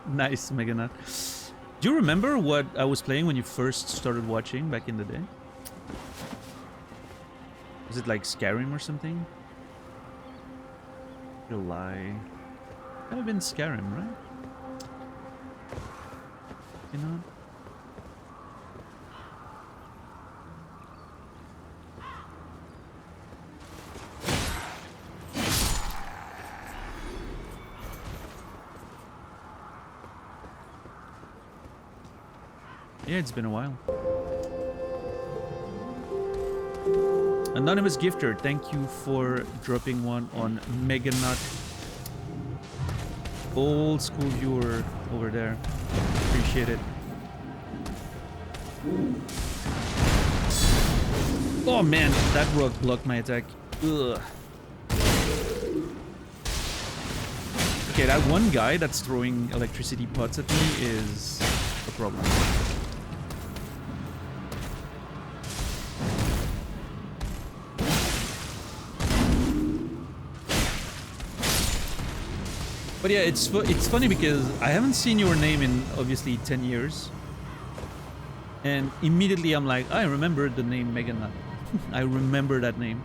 Nice, Meganut. Do you remember what I was playing when you first started watching back in the day? Was it like Skyrim or something? You'll lie. Might have been Skyrim, right? You know? Yeah, it's been a while. Anonymous Gifter, thank you for dropping one on Meganut. Old school viewer over there. Appreciate it. Oh man, that rock blocked my attack. Ugh. Okay, that one guy that's throwing electricity pots at me is a problem. But yeah, it's funny because I haven't seen your name in obviously 10 years. And immediately I'm like, I remember the name Meganut. I remember that name.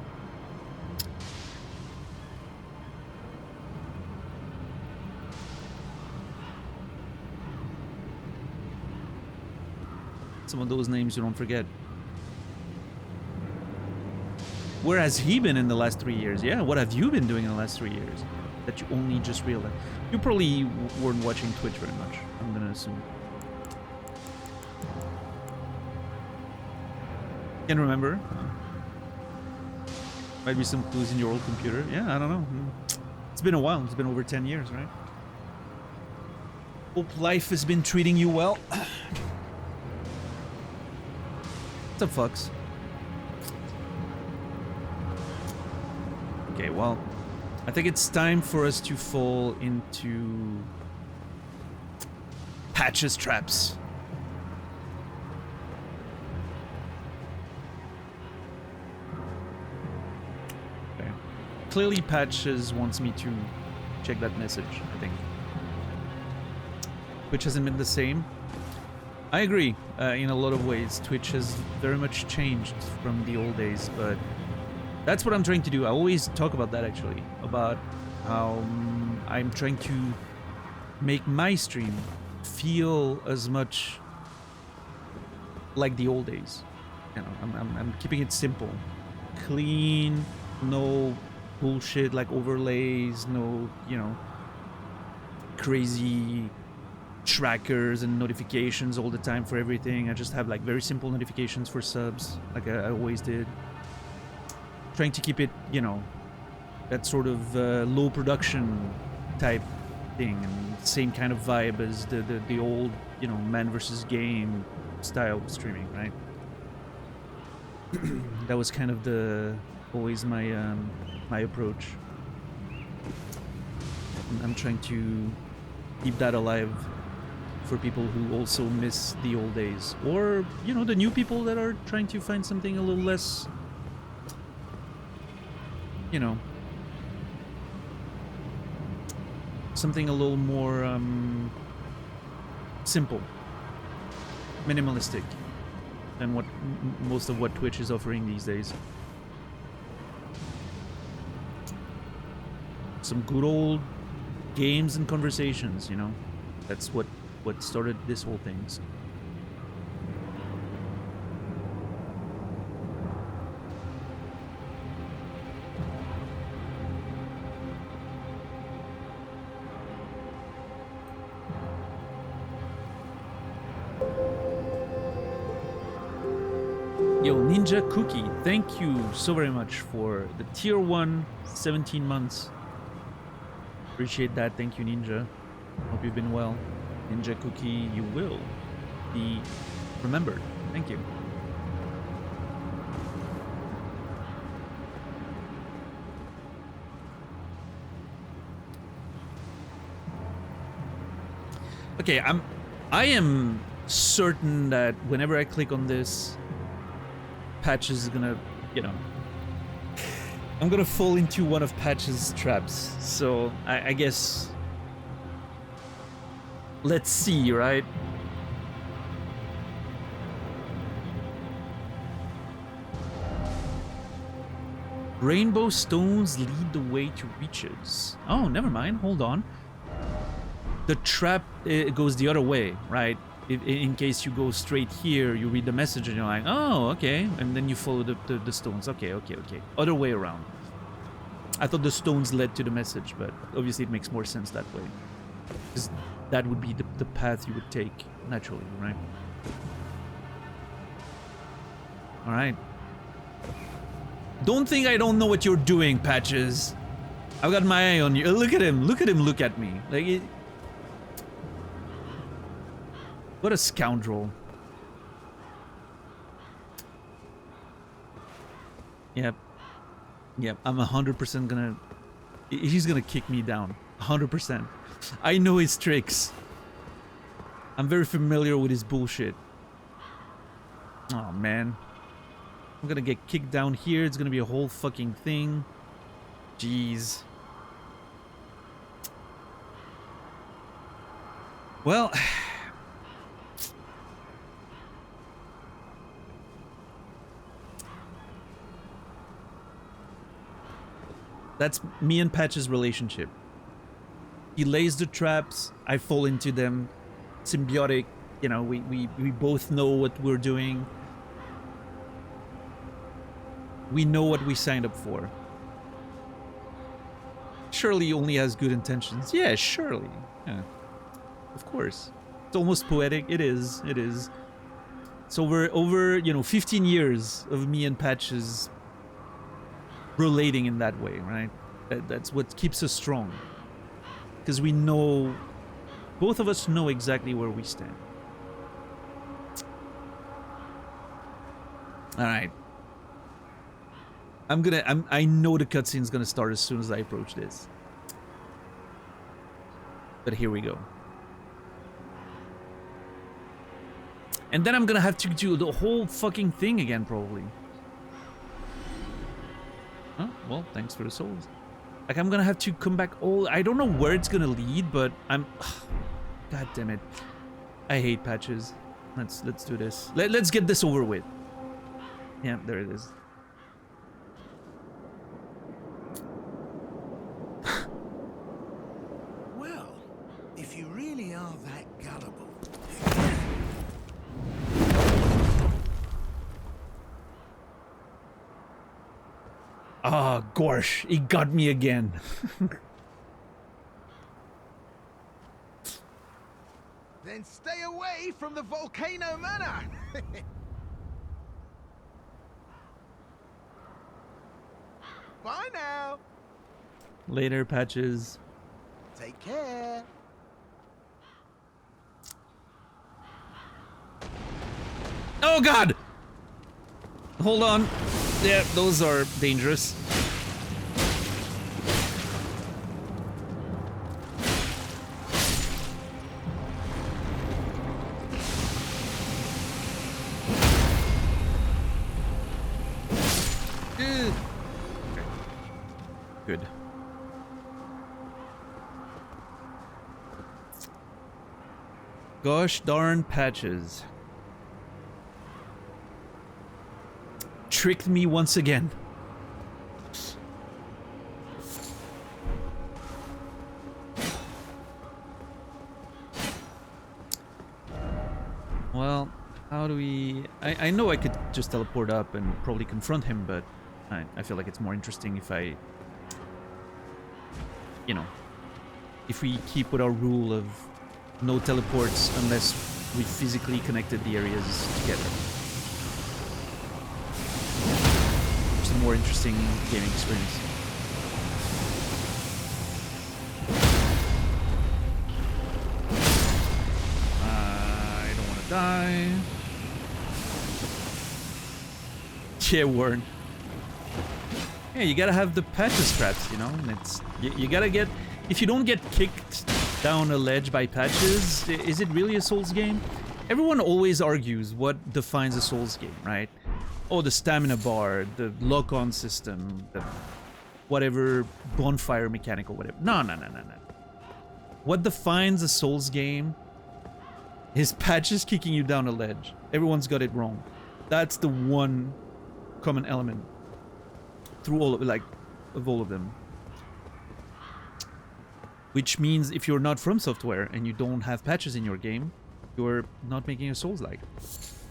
Some of those names you don't forget. Where has he been in the last 3 years? Yeah, what have you been doing in the last 3 years? That you only just realized. You probably weren't watching Twitch very much, I'm gonna assume. Can't remember. Might be some clues in your old computer. Yeah, I don't know. It's been a while. It's been over 10 years, right? Hope life has been treating you well. What's up, fucks? Okay, well, I think it's time for us to fall into Patch's traps. Okay. Clearly Patches wants me to check that message, I think. Twitch hasn't been the same. I agree, in a lot of ways. Twitch has very much changed from the old days, but that's what I'm trying to do. I always talk about that, actually, about how I'm trying to make my stream feel as much like the old days. You know, I'm keeping it simple, clean, no bullshit like overlays, no, you know, crazy trackers and notifications all the time for everything. I just have like very simple notifications for subs, like I always did. Trying to keep it, you know, that sort of low production type thing, and same kind of vibe as the old, you know, man versus game style of streaming, right? That was kind of always my my approach. I'm trying to keep that alive for people who also miss the old days, or you know, the new people that are trying to find something a little less, you know, something a little more simple, minimalistic than what most of what Twitch is offering these days. Some good old games and conversations, you know. That's what started this whole thing. So. Yo, Ninja Cookie, thank you so very much for the tier 1 17 months. Appreciate that. Thank you, Ninja. Hope you've been well. Ninja Cookie, you will be remembered. Thank you. Okay, I am certain that whenever I click on this, Patches is gonna, you know, I'm gonna fall into one of Patch's traps. So I guess let's see, right? Rainbow stones lead the way to riches. Oh, never mind. Hold on. The trap it goes the other way, right? In case you go straight here, you read the message and you're like, oh, okay. And then you follow the stones. Okay. Other way around. I thought the stones led to the message, but obviously it makes more sense that way. Because that would be the path you would take naturally, right? Alright. Don't think I don't know what you're doing, Patches. I've got my eye on you. Look at him. Look at him look at me. Like, what a scoundrel. Yep. I'm 100% gonna... He's gonna kick me down. 100%. I know his tricks. I'm very familiar with his bullshit. Oh, man. I'm gonna get kicked down here. It's gonna be a whole fucking thing. Jeez. Well... That's me and Patch's relationship. He lays the traps, I fall into them. Symbiotic, you know, we both know what we're doing. We know what we signed up for. Surely he only has good intentions. Yeah, surely. Yeah. Of course. It's almost poetic. It is. It's over, you know, 15 years of me and Patch's relating in that way, right? That's what keeps us strong. Because we know, both of us know exactly where we stand. Alright. I know the cutscene's gonna start as soon as I approach this. But here we go. And then I'm gonna have to do the whole fucking thing again, probably. Oh, well, thanks for the souls. Like, I'm gonna have to come back I don't know where it's gonna lead, but I'm... God damn it. I hate Patches. Let's do this. Let's get this over with. Yeah, there it is. Well, if you really are that gullible... Ah, gosh, he got me again. Then stay away from the Volcano Manor! Bye now! Later, Patches. Take care! Oh god! Hold on. Yeah, those are dangerous. Okay. Good. Gosh darn Patches. Tricked me once again. Well, how do we... I know I could just teleport up and probably confront him, but I feel like it's more interesting if I... You know, if we keep with our rule of no teleports unless we physically connected the areas together. It's a more interesting gaming experience. I don't want to die. Yeah, Warren. Yeah, you gotta have the Patches traps, you know? And it's you gotta get... If you don't get kicked down a ledge by Patches, is it really a Souls game? Everyone always argues what defines a Souls game, right? Oh, the stamina bar, the lock-on system, the whatever bonfire mechanic or whatever. No. What defines a Souls game is Patches kicking you down a ledge. Everyone's got it wrong. That's the one common element through all of all of them. Which means if you're not from software and you don't have Patches in your game, you're not making a Souls-like.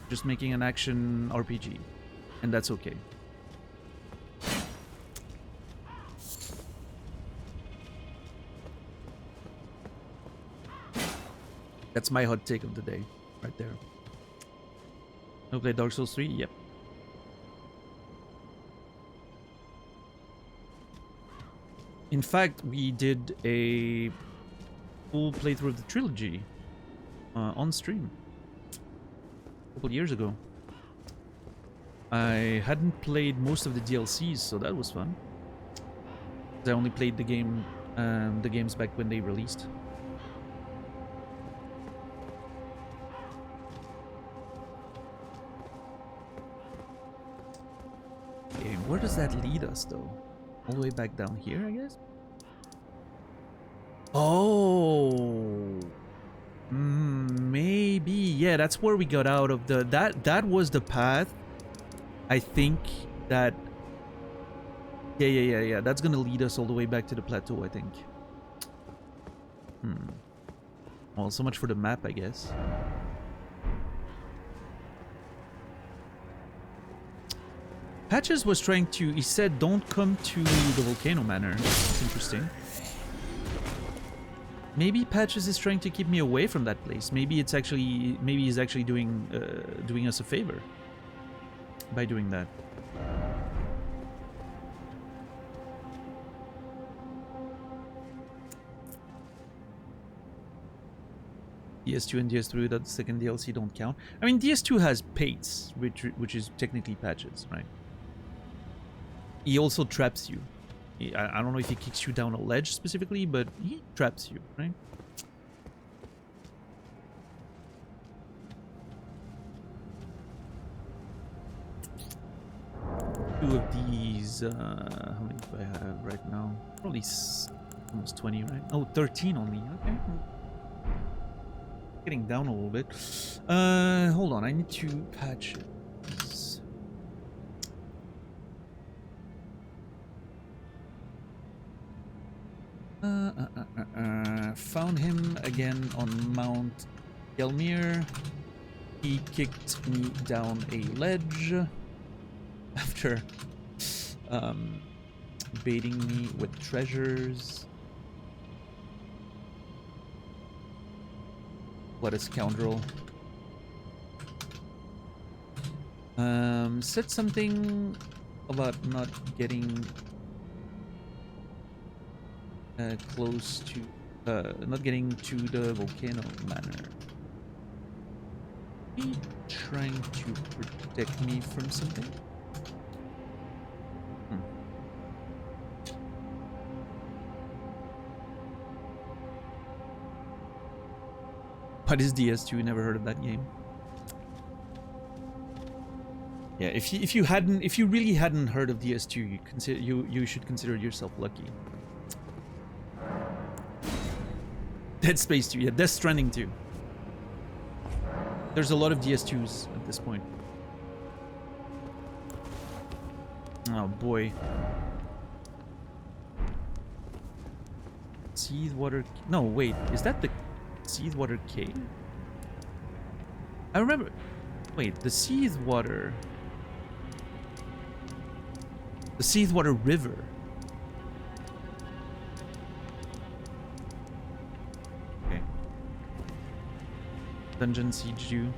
Just making an action RPG. And that's okay. That's my hot take of the day, right there. No play Dark Souls 3? Yep. In fact, we did a full playthrough of the trilogy on stream a couple years ago. I hadn't played most of the DLCs, so that was fun. I only played the games back when they released. Okay, where does that lead us, though? All the way back down here, I guess? Oh! Maybe. Yeah, that's where we got out of the... That was the path. I think that... Yeah. That's gonna lead us all the way back to the plateau, I think. Well, so much for the map, I guess. Patches was trying to... He said, don't come to the Volcano Manor. That's interesting. Maybe Patches is trying to keep me away from that place. Maybe it's actually... Maybe he's actually doing us a favor by doing that. DS2 and DS3 without the second DLC don't count. I mean, DS2 has Pates, which is technically Patches, right? He also traps you. I don't know if he kicks you down a ledge specifically, but he traps you, right? Two of these, how many do I have right now? Probably almost 20, right? Oh, 13 only, okay. Getting down a little bit. Hold on, I need to patch it. Found him again on Mount Gelmir. He kicked me down a ledge after baiting me with treasures. What a scoundrel. Said something about not getting close to, not getting to the volcano manor. He trying to protect me from something? What is DS2? Never heard of that game. Yeah, if you really hadn't heard of DS2, you should consider yourself lucky. Dead Space 2, yeah, Death Stranding 2. There's a lot of DS2s at this point. Oh boy. Seed water. No, wait, is that the Seed water cave? I remember. Wait, the Seed water. The Seed water river. Okay. Dungeon Siege 2.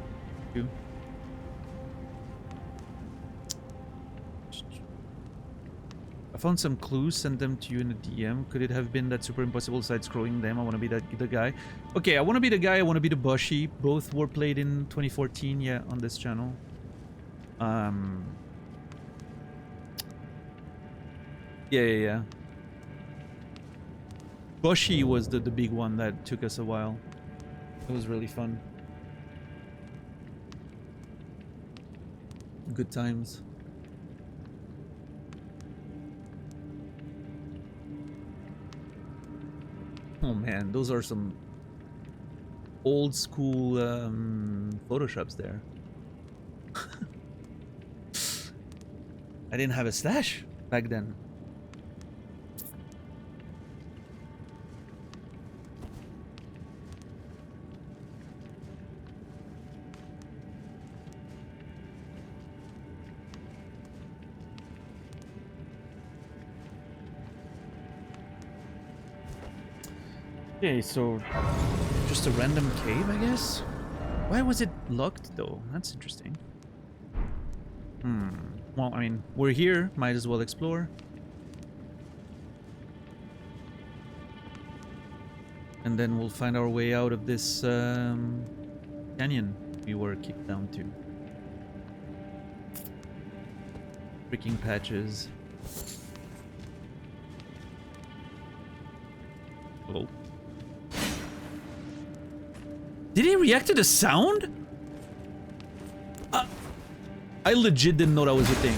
I found some clues, sent them to you in a DM. Could it have been that super impossible side-scrolling them? I want to be the guy. Okay, I want to be the guy, I want to be the Bushi. Both were played in 2014, yeah, on this channel. Yeah. Bushi was the big one that took us a while. It was really fun. Good times. Oh man, those are some old school photoshops there. I didn't have a stash back then. Okay, so just a random cave, I guess? Why was it locked, though? That's interesting. Well, I mean, we're here. Might as well explore. And then we'll find our way out of this canyon we were kicked down to. Freaking patches. Oh. Did he react to the sound? I legit didn't know that was a thing.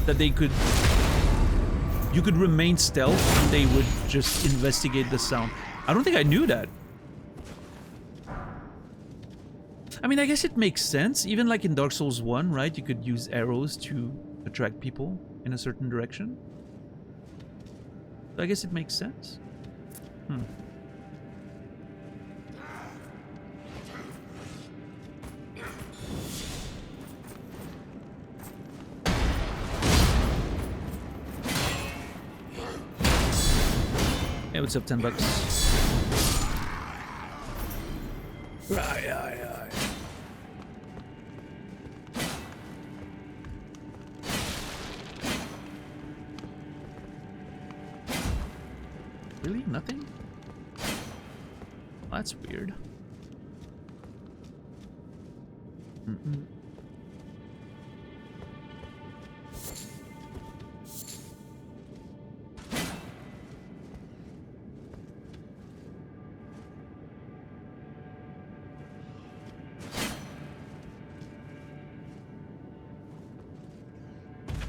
That they could... You could remain stealth and they would just investigate the sound. I don't think I knew that. I mean, I guess it makes sense. Even like in Dark Souls 1, right? You could use arrows to attract people in a certain direction. So I guess it makes sense. Hey, what's up, $10? Right. Really? Nothing? Well, that's weird.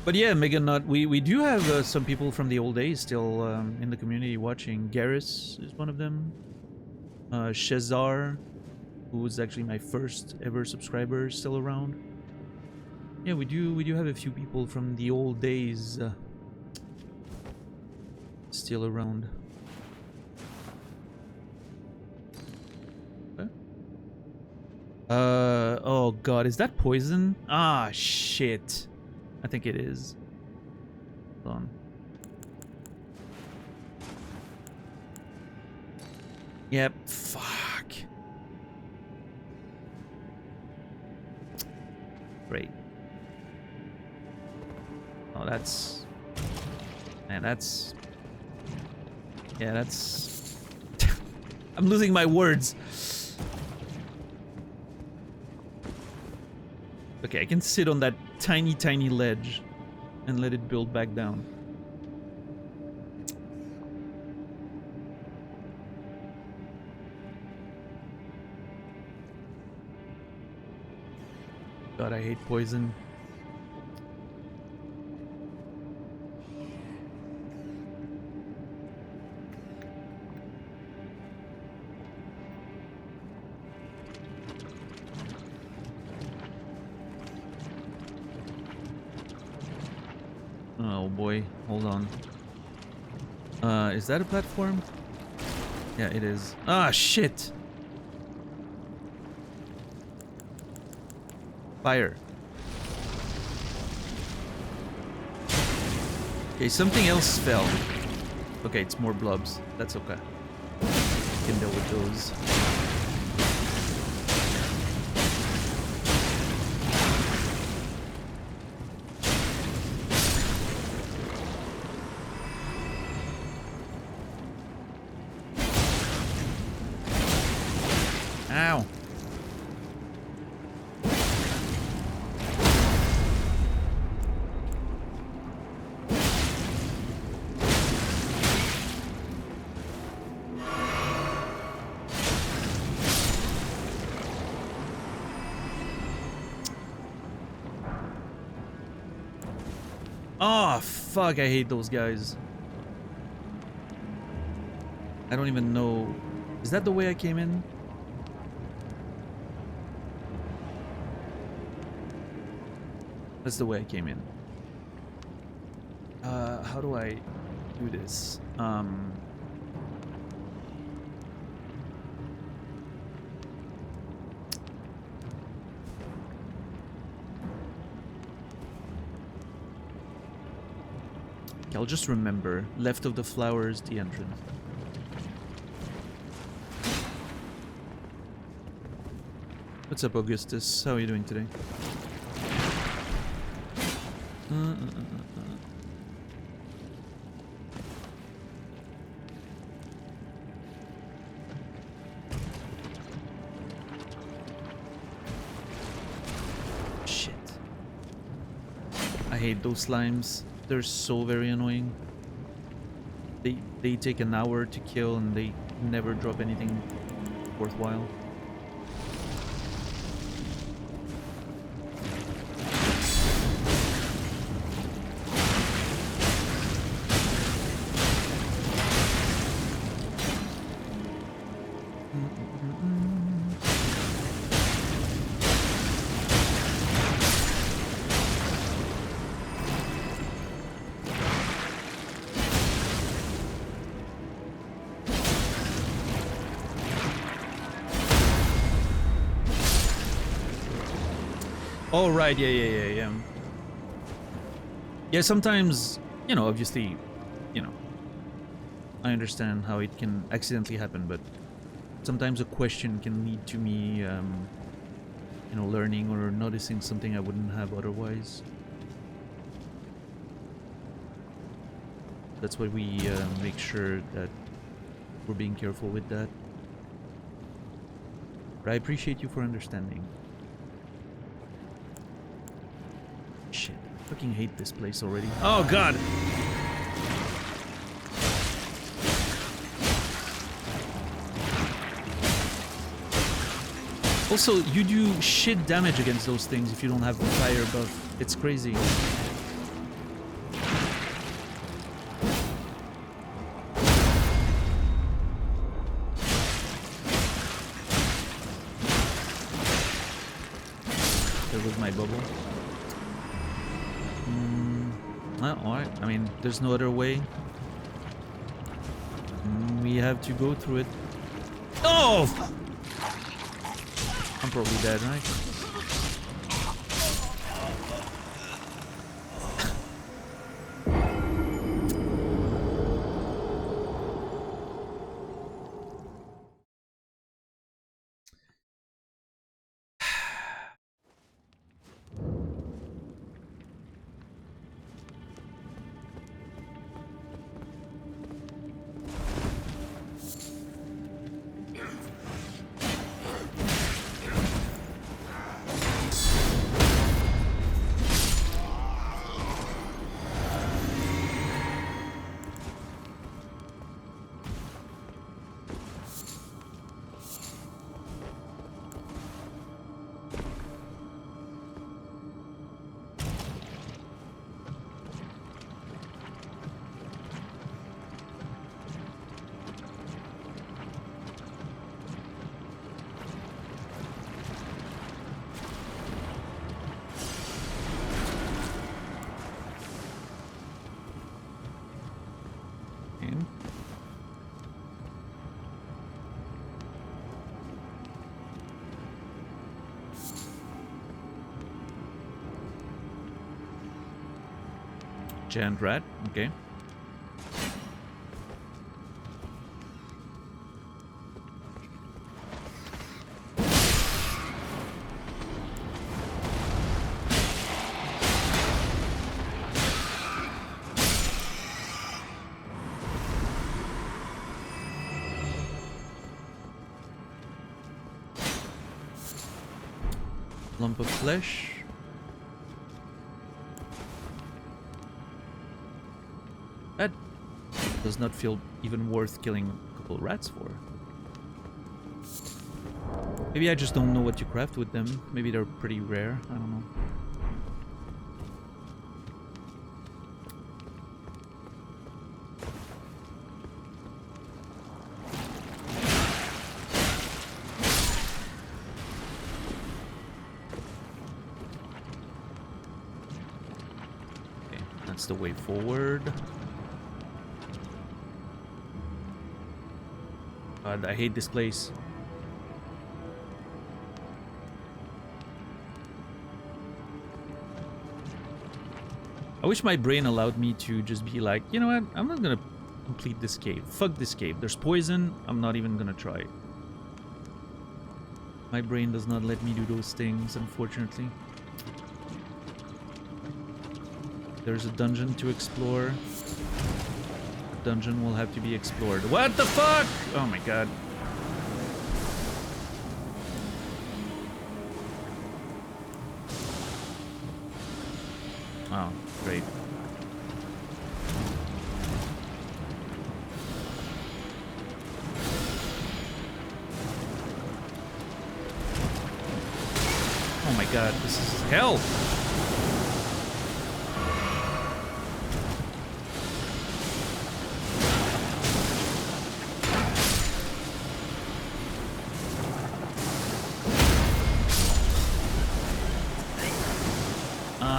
But yeah, Mega Nut, we do have some people from the old days still in the community watching. Garrus is one of them. Shazar, who was actually my first ever subscriber, still around. Yeah, we do have a few people from the old days still around. Okay. Oh god, is that poison? Ah, shit. I think it is. Hold on. Yep, fuck. Great. Oh, that's... Man, that's... Yeah, that's... I'm losing my words. Okay, I can sit on that tiny, tiny ledge and let it build back down. God, I hate poison. Oh boy, hold on. Is that a platform? Yeah, it is. Ah, shit! Fire. Okay, something else fell. Okay, it's more blobs. That's okay. Can deal with those. Ow. Oh, fuck, I hate those guys. I don't even know. Is that the way I came in? That's the way I came in. How do I do this? Okay, I'll just remember. Left of the flowers, the entrance. What's up, Augustus? How are you doing today? Shit. I hate those slimes. They're so very annoying. They take an hour to kill and they never drop anything worthwhile. Oh, right, yeah. Yeah, sometimes, you know, obviously, you know, I understand how it can accidentally happen, but sometimes a question can lead to me, you know, learning or noticing something I wouldn't have otherwise. That's why we make sure that we're being careful with that. But I appreciate you for understanding. Shit, I fucking hate this place already. Oh god! Also, you do shit damage against those things if you don't have the fire buff. It's crazy. There was my bubble. Well, alright. I mean, there's no other way. We have to go through it. Oh! I'm probably dead, right? Giant rat, okay. Lump of flesh. That does not feel even worth killing a couple of rats for. Maybe I just don't know what you craft with them. Maybe they're pretty rare. I don't know. Okay, that's the way forward. God, I hate this place. I wish my brain allowed me to just be like, you know what, I'm not gonna complete this cave. Fuck this cave. There's poison, I'm not even gonna try. My brain does not let me do those things, unfortunately. There's a dungeon to explore. The dungeon will have to be explored. What the fuck? Oh my god. Oh, great. Oh my god, this is hell!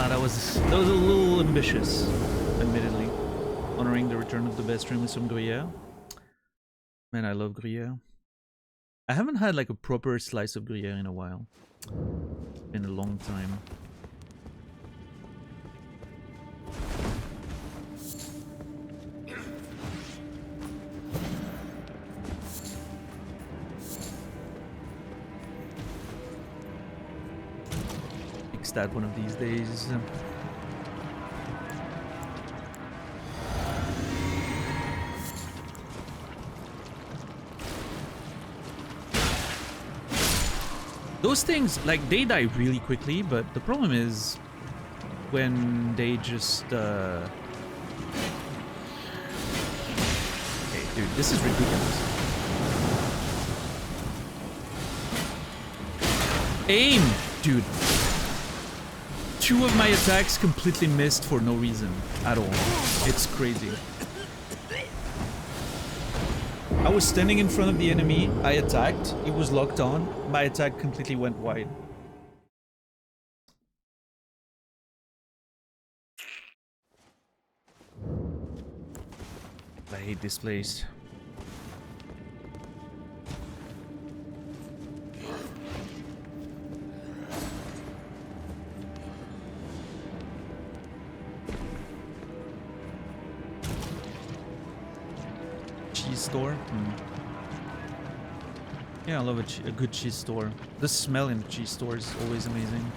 That was a little ambitious, admittedly. Honoring the return of the best stream with some Gruyere. Man, I love Gruyere. I haven't had like a proper slice of Gruyere in a while. In a long time. Fix that one of these days. Those things, like, they die really quickly, but the problem is when they just, Okay, dude, this is ridiculous. Aim! Dude. 2 of my attacks completely missed for no reason at all. It's crazy. I was standing in front of the enemy, I attacked, it was locked on, my attack completely went wide. I hate this place. Store. Yeah, I love a good cheese store. The smell in the cheese store is always amazing.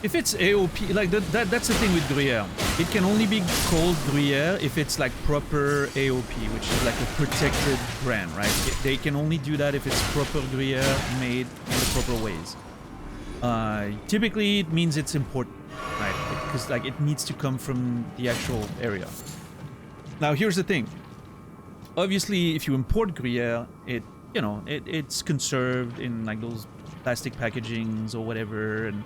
If it's AOP, like that's the thing with Gruyere. It can only be called Gruyere if it's like proper AOP, which is like a protected brand, right? They can only do that if it's proper Gruyere made in the proper ways. Typically, it means it's important, right? Because like it needs to come from the actual area. Now, here's the thing. Obviously, if you import Gruyere, it's conserved in like those plastic packagings or whatever, and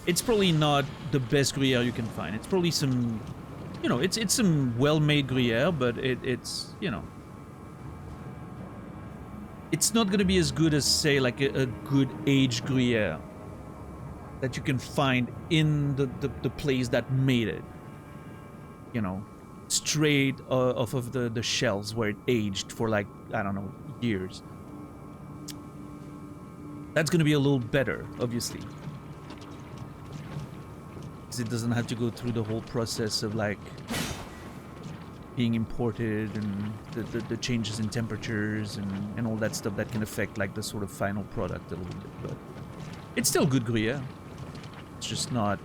it's probably not the best Gruyere you can find. It's probably some, it's some well-made Gruyere, but it's not gonna be as good as, say, like a good aged Gruyere. that you can find in the place that made it. You know, straight off of the shelves where it aged for like, I don't know, years. That's gonna be a little better, obviously. Because it doesn't have to go through the whole process of like being imported and the changes in temperatures and all that stuff that can affect like the sort of final product a little bit. But it's still good Gruyere. It's just not...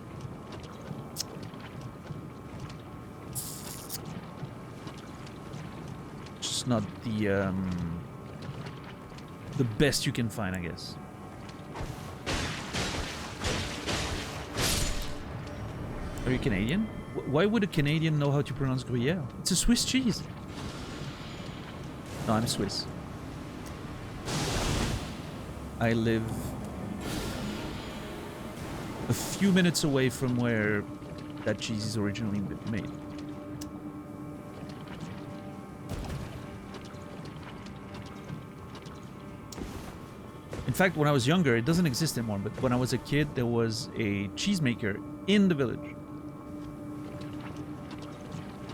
Just not the best you can find, I guess. Are you Canadian? Why would a Canadian know how to pronounce Gruyere? It's a Swiss cheese. No, I'm Swiss. I live a few minutes away from where that cheese is originally made. In fact, when I was younger, it doesn't exist anymore, but when I was a kid, there was a cheesemaker in the village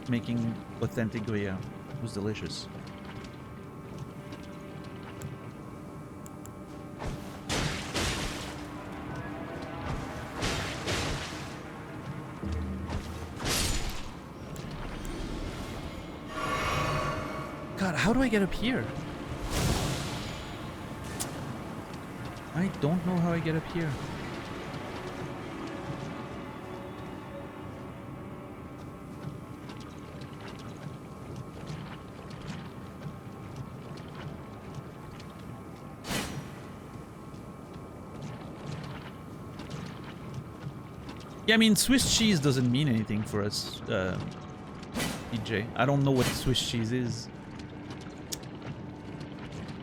making authentic Gruyere. It was delicious. God, how do I get up here? I don't know how I get up here. Yeah, I mean, Swiss cheese doesn't mean anything for us, DJ. I don't know what Swiss cheese is.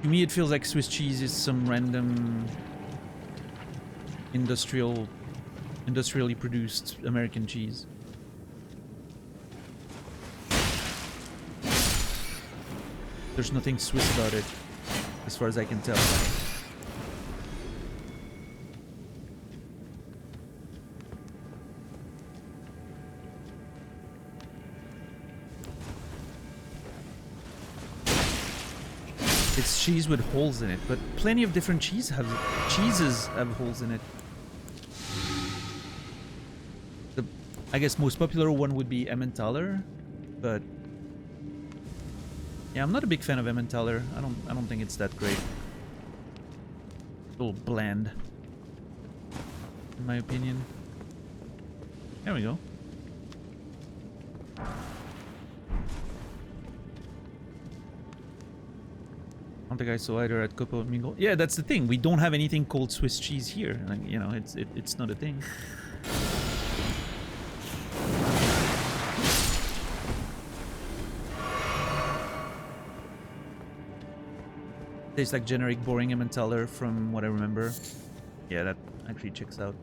To me, it feels like Swiss cheese is some random industrially produced American cheese. There's nothing Swiss about it, as far as I can tell. It's cheese with holes in it, but plenty of different cheeses have holes in it. The, I guess, most popular one would be Emmentaler, but yeah, I'm not a big fan of Emmentaler. I don't think it's that great. A little bland, in my opinion. There we go. I don't think I saw either at Copo Mingo. Yeah, that's the thing. We don't have anything called Swiss cheese here. Like, you know, it's not a thing. Tastes like generic boring Emmentaler from what I remember. Yeah, that actually checks out.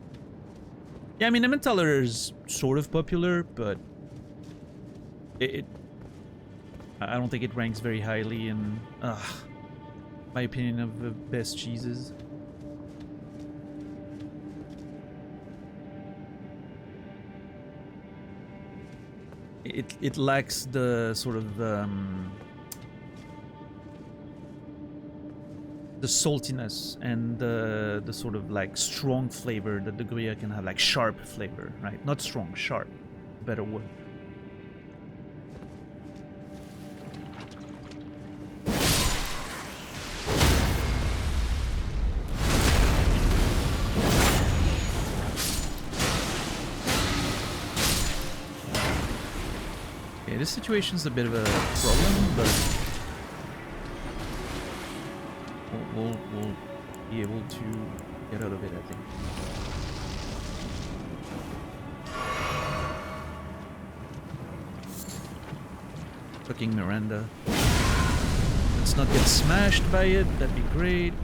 Yeah, I mean, Emmentaler is sort of popular, but I don't think it ranks very highly in my opinion of the best cheeses. It lacks the sort of the saltiness and the sort of like strong flavor that the Gruyere can have, like sharp flavor, right? Not strong, sharp. Better word. Okay, this situation's a bit of a problem, but we'll be able to get out of it, I think. Fucking Miranda. Let's not get smashed by it, that'd be great.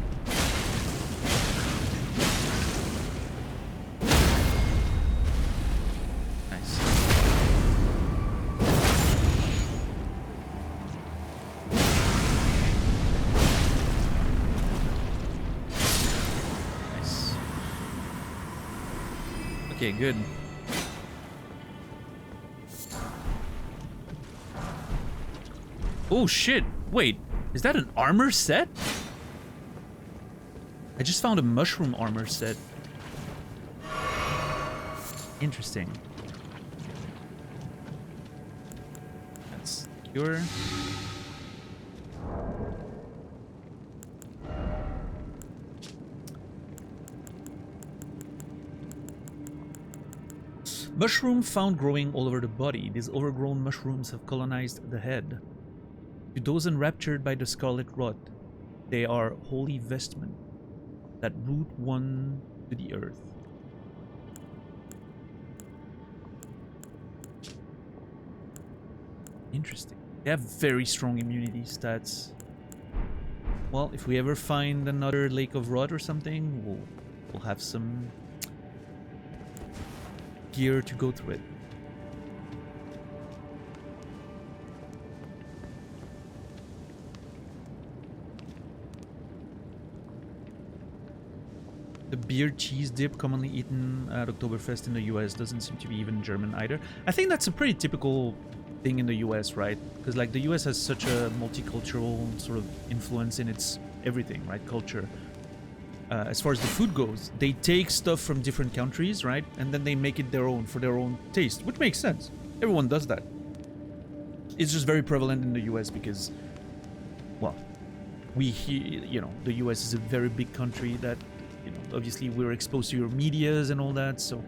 Okay, good. Oh shit! Wait, is that an armor set? I just found a mushroom armor set. Interesting. That's secure. Mushroom found growing all over the body. These overgrown mushrooms have colonized the head. To those enraptured by the scarlet rot, they are holy vestment that root one to the earth. Interesting. They have very strong immunity stats. Well, if we ever find another Lake of Rot or something, we'll have some gear to go through it. The beer cheese dip commonly eaten at Oktoberfest in the US doesn't seem to be even German either. I think that's a pretty typical thing in the US, right? Because like the US has such a multicultural sort of influence in its everything, right? Culture. As far as the food goes, they take stuff from different countries, right? And then they make it their own for their own taste, which makes sense. Everyone does that. It's just very prevalent in the US because, well, the US is a very big country that, obviously we're exposed to your medias and all that, so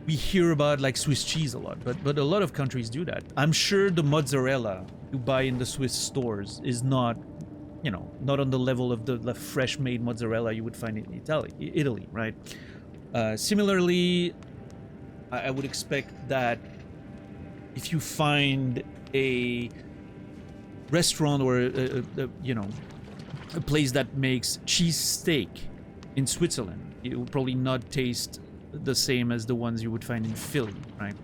we hear about like Swiss cheese a lot, but a lot of countries do that. I'm sure the mozzarella you buy in the Swiss stores is not, not on the level of the fresh made mozzarella you would find in Italy, right? Similarly, I would expect that if you find a restaurant or a place that makes cheese steak in Switzerland, it will probably not taste the same as the ones you would find in Philly, right?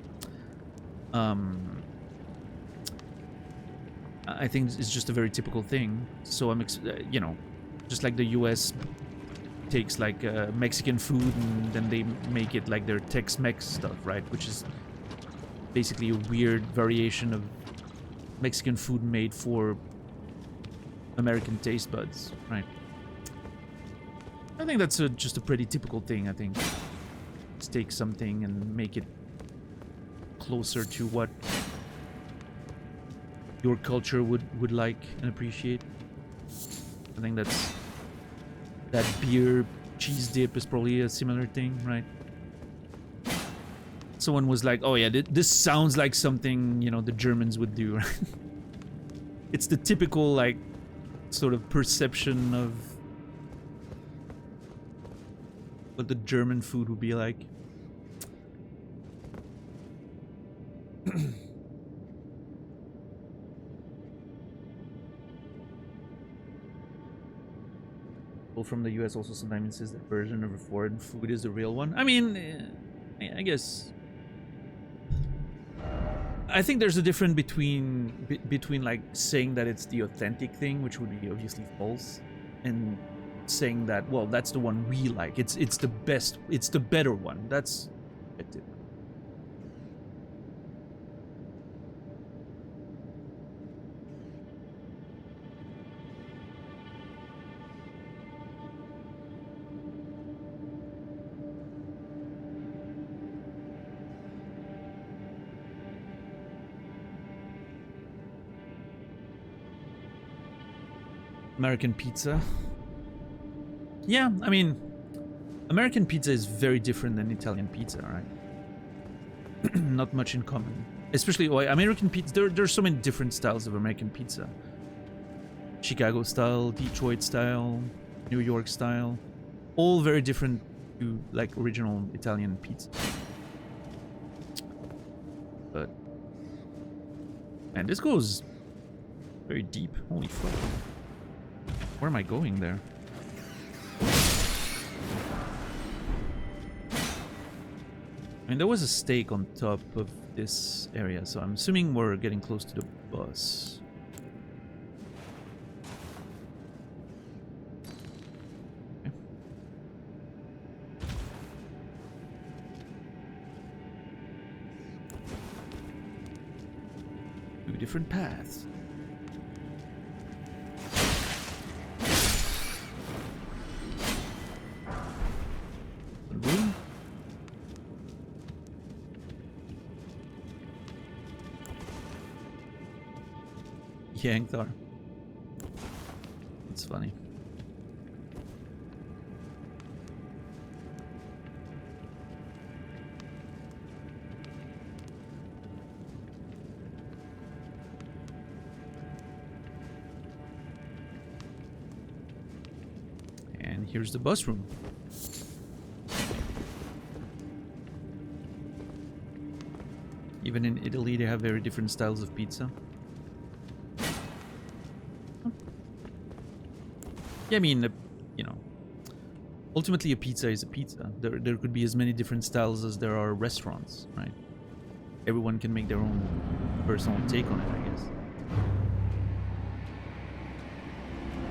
I think it's just a very typical thing. So I'm, just like the US takes like Mexican food and then they make it like their Tex-Mex stuff, right? Which is basically a weird variation of Mexican food made for American taste buds, right? I think that's just a pretty typical thing. I think just take something and make it closer to what your culture would like and appreciate. I think that beer cheese dip is probably a similar thing, right? Someone was like, "Oh yeah, this sounds like something the Germans would do." Right? It's the typical like sort of perception of what the German food would be like. People from the US also sometimes insist that version of a foreign food is the real one. I mean, I guess I think there's a difference between like saying that it's the authentic thing, which would be obviously false, and saying that, well, that's the one we like. It's the best. It's the better one. That's it. American pizza. Yeah, I mean, American pizza is very different than Italian pizza, right? Not much in common. Especially American pizza. There's so many different styles of American pizza. Chicago style, Detroit style, New York style. All very different to like original Italian pizza. But man, this goes very deep. Holy fuck. Where am I going there? I mean, there was a stake on top of this area, so I'm assuming we're getting close to the bus. Okay. different paths. Room. Yankthar. That's funny. And here's the bus room. Even in Italy, they have very different styles of pizza. Yeah, I mean, you know, ultimately a pizza is a pizza. There could be as many different styles as there are restaurants, right? Everyone can make their own personal take on it, I guess.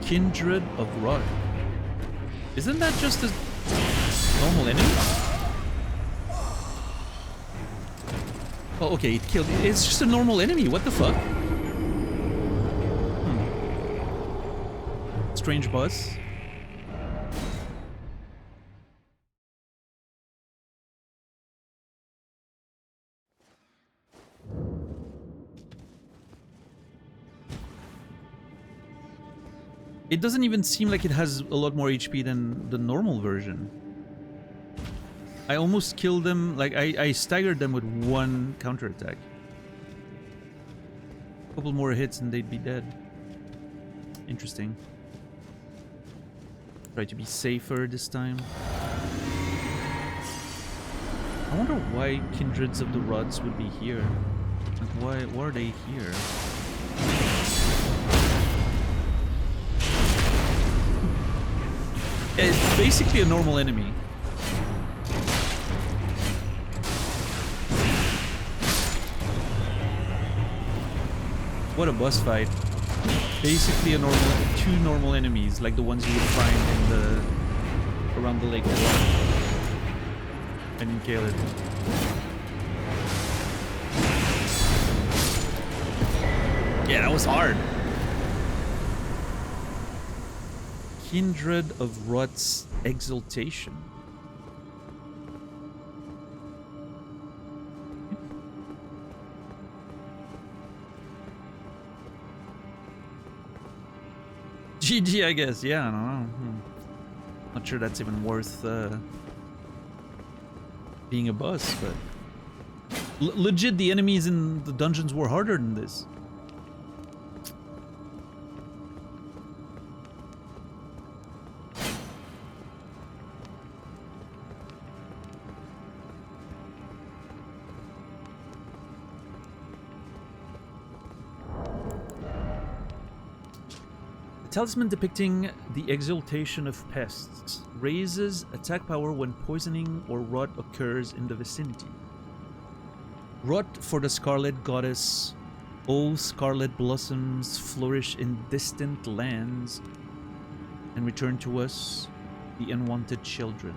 Kindred of Rod. Isn't that just a normal enemy? Oh, okay, it killed. It's just a normal enemy. What the fuck? Strange boss. It doesn't even seem like it has a lot more HP than the normal version. I almost killed them, like I staggered them with one counterattack. A couple more hits and they'd be dead. Interesting. Try to be safer this time. I wonder why Kindreds of the Rods would be here. Like why are they here? Yeah, it's basically a normal enemy. What a boss fight. Basically two normal enemies, like the ones you would find in around the lake. And in Caled. Yeah, that was hard. Kindred of Rot's Exaltation. GG, I guess. Yeah, I don't know. Not sure that's even worth being a boss, but legit, the enemies in the dungeons were harder than this. Talisman depicting the exaltation of pests raises attack power when poisoning or rot occurs in the vicinity. Rot for the Scarlet Goddess. All scarlet blossoms flourish in distant lands and return to us, the unwanted children.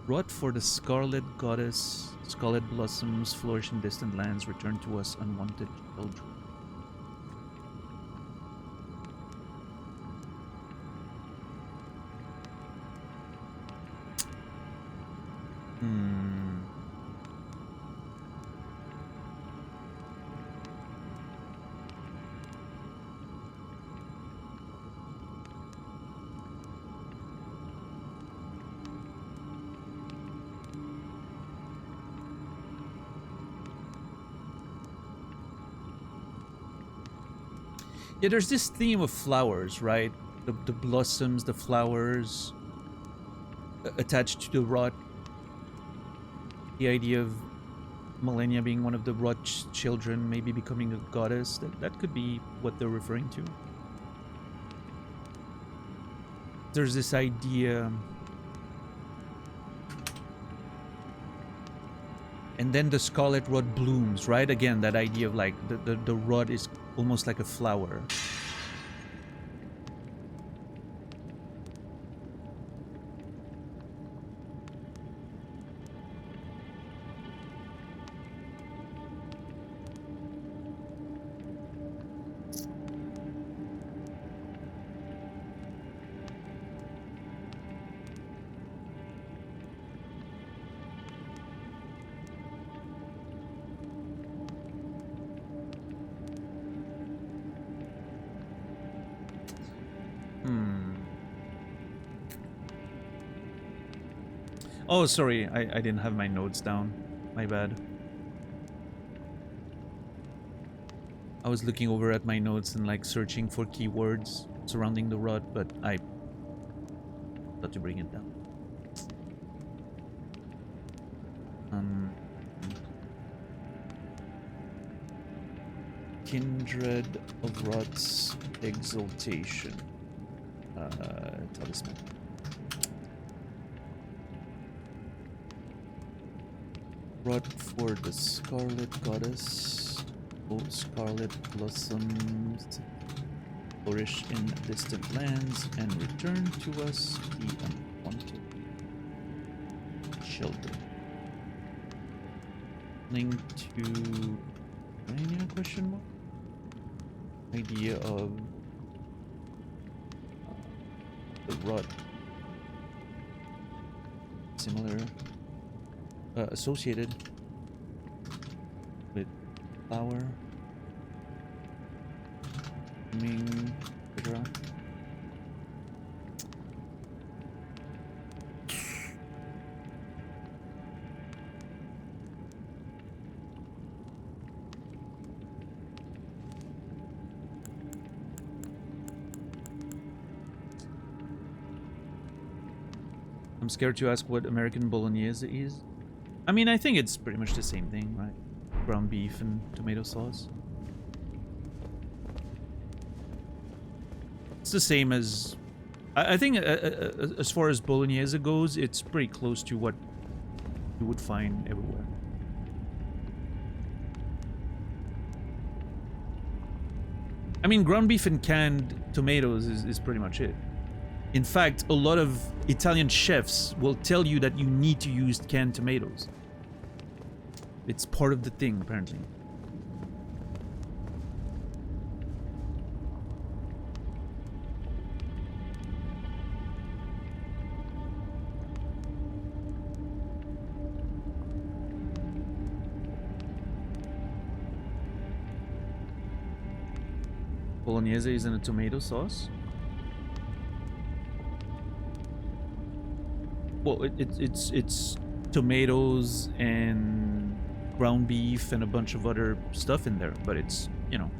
Rot for the Scarlet Goddess. Scarlet blossoms flourish in distant lands, return to us unwanted children. Yeah, there's this theme of flowers, right? The blossoms, the flowers attached to the rot. The idea of Malenia being one of the rot children, maybe becoming a goddess. That could be what they're referring to. There's this idea. And then the scarlet rod blooms, right? Again, that idea of like the rod is almost like a flower. Oh, sorry, I didn't have my notes down. My bad. I was looking over at my notes and like searching for keywords surrounding the rod, but I got to bring it down. Kindred of Rod's Exaltation. Talisman. Rod for the Scarlet Goddess. Oh, scarlet blossoms flourish in distant lands and return to us the unwanted children. Link to question mark? Idea of the rod. Similar, associated with flower, ming, etc. I'm scared to ask what American bolognese is. I mean, I think it's pretty much the same thing, right? Ground beef and tomato sauce. It's the same as... I think as far as bolognese goes, it's pretty close to what you would find everywhere. I mean, ground beef and canned tomatoes is pretty much it. In fact, a lot of Italian chefs will tell you that you need to use canned tomatoes. It's part of the thing, apparently. Bolognese is in a tomato sauce? Well, it's tomatoes and ground beef and a bunch of other stuff in there, but it's, you know,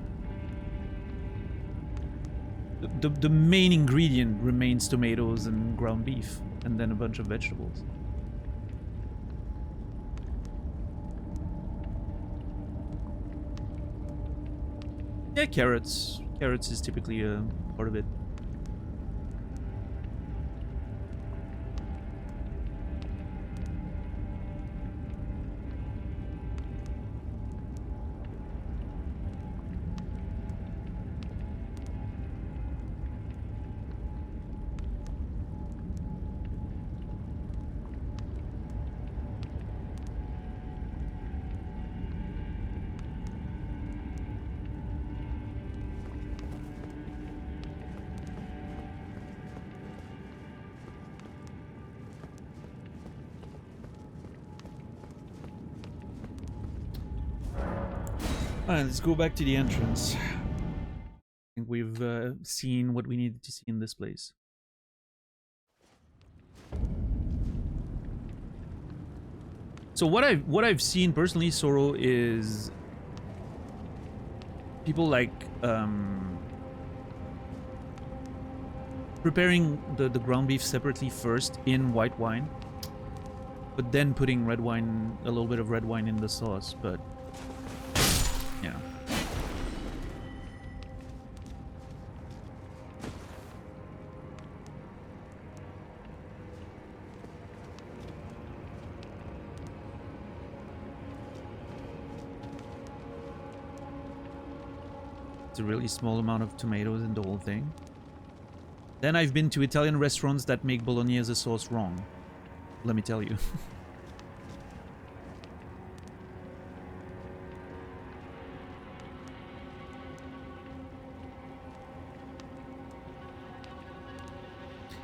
the main ingredient remains tomatoes and ground beef, and then a bunch of vegetables. Yeah, carrots. Carrots is typically a part of it. Alright, let's go back to the entrance. I think we've seen what we needed to see in this place. So what I've seen personally, Sorrow, is people like preparing the ground beef separately first in white wine, but then putting red wine, a little bit of red wine in the sauce, but yeah. It's a really small amount of tomatoes in the whole thing. Then I've been to Italian restaurants that make bolognese sauce wrong. Let me tell you.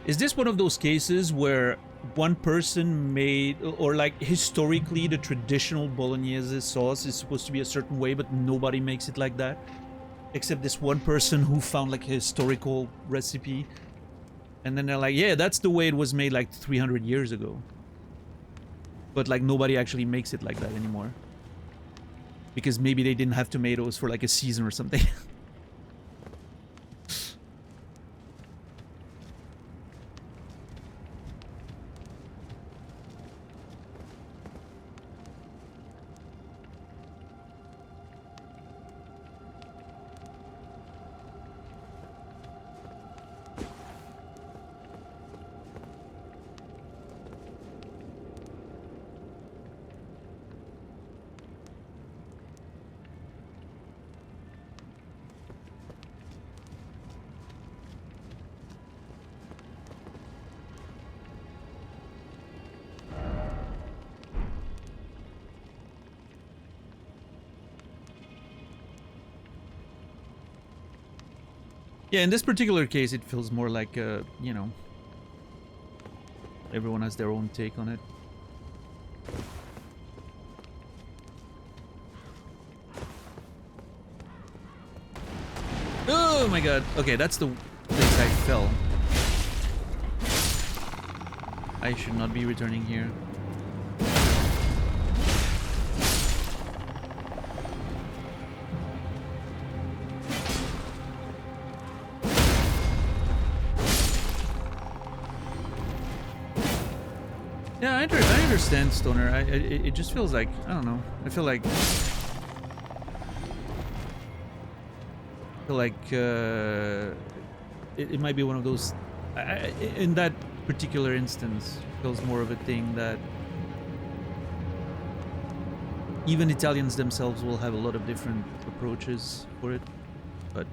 Is this one of those cases where one person made, or like historically the traditional bolognese sauce is supposed to be a certain way, but nobody makes it like that? Except this one person who found like a historical recipe. And then they're like, yeah, that's the way it was made like 300 years ago. but like nobody actually makes it like that anymore. Because maybe they didn't have tomatoes for like a season or something. Yeah, in this particular case, it feels more like, you know, everyone has their own take on it. Oh my god. Okay, that's the place I fell. I should not be returning here. Yeah, I understand, Stoner. It just feels like, I don't know. I feel like it might be one of those. In that particular instance, feels more of a thing that even Italians themselves will have a lot of different approaches for it, but.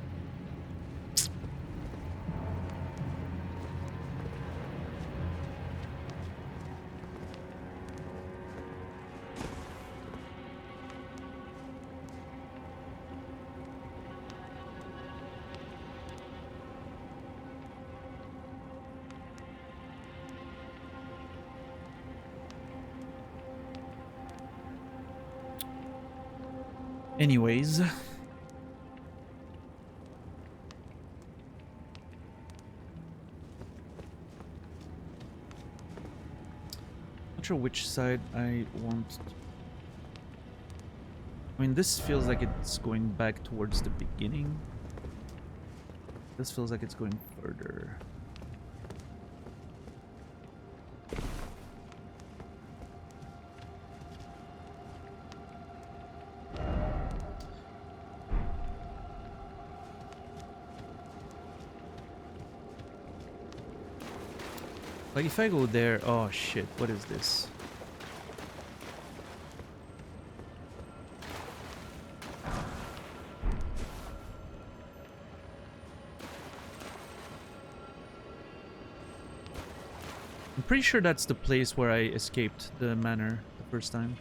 Anyways. Not sure which side I want. I mean, this feels like it's going back towards the beginning. This feels like it's going further. Like if I go there, oh shit, what is this? I'm pretty sure that's the place where I escaped the manor the first time.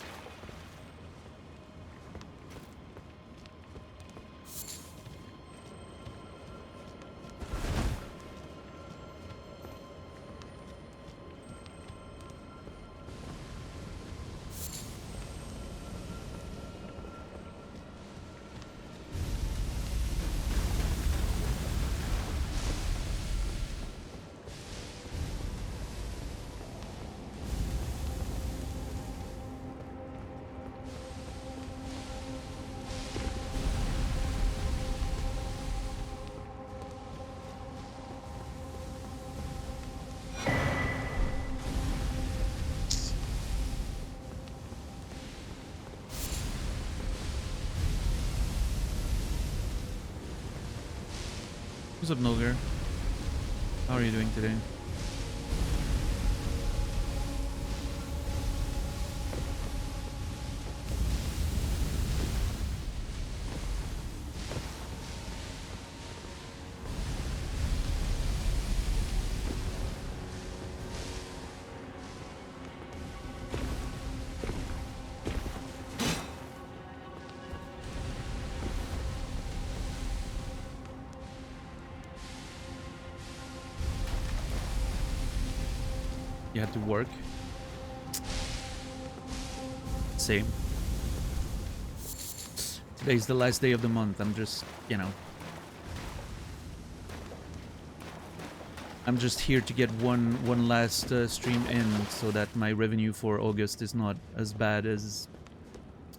What's up, Nolger? How are you doing today? You had to work. Same. Today's the last day of the month. I'm just, you know. I'm just here to get one last stream in so that my revenue for August is not as bad as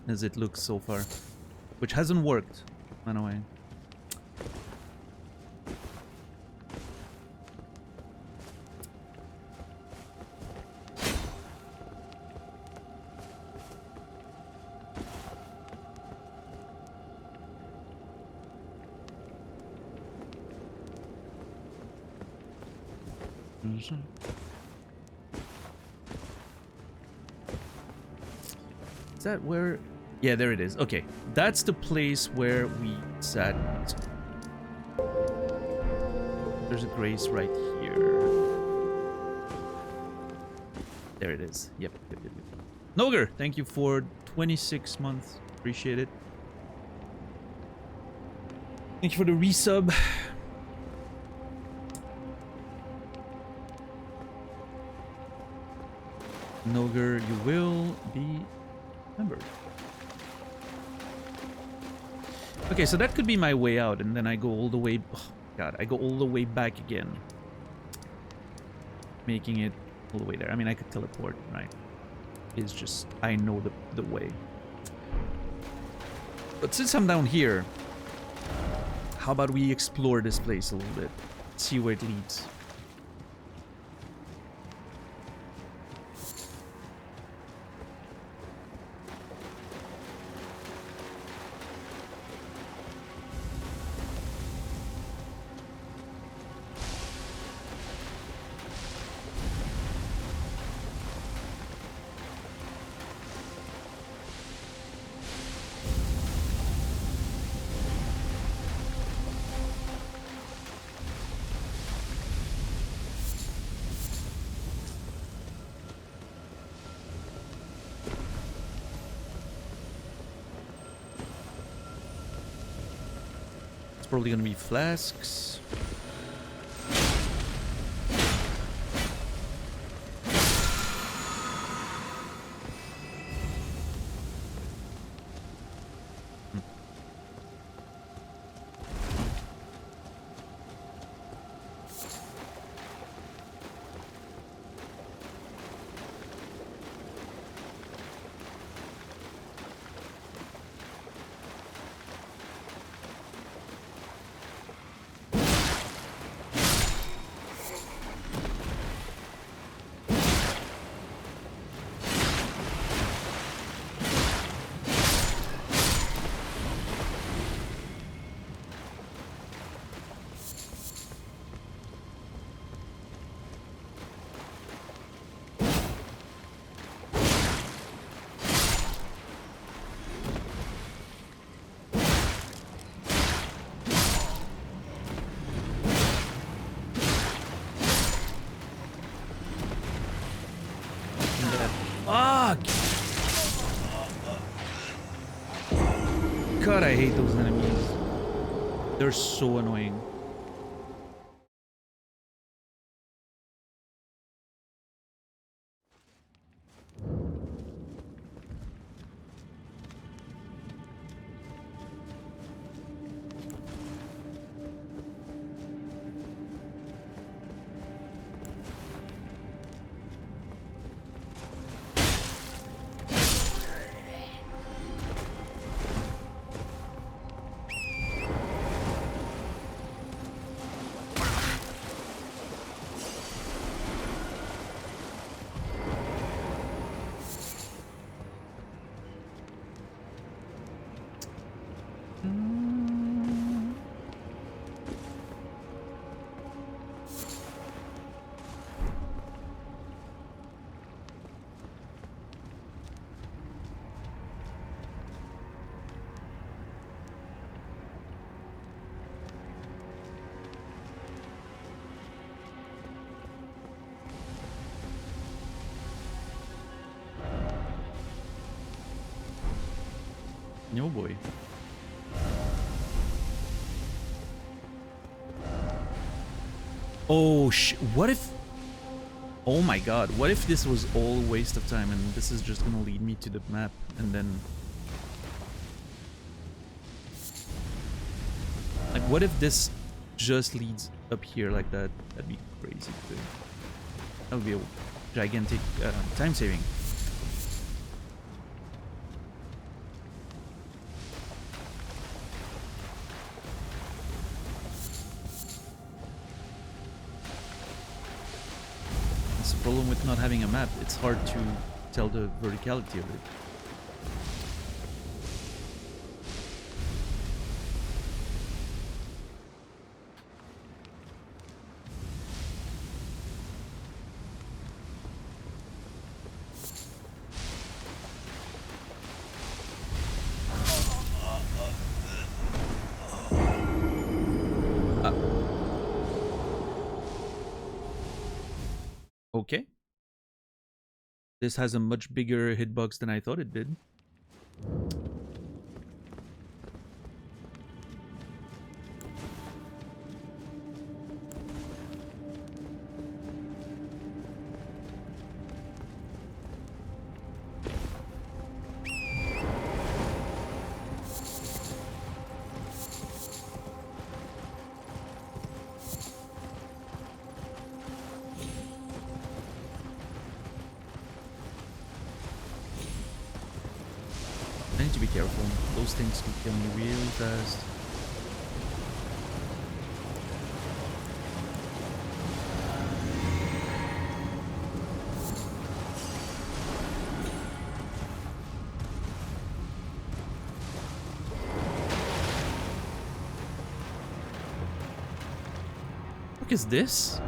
it looks so far, which hasn't worked, by the way. Is that where? Yeah, there it is. Okay, that's the place where we sat. There's a grace right here. There it is. Yep. Noger, thank you for 26 months. Appreciate it. Thank you for the resub. Noger, you will be remembered. Okay, so that could be my way out, and then I go all the way... Oh, God, I go all the way back again. Making it all the way there. I mean, I could teleport, right? It's just... I know the way. But since I'm down here, how about we explore this place a little bit? See where it leads. Probably gonna be flasks. God, I hate those enemies. They're so annoying. Oh boy. Oh what if... Oh my god, what if this was all a waste of time and this is just gonna lead me to the map and then... Like, what if this just leads up here like that? That'd be crazy good. That would be a gigantic time saving. That's the problem with not having a map. It's hard to tell the verticality of it. Okay. This has a much bigger hitbox than I thought it did. I need to be careful. Those things can kill me real fast. What is this?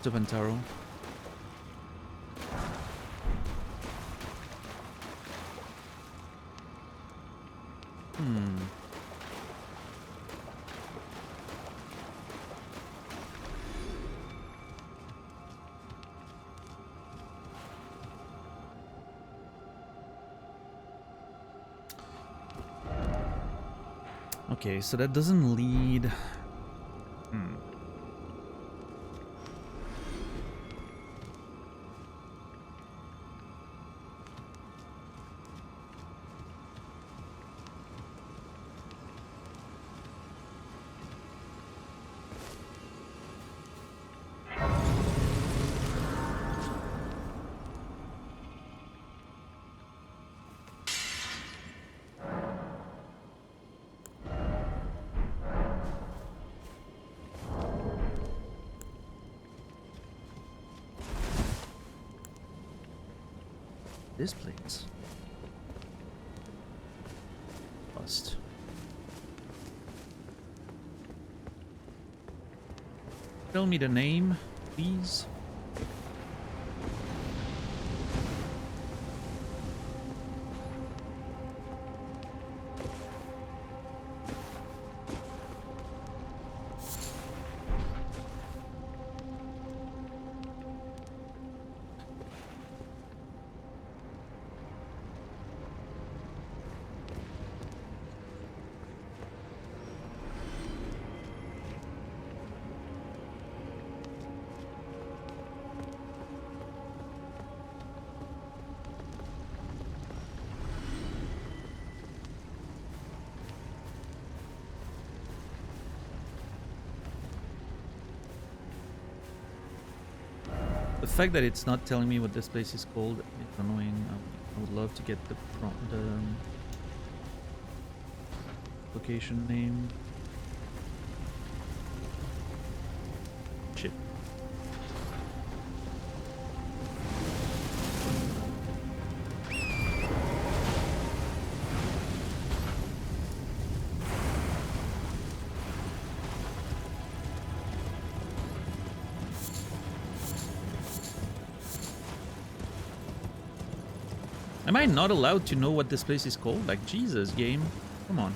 What's up, Antaro? Okay, so that doesn't lead... This place. Bust. Tell me the name, please. The fact that it's not telling me what this place is called is annoying. I would love to get the location name. Shit. Am I not allowed to know what this place is called? Like, Jesus, game. Come on.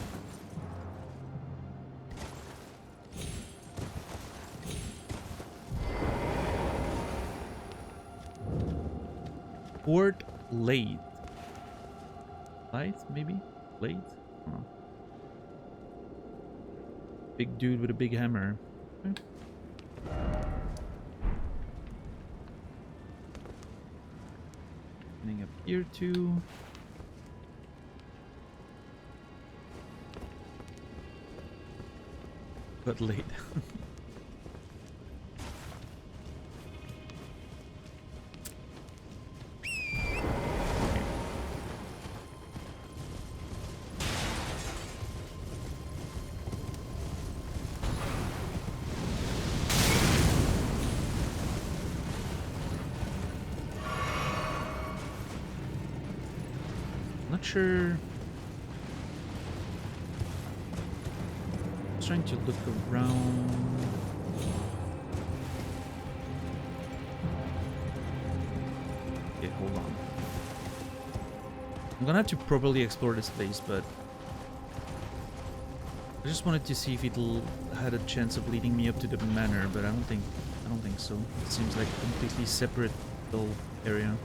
Fort Lathe. Lathe, maybe? Lathe? I don't know. Big dude with a big hammer. Okay. Opening up here too. But late. Not sure. Just trying to look around. Okay, hold on. I'm gonna have to properly explore this place, but I just wanted to see if it had a chance of leading me up to the manor, but I don't think so. It seems like a completely separate little area.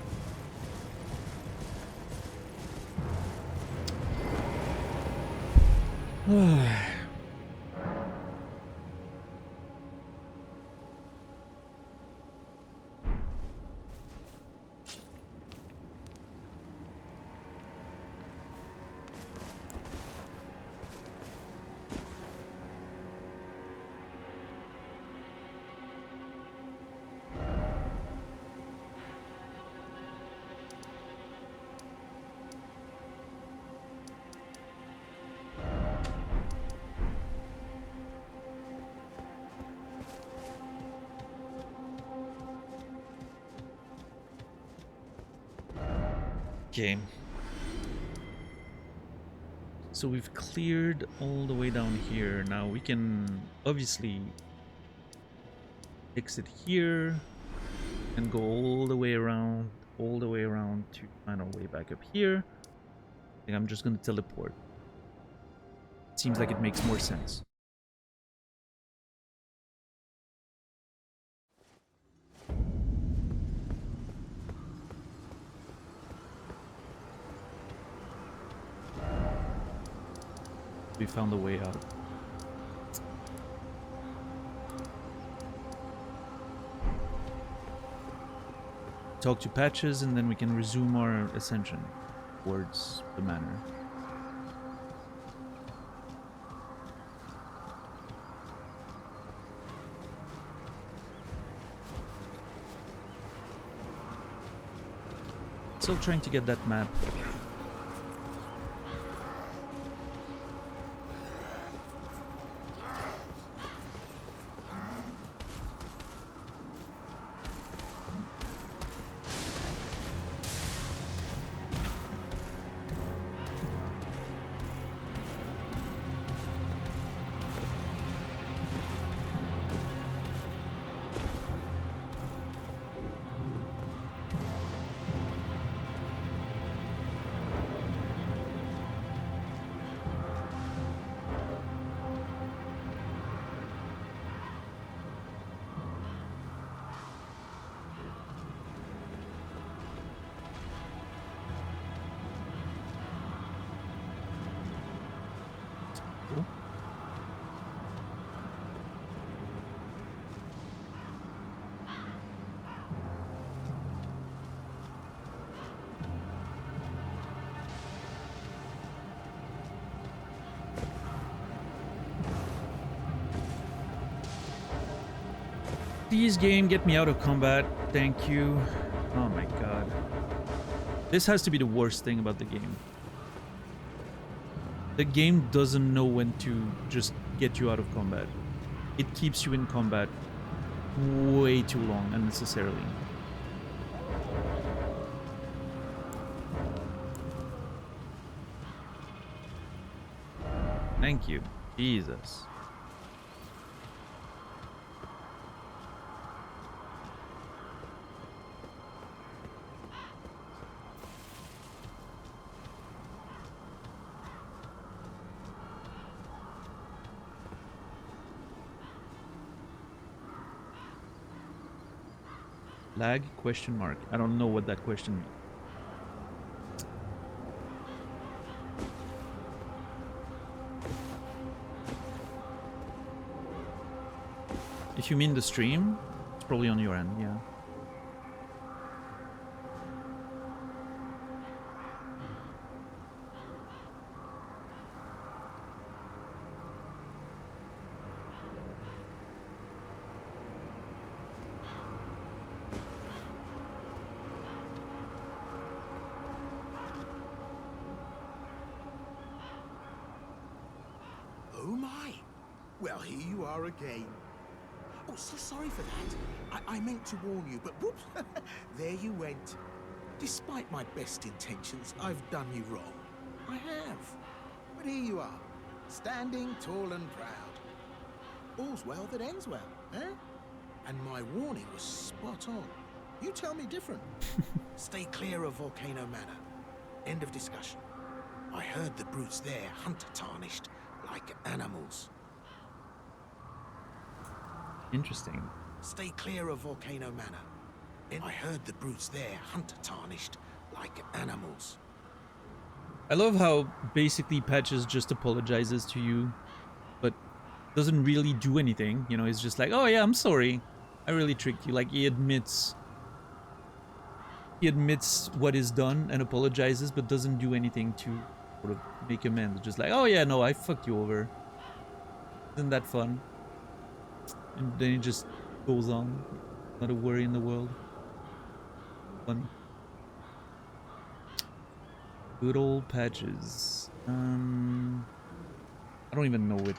Okay. So we've cleared all the way down here. Now we can obviously exit here and go all the way around to find our way back up here. I think I'm just gonna teleport. Seems like it makes more sense. We found a way out. Talk to Patches and then we can resume our ascension towards the manor. Still trying to get that map. Please, game, get me out of combat. Thank you. Oh my god. This has to be the worst thing about the game. The game doesn't know when to just get you out of combat. It keeps you in combat way too long unnecessarily. Thank you. Jesus. Lag? Question mark. I don't know what that question If you mean the stream, it's probably on your end, yeah. Oh my! Well, here you are again. Oh, so sorry for that. I meant to warn you, but whoops, there you went. Despite my best intentions, I've done you wrong. I have. But here you are, standing tall and proud. All's well that ends well, eh? And my warning was spot on. You tell me different. Stay clear of Volcano Manor. End of discussion. I heard the brutes there hunter tarnished like animals. Interesting. Stay clear of Volcano Manor. I heard the brutes there hunter tarnished like animals. I love how basically Patches just apologizes to you, but doesn't really do anything. You know, he's just like, oh yeah, I'm sorry. I really tricked you. Like, he admits what is done and apologizes, but doesn't do anything to sort of make amends. Just like, oh yeah, no, I fucked you over. Isn't that fun? And then he just goes on. Not a worry in the world. Funny. Good old Patches. I don't even know what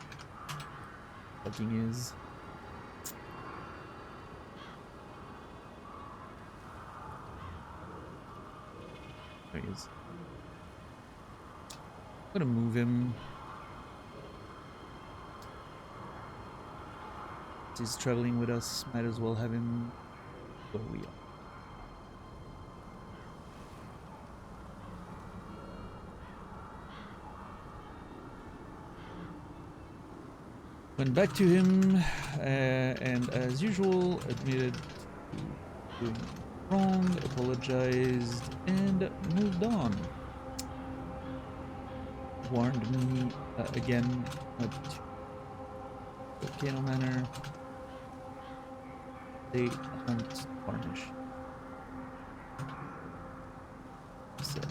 fucking is. There he is. I'm gonna move him. He's traveling with us. Might as well have him where we are. Went back to him, and as usual, admitted to doing wrong, apologized, and moved on. Warned me again not to Volcano Manor. They hunt tarnish. So,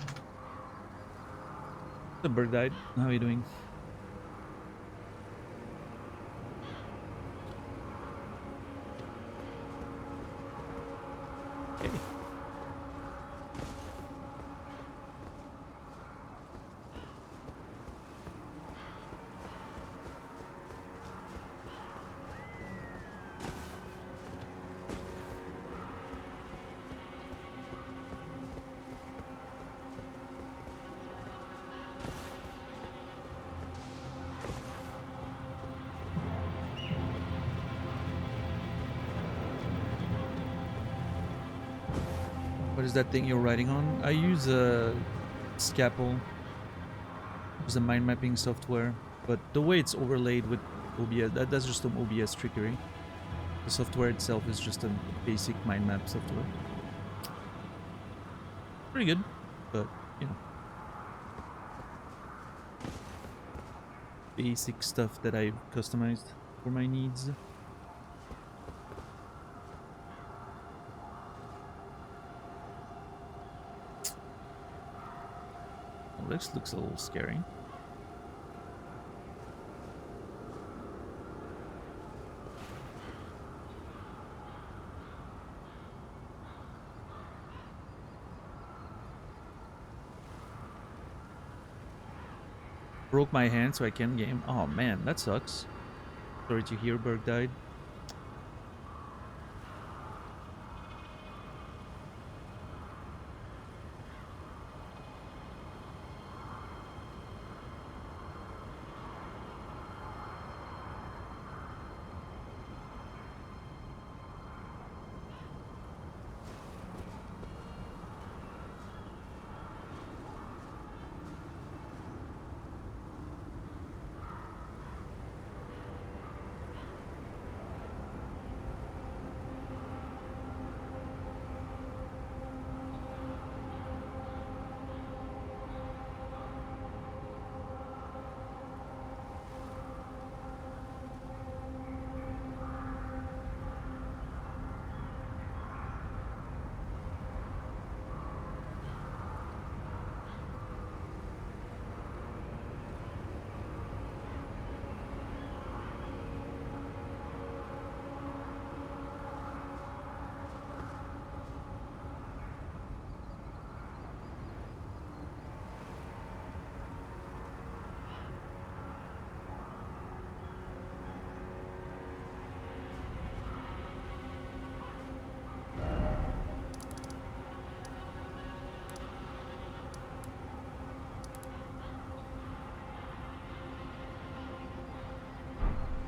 the bird died. How are you doing? Okay. What is that thing you're writing on? I use a Scapple. It's a mind mapping software, but the way it's overlaid with OBS, that's just some OBS trickery. The software itself is just a basic mind map software. Pretty good, but you know, basic stuff that I've customized for my needs. This looks a little scary. Broke my hand so I can't game. Oh man, that sucks. Sorry to hear Berg died.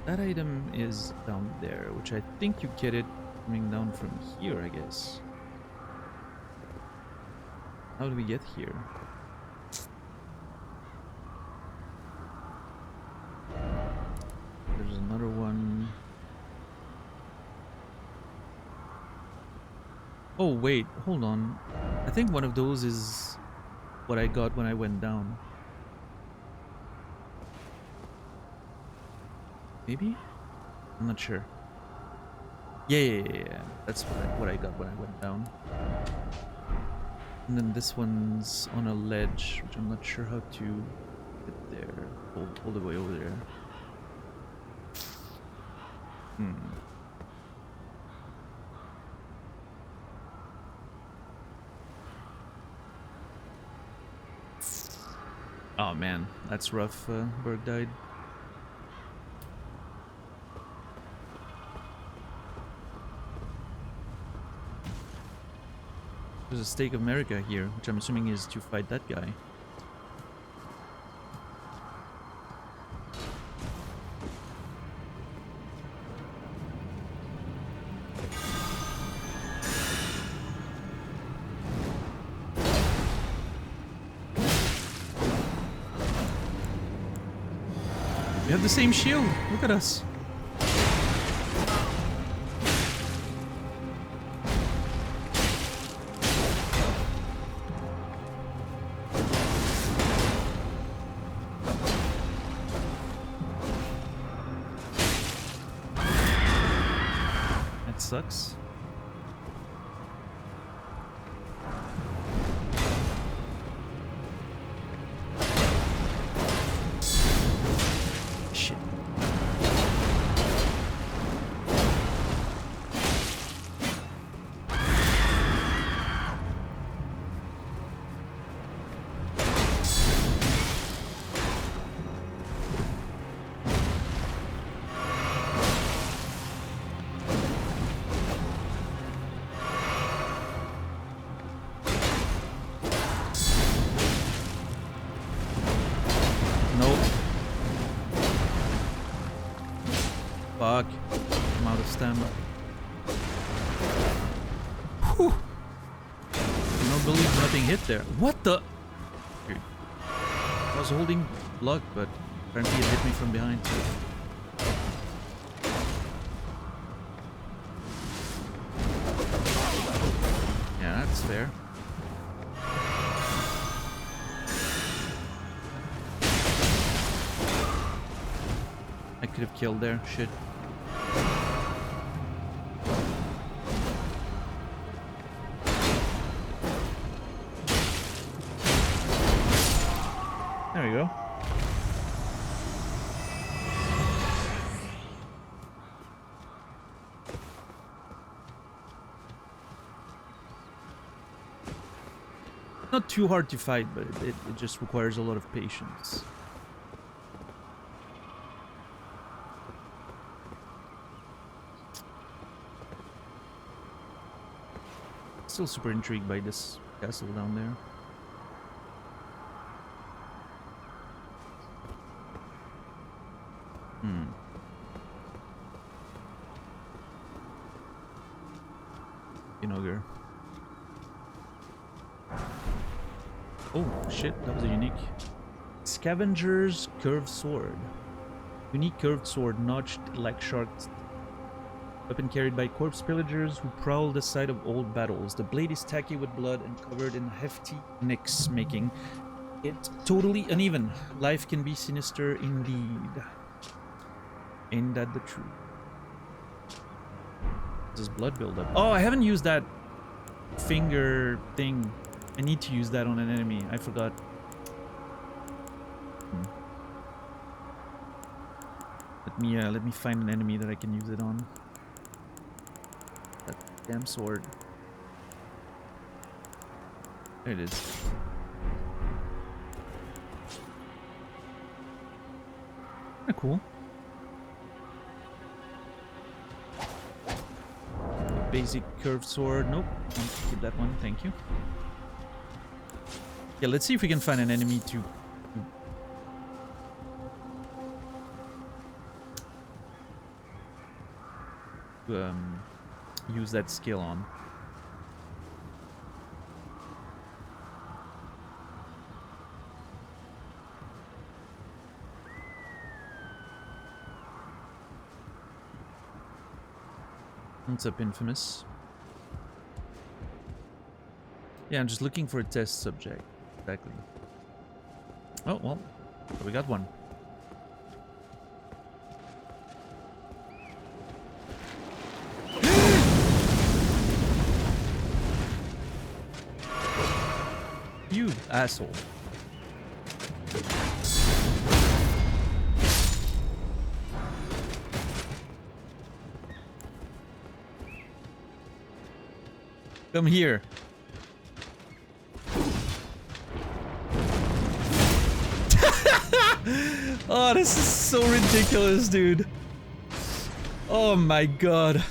That item is down there, which I think you get it coming down from here, I guess. How do we get here? There's another one. Oh, wait, hold on. I think one of those is what I got when I went down. Maybe? I'm not sure. Yeah. That's what I got when I went down. And then this one's on a ledge, which I'm not sure how to get there. All the way over there. Oh man, that's rough. Berg died. There's a Stake of America here, which I'm assuming is to fight that guy. We have the same shield. Look at us. That sucks. Shit. Nope. Fuck. I'm out of stamina. Whew. I don't believe nothing hit there. What the? Dude. I was holding block, but apparently it hit me from behind too. Yeah, that's fair. I could have killed there. Shit. There we go. Not too hard to fight, but it just requires a lot of patience. Still super intrigued by this castle down there. Ogre. Oh shit, that was a unique. Scavenger's curved sword. Unique curved sword, notched like sharks. Weapon carried by corpse pillagers who prowl the site of old battles. The blade is tacky with blood and covered in hefty nicks, making it totally uneven. Life can be sinister indeed. Ain't that the truth? Does blood build up? Oh, I haven't used that finger thing. I need to use that on an enemy. I forgot. Let me find an enemy that I can use it on. That damn sword. There it is. Kinda cool. Basic curved sword. Nope. I'll keep that one. Thank you. Yeah, let's see if we can find an enemy to to use that skill on. What's up, Infamous? Yeah, I'm just looking for a test subject. Exactly. Oh, well, we got one. You asshole. Come here. Oh, this is so ridiculous, dude. Oh my god.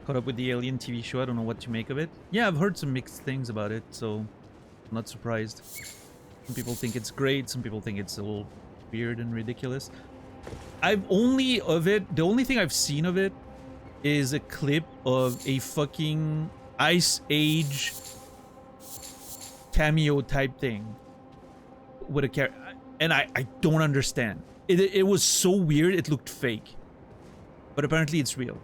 Caught up with the Alien TV show. I don't know what to make of it. Yeah, I've heard some mixed things about it, so I'm not surprised. Some people think it's great, some people think it's a little weird and ridiculous. The only thing I've seen of it is a clip of a fucking Ice Age cameo type thing with a character, and I don't understand. It was so weird, it looked fake. But apparently it's real.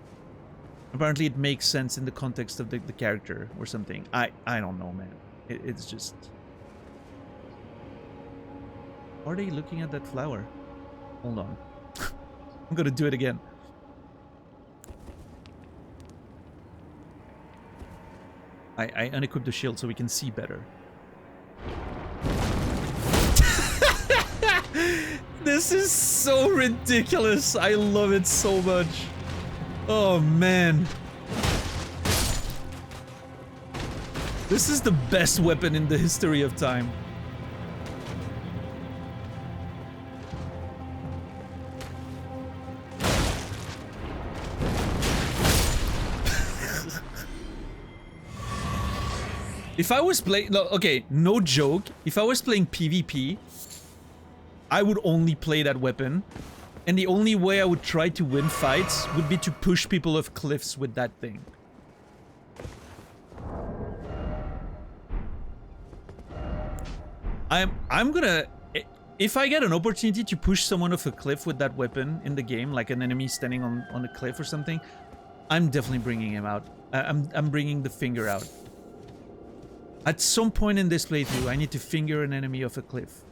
Apparently it makes sense in the context of the character or something. I don't know, man. It's just... Are they looking at that flower? Hold on. I'm gonna do it again. I unequip the shield so we can see better. This is so ridiculous. I love it so much. Oh, man. This is the best weapon in the history of time. If I was playing... Okay, no joke. If I was playing PvP, I would only play that weapon. And the only way I would try to win fights would be to push people off cliffs with that thing. I'm gonna... If I get an opportunity to push someone off a cliff with that weapon in the game, like an enemy standing on a cliff or something, I'm definitely bringing him out. I'm bringing the finger out. At some point in this playthrough, I need to finger an enemy off a cliff.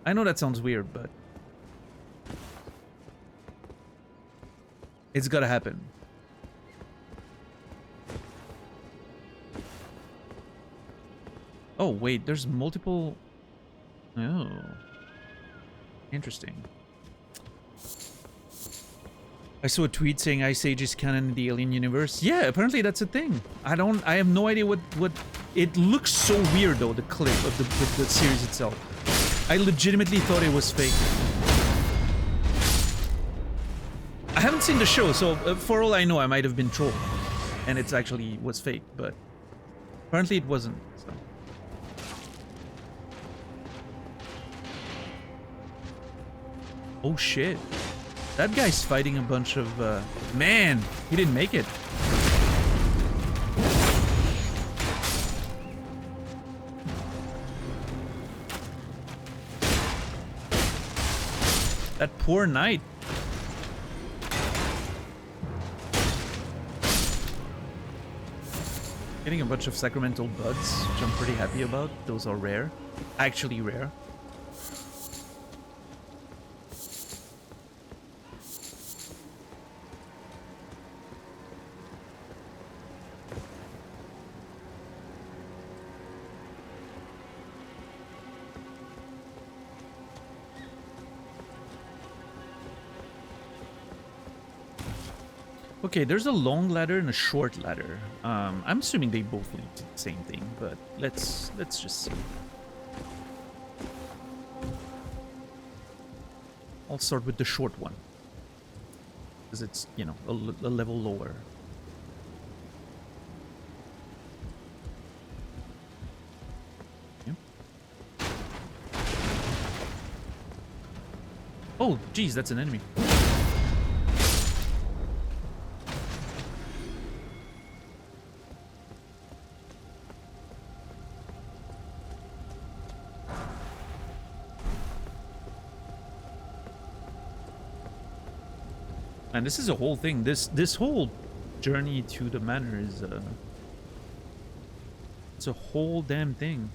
I know that sounds weird, but... it's gotta happen. Oh, wait, there's multiple... Oh. Interesting. I saw a tweet saying Ice Age is canon in the Alien universe. Yeah, apparently that's a thing. I have no idea what... It looks so weird, though, the clip of the series itself. I legitimately thought it was fake. I haven't seen the show, so for all I know, I might have been trolled. And it actually was fake, but apparently it wasn't, so. Oh shit. That guy's fighting a bunch of, man, he didn't make it. That poor knight. Getting a bunch of sacramental buds, which I'm pretty happy about. Those are rare. Actually rare. Okay, there's a long ladder and a short ladder. I'm assuming they both lead to the same thing, but let's just see. I'll start with the short one, because it's, you know, a level lower. Jeez, that's an enemy. And this is a whole thing. This whole journey to the manor is it's a whole damn thing.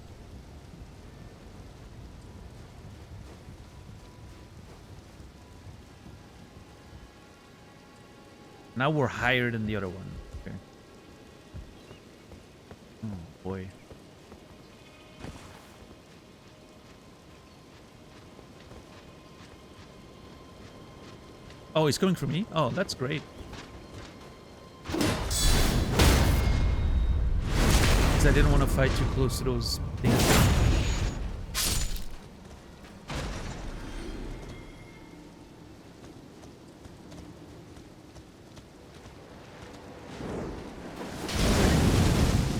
Now we're higher than the other one. Okay. Oh boy. Oh, he's coming for me? Oh, that's great. Because I didn't want to fight too close to those things.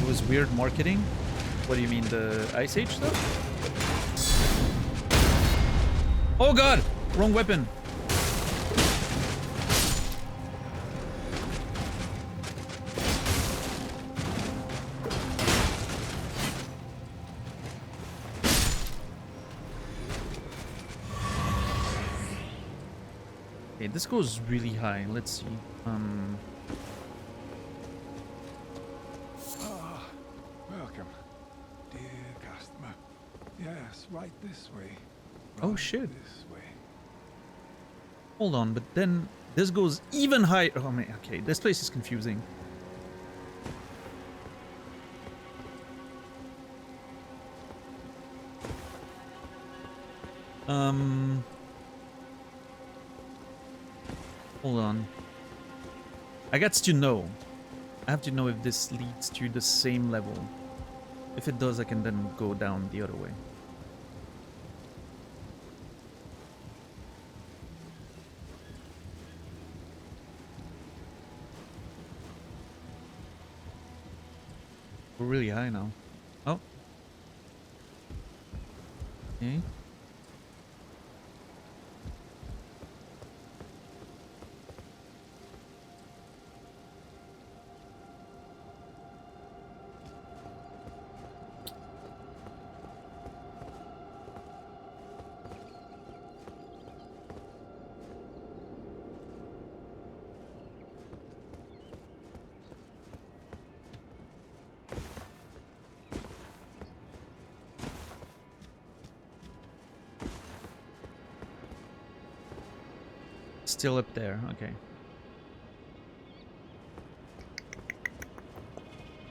It was weird marketing. What do you mean, the Ice Age stuff? Oh god! Wrong weapon. Okay, this goes really high. Let's see. Welcome, dear customer. Yes, right this way. Oh, Right shit. This way. Hold on, but then this goes even higher. Oh man, okay, this place is confusing. Hold on. I got to know. I have to know if this leads to the same level. If it does, I can then go down the other way. We're really high now. Oh. Okay. Still up there, okay.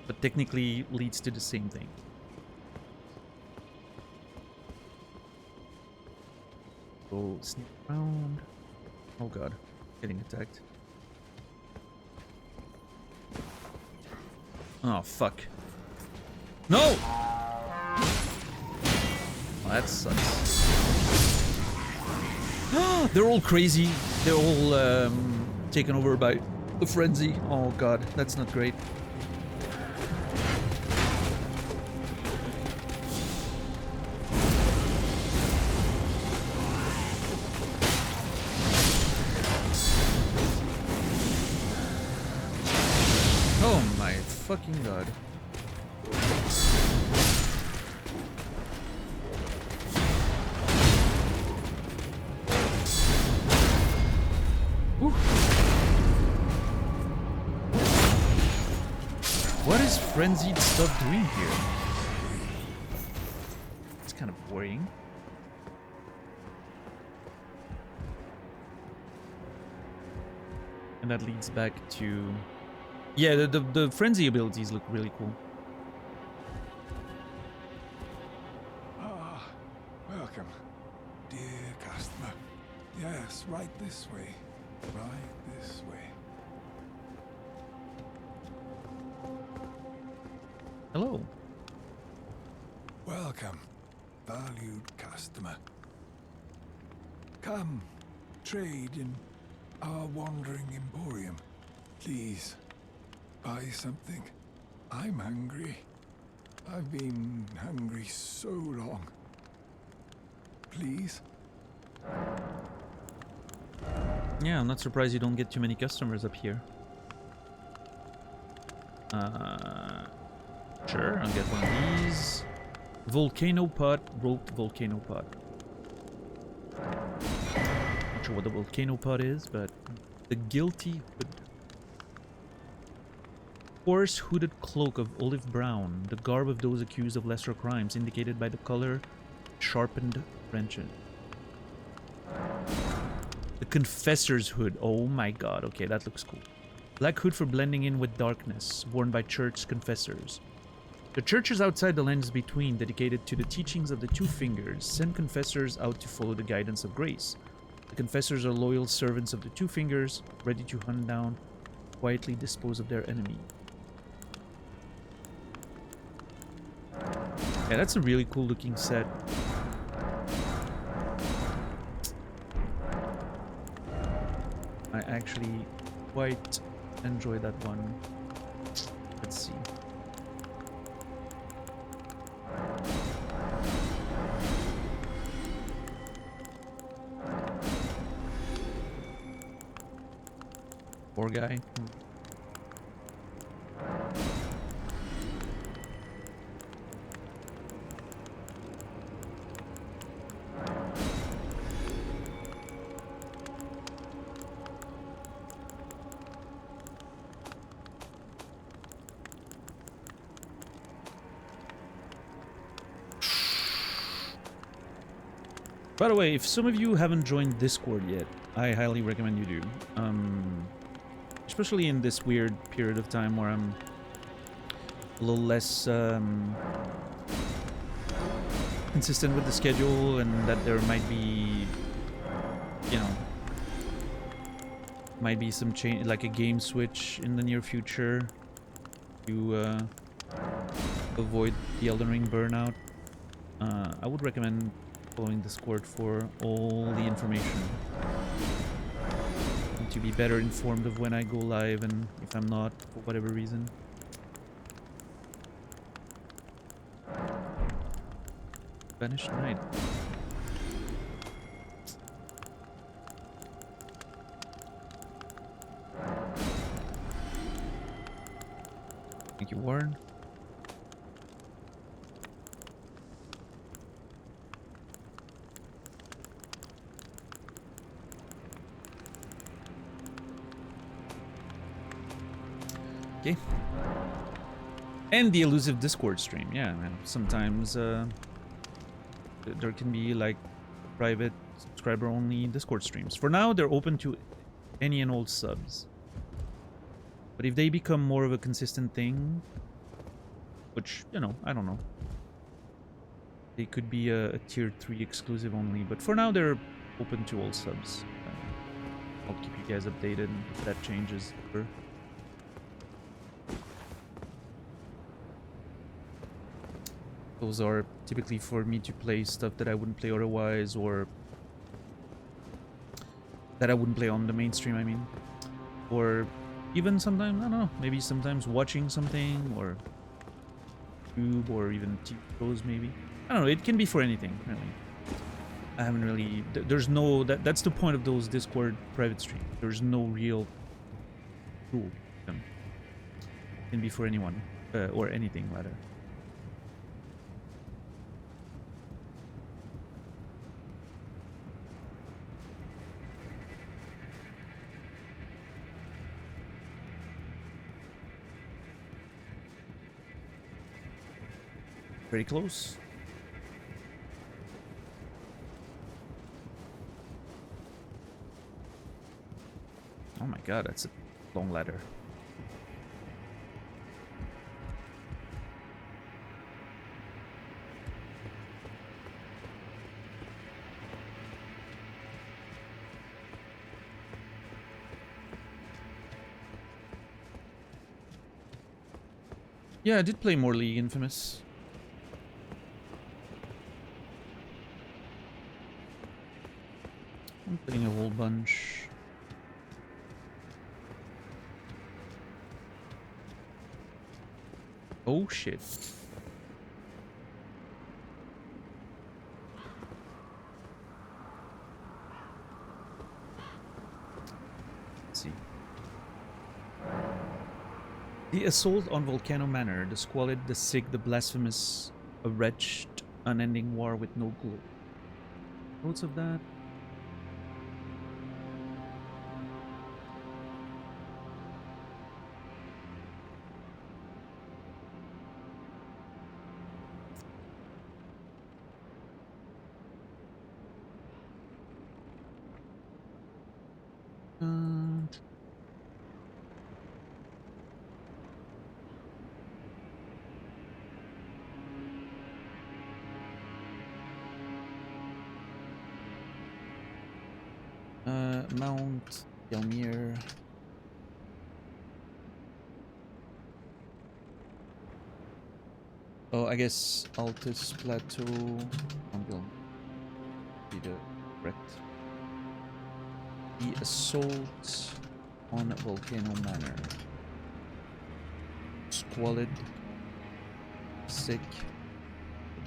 But technically leads to the same thing. Go sneak around. Oh god, getting attacked. Oh fuck. No! Oh, that sucks. They're all crazy. They're all taken over by the frenzy. Oh god, that's not great. Oh my fucking god. What is frenzied stuff doing here? It's kind of worrying. And that leads back to... Yeah, the frenzy abilities look really cool. Ah, welcome, dear customer. Yes, right this way. Right this way. Hello. Welcome, valued customer. Come, trade in our wandering emporium. Please, buy something. I'm hungry. I've been hungry so long. Please? Yeah, I'm not surprised you don't get too many customers up here. Sure, I'll get one of these. Volcano pot, roped volcano pot. Not sure what the volcano pot is, but the guilty hood. Coarse hooded cloak of olive brown, the garb of those accused of lesser crimes, indicated by the color sharpened wrenches. The confessor's hood. Oh my god. Okay, that looks cool. Black hood for blending in with darkness, worn by church confessors. The churches outside the lands between, dedicated to the teachings of the two fingers, send confessors out to follow the guidance of grace. The confessors are loyal servants of the two fingers, ready to hunt down, quietly dispose of their enemy. Yeah, that's a really cool looking set. I actually quite enjoy that one. Let's see. Poor guy. By the way, if some of you haven't joined Discord yet, I highly recommend you do. Especially in this weird period of time where I'm a little less consistent with the schedule, and that there might be, you know, might be some change, like a game switch in the near future to avoid the Elden Ring burnout. I would recommend following Discord for all the information, and to be better informed of when I go live and if I'm not, for whatever reason. Vanished Night. Thank you, Warren. Okay. And the elusive Discord stream. Yeah, man. Sometimes there can be like private subscriber only Discord streams. For now, they're open to any and all subs. But if they become more of a consistent thing, which, you know, I don't know. They could be a tier 3 exclusive only. But for now, they're open to all subs. I'll keep you guys updated if that changes. Those are typically for me to play stuff that I wouldn't play otherwise, or that I wouldn't play on the mainstream, I mean. Or even sometimes, I don't know, maybe sometimes watching something, or YouTube, or even TV shows, maybe. I don't know, it can be for anything, really. I haven't really, there's no, that's the point of those Discord private streams. There's no real rule. It can be for anyone, or anything, rather. Very close. Oh my god, that's a long ladder. Yeah, I did play more League Infamous. I'm playing a whole bunch. Oh shit. The assault on Volcano Manor, the squalid, the sick, the blasphemous, a wretched, unending war with no glory. Notes of that? Mount Gelmir. Oh, I guess Altus Plateau. Mount Gelmir. Be the correct. The assault on Volcano Manor. Squalid. Sick.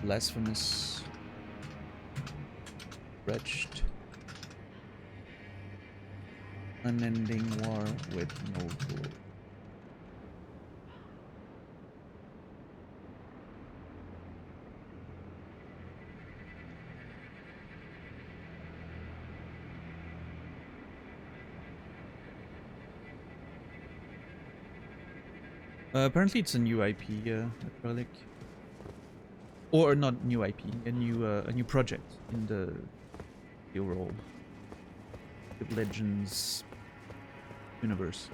Blasphemous. Wretched. Unending war with no glory. Apparently it's a new IP, Acrylic. Or not new IP, a new project in the overall Legends universe.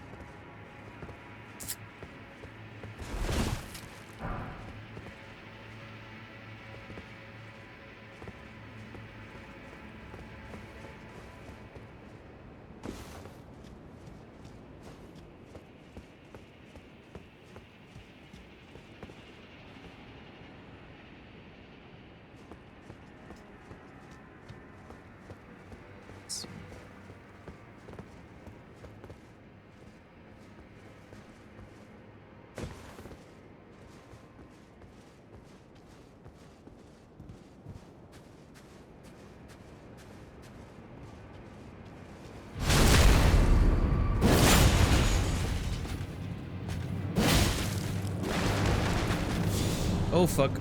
Oh fuck.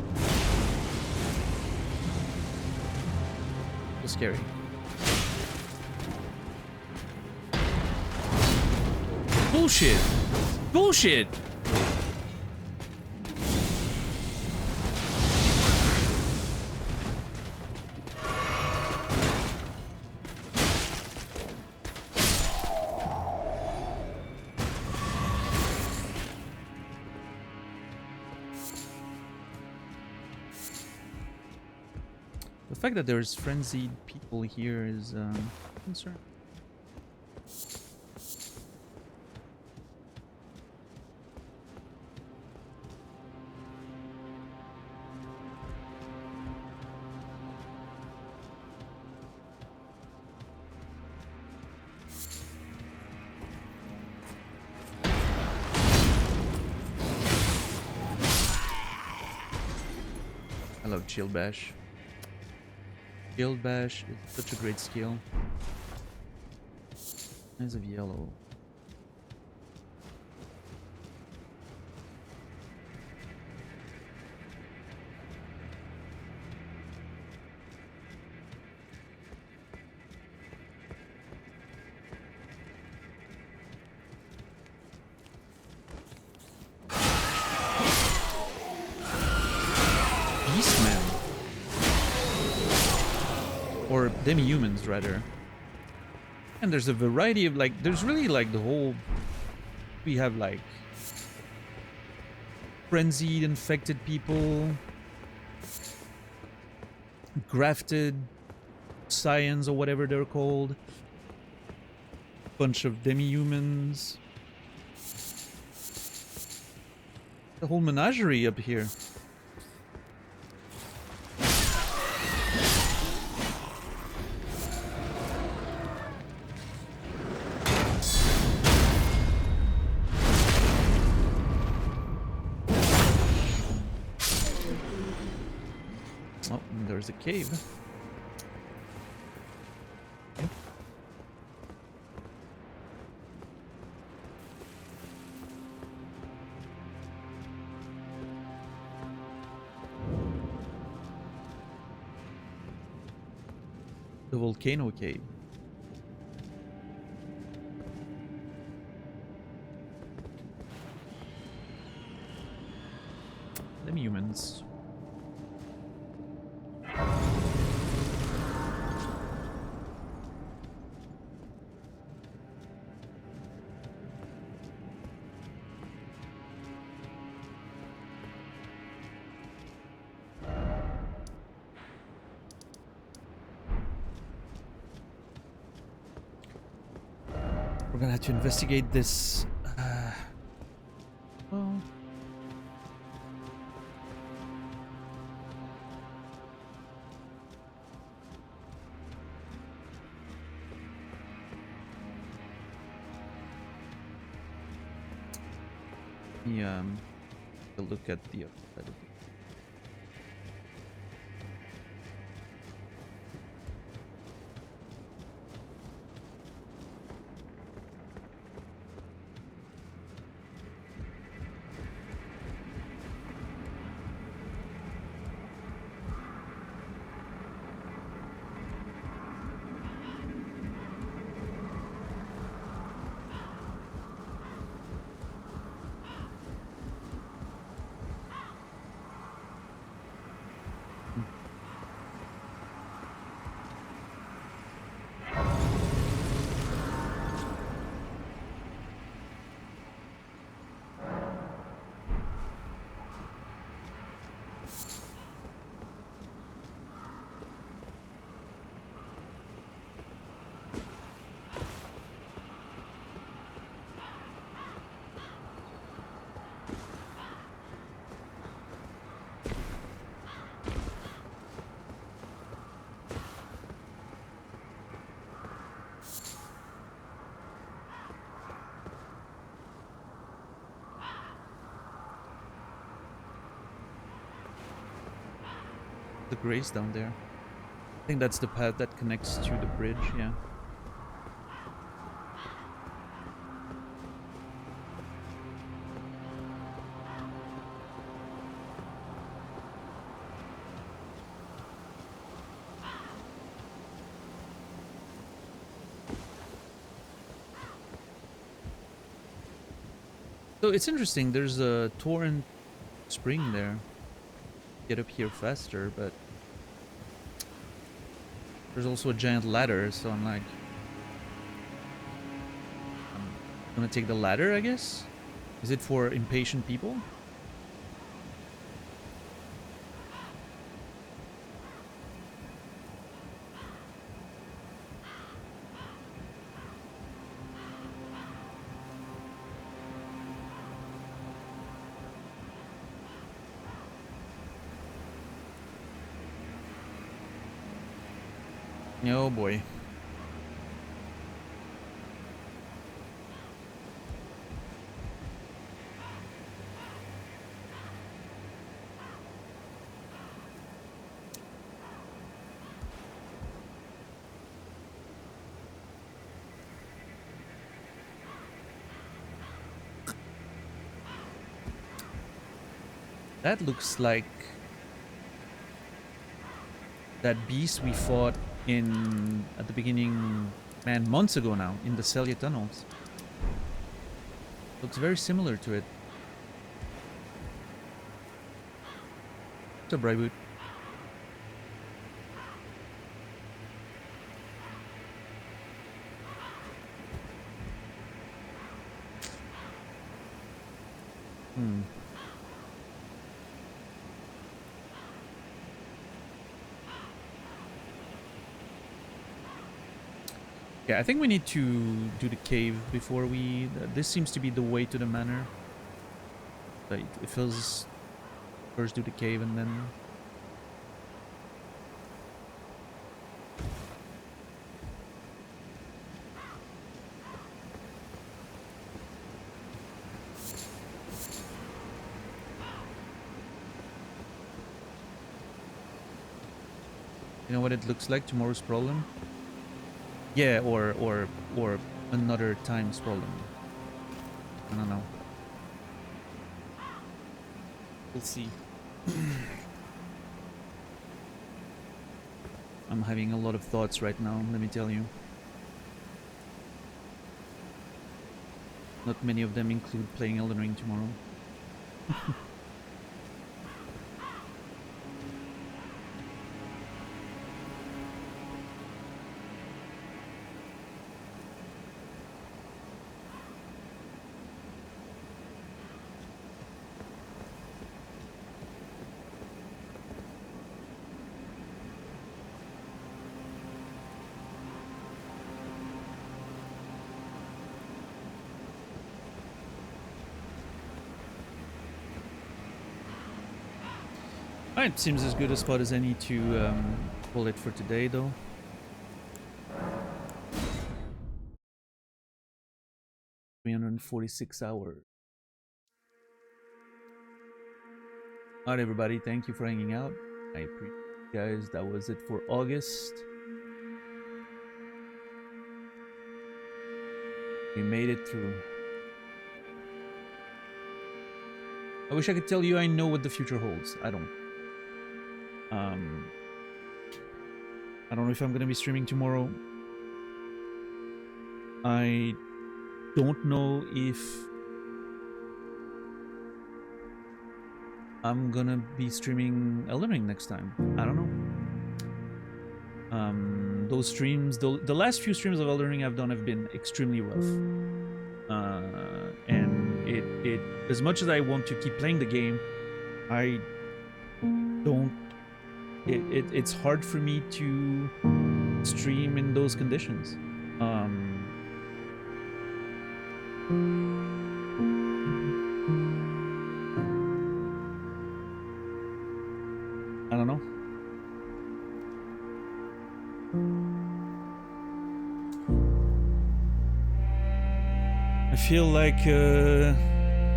So scary. Bullshit! Bullshit! The fact that there's frenzied people here is a concern. I love Shield Bash. Shield Bash is such a great skill. Eyes of Yellow. Beastman. Or demi-humans, rather. And there's a variety of, like, there's really, like, the whole... We have, like... frenzied, infected people. Grafted scions, or whatever they're called. Bunch of demi-humans. The whole menagerie up here. Oh, and there's a cave. volcano cave. Them humans. We're gonna have to investigate this. Well, yeah. Look at the other side of it. The grace down there. I think that's the path that connects to the bridge, yeah. So it's interesting, there's a torrent spring there. Get up here faster, but there's also a giant ladder, so I'm like, I'm gonna take the ladder, I guess? Is it for impatient people? Oh boy. That looks like that beast we fought in at the beginning, man, months ago now, in the Celia tunnels. Looks very similar to it. What's up, Brightwood? Yeah, I think we need to do the cave before we... This seems to be the way to the manor. But it feels... First do the cave and then... You know what it looks like? Tomorrow's problem? Yeah, or another time's problem. I don't know. We'll see. I'm having a lot of thoughts right now, let me tell you. Not many of them include playing Elden Ring tomorrow. Alright, seems as good a spot as any to call it for today, though. $346 hours. Alright, everybody, thank you for hanging out. I appreciate you guys. That was it for August. We made it through. I wish I could tell you I know what the future holds. I don't. I don't know if I'm gonna be streaming tomorrow. I don't know if I'm gonna be streaming Elden Ring next time. I don't know. Those streams, the last few streams of Elden Ring I've done have been extremely rough. And it as much as I want to keep playing the game, I don't. It's hard for me to stream in those conditions. I don't know. I feel like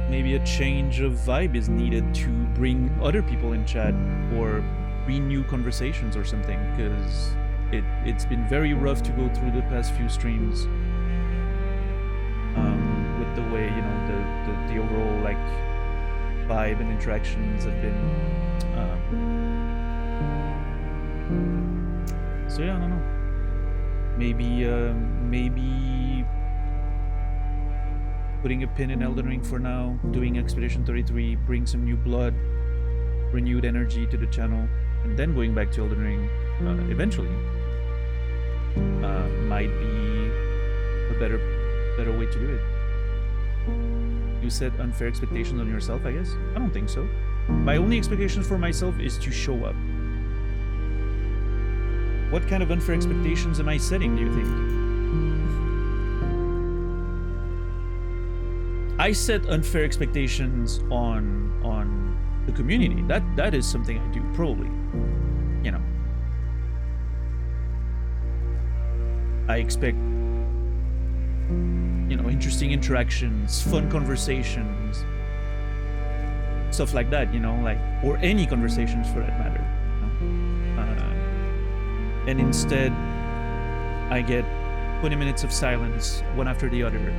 maybe a change of vibe is needed to bring other people in chat or renew conversations or something, because it's been very rough to go through the past few streams with the way, you know, the overall like vibe and interactions have been so yeah, I don't know, maybe putting a pin in Elden Ring for now, doing Expedition 33, bring some new blood, renewed energy to the channel, and then going back to Elden Ring eventually might be a better way to do it. You set unfair expectations on yourself, I guess? I don't think so. My only expectation for myself is to show up. What kind of unfair expectations am I setting, do you think? I set unfair expectations on the community. That is something I do, probably. You know. I expect, you know, interesting interactions, fun conversations, stuff like that, you know, like, or any conversations for that matter. You know? And instead, I get 20 minutes of silence, one after the other,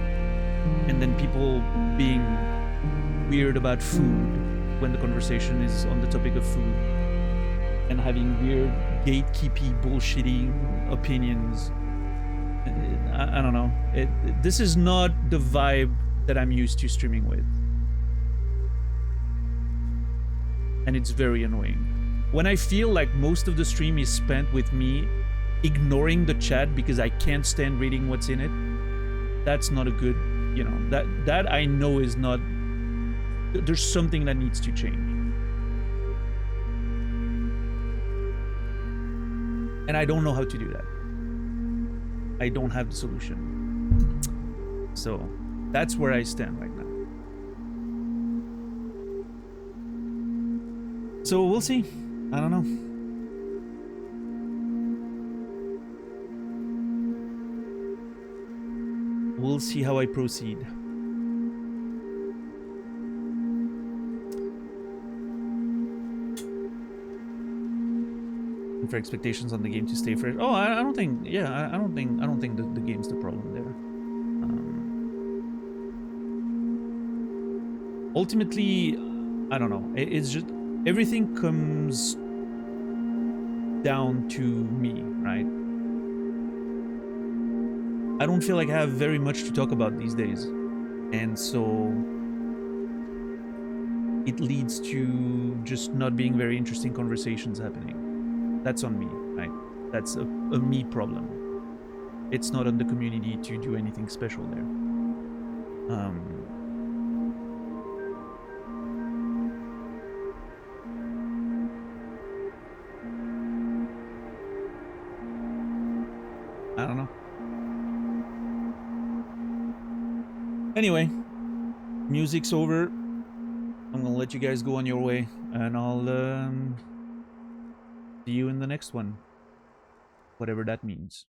and then people being weird about food when the conversation is on the topic of food, and having weird gatekeepy bullshitting opinions. I don't know. This is not the vibe that I'm used to streaming with, and it's very annoying. When I feel like most of the stream is spent with me ignoring the chat because I can't stand reading what's in it, that's not a good, you know, that I know is not, there's something that needs to change. And I don't know how to do that. I don't have the solution. So that's where I stand right now. So we'll see. I don't know. We'll see how I proceed. For expectations on the game to stay fresh. Oh, I don't think. Yeah, I don't think the game's the problem there. Ultimately, I don't know. It's just everything comes down to me, right? I don't feel like I have very much to talk about these days. And so it leads to just not being very interesting conversations happening. That's on me, right? That's a me problem. It's not on the community to do anything special there. I don't know. Anyway, music's over. I'm gonna let you guys go on your way, and I'll see you in the next one. Whatever that means.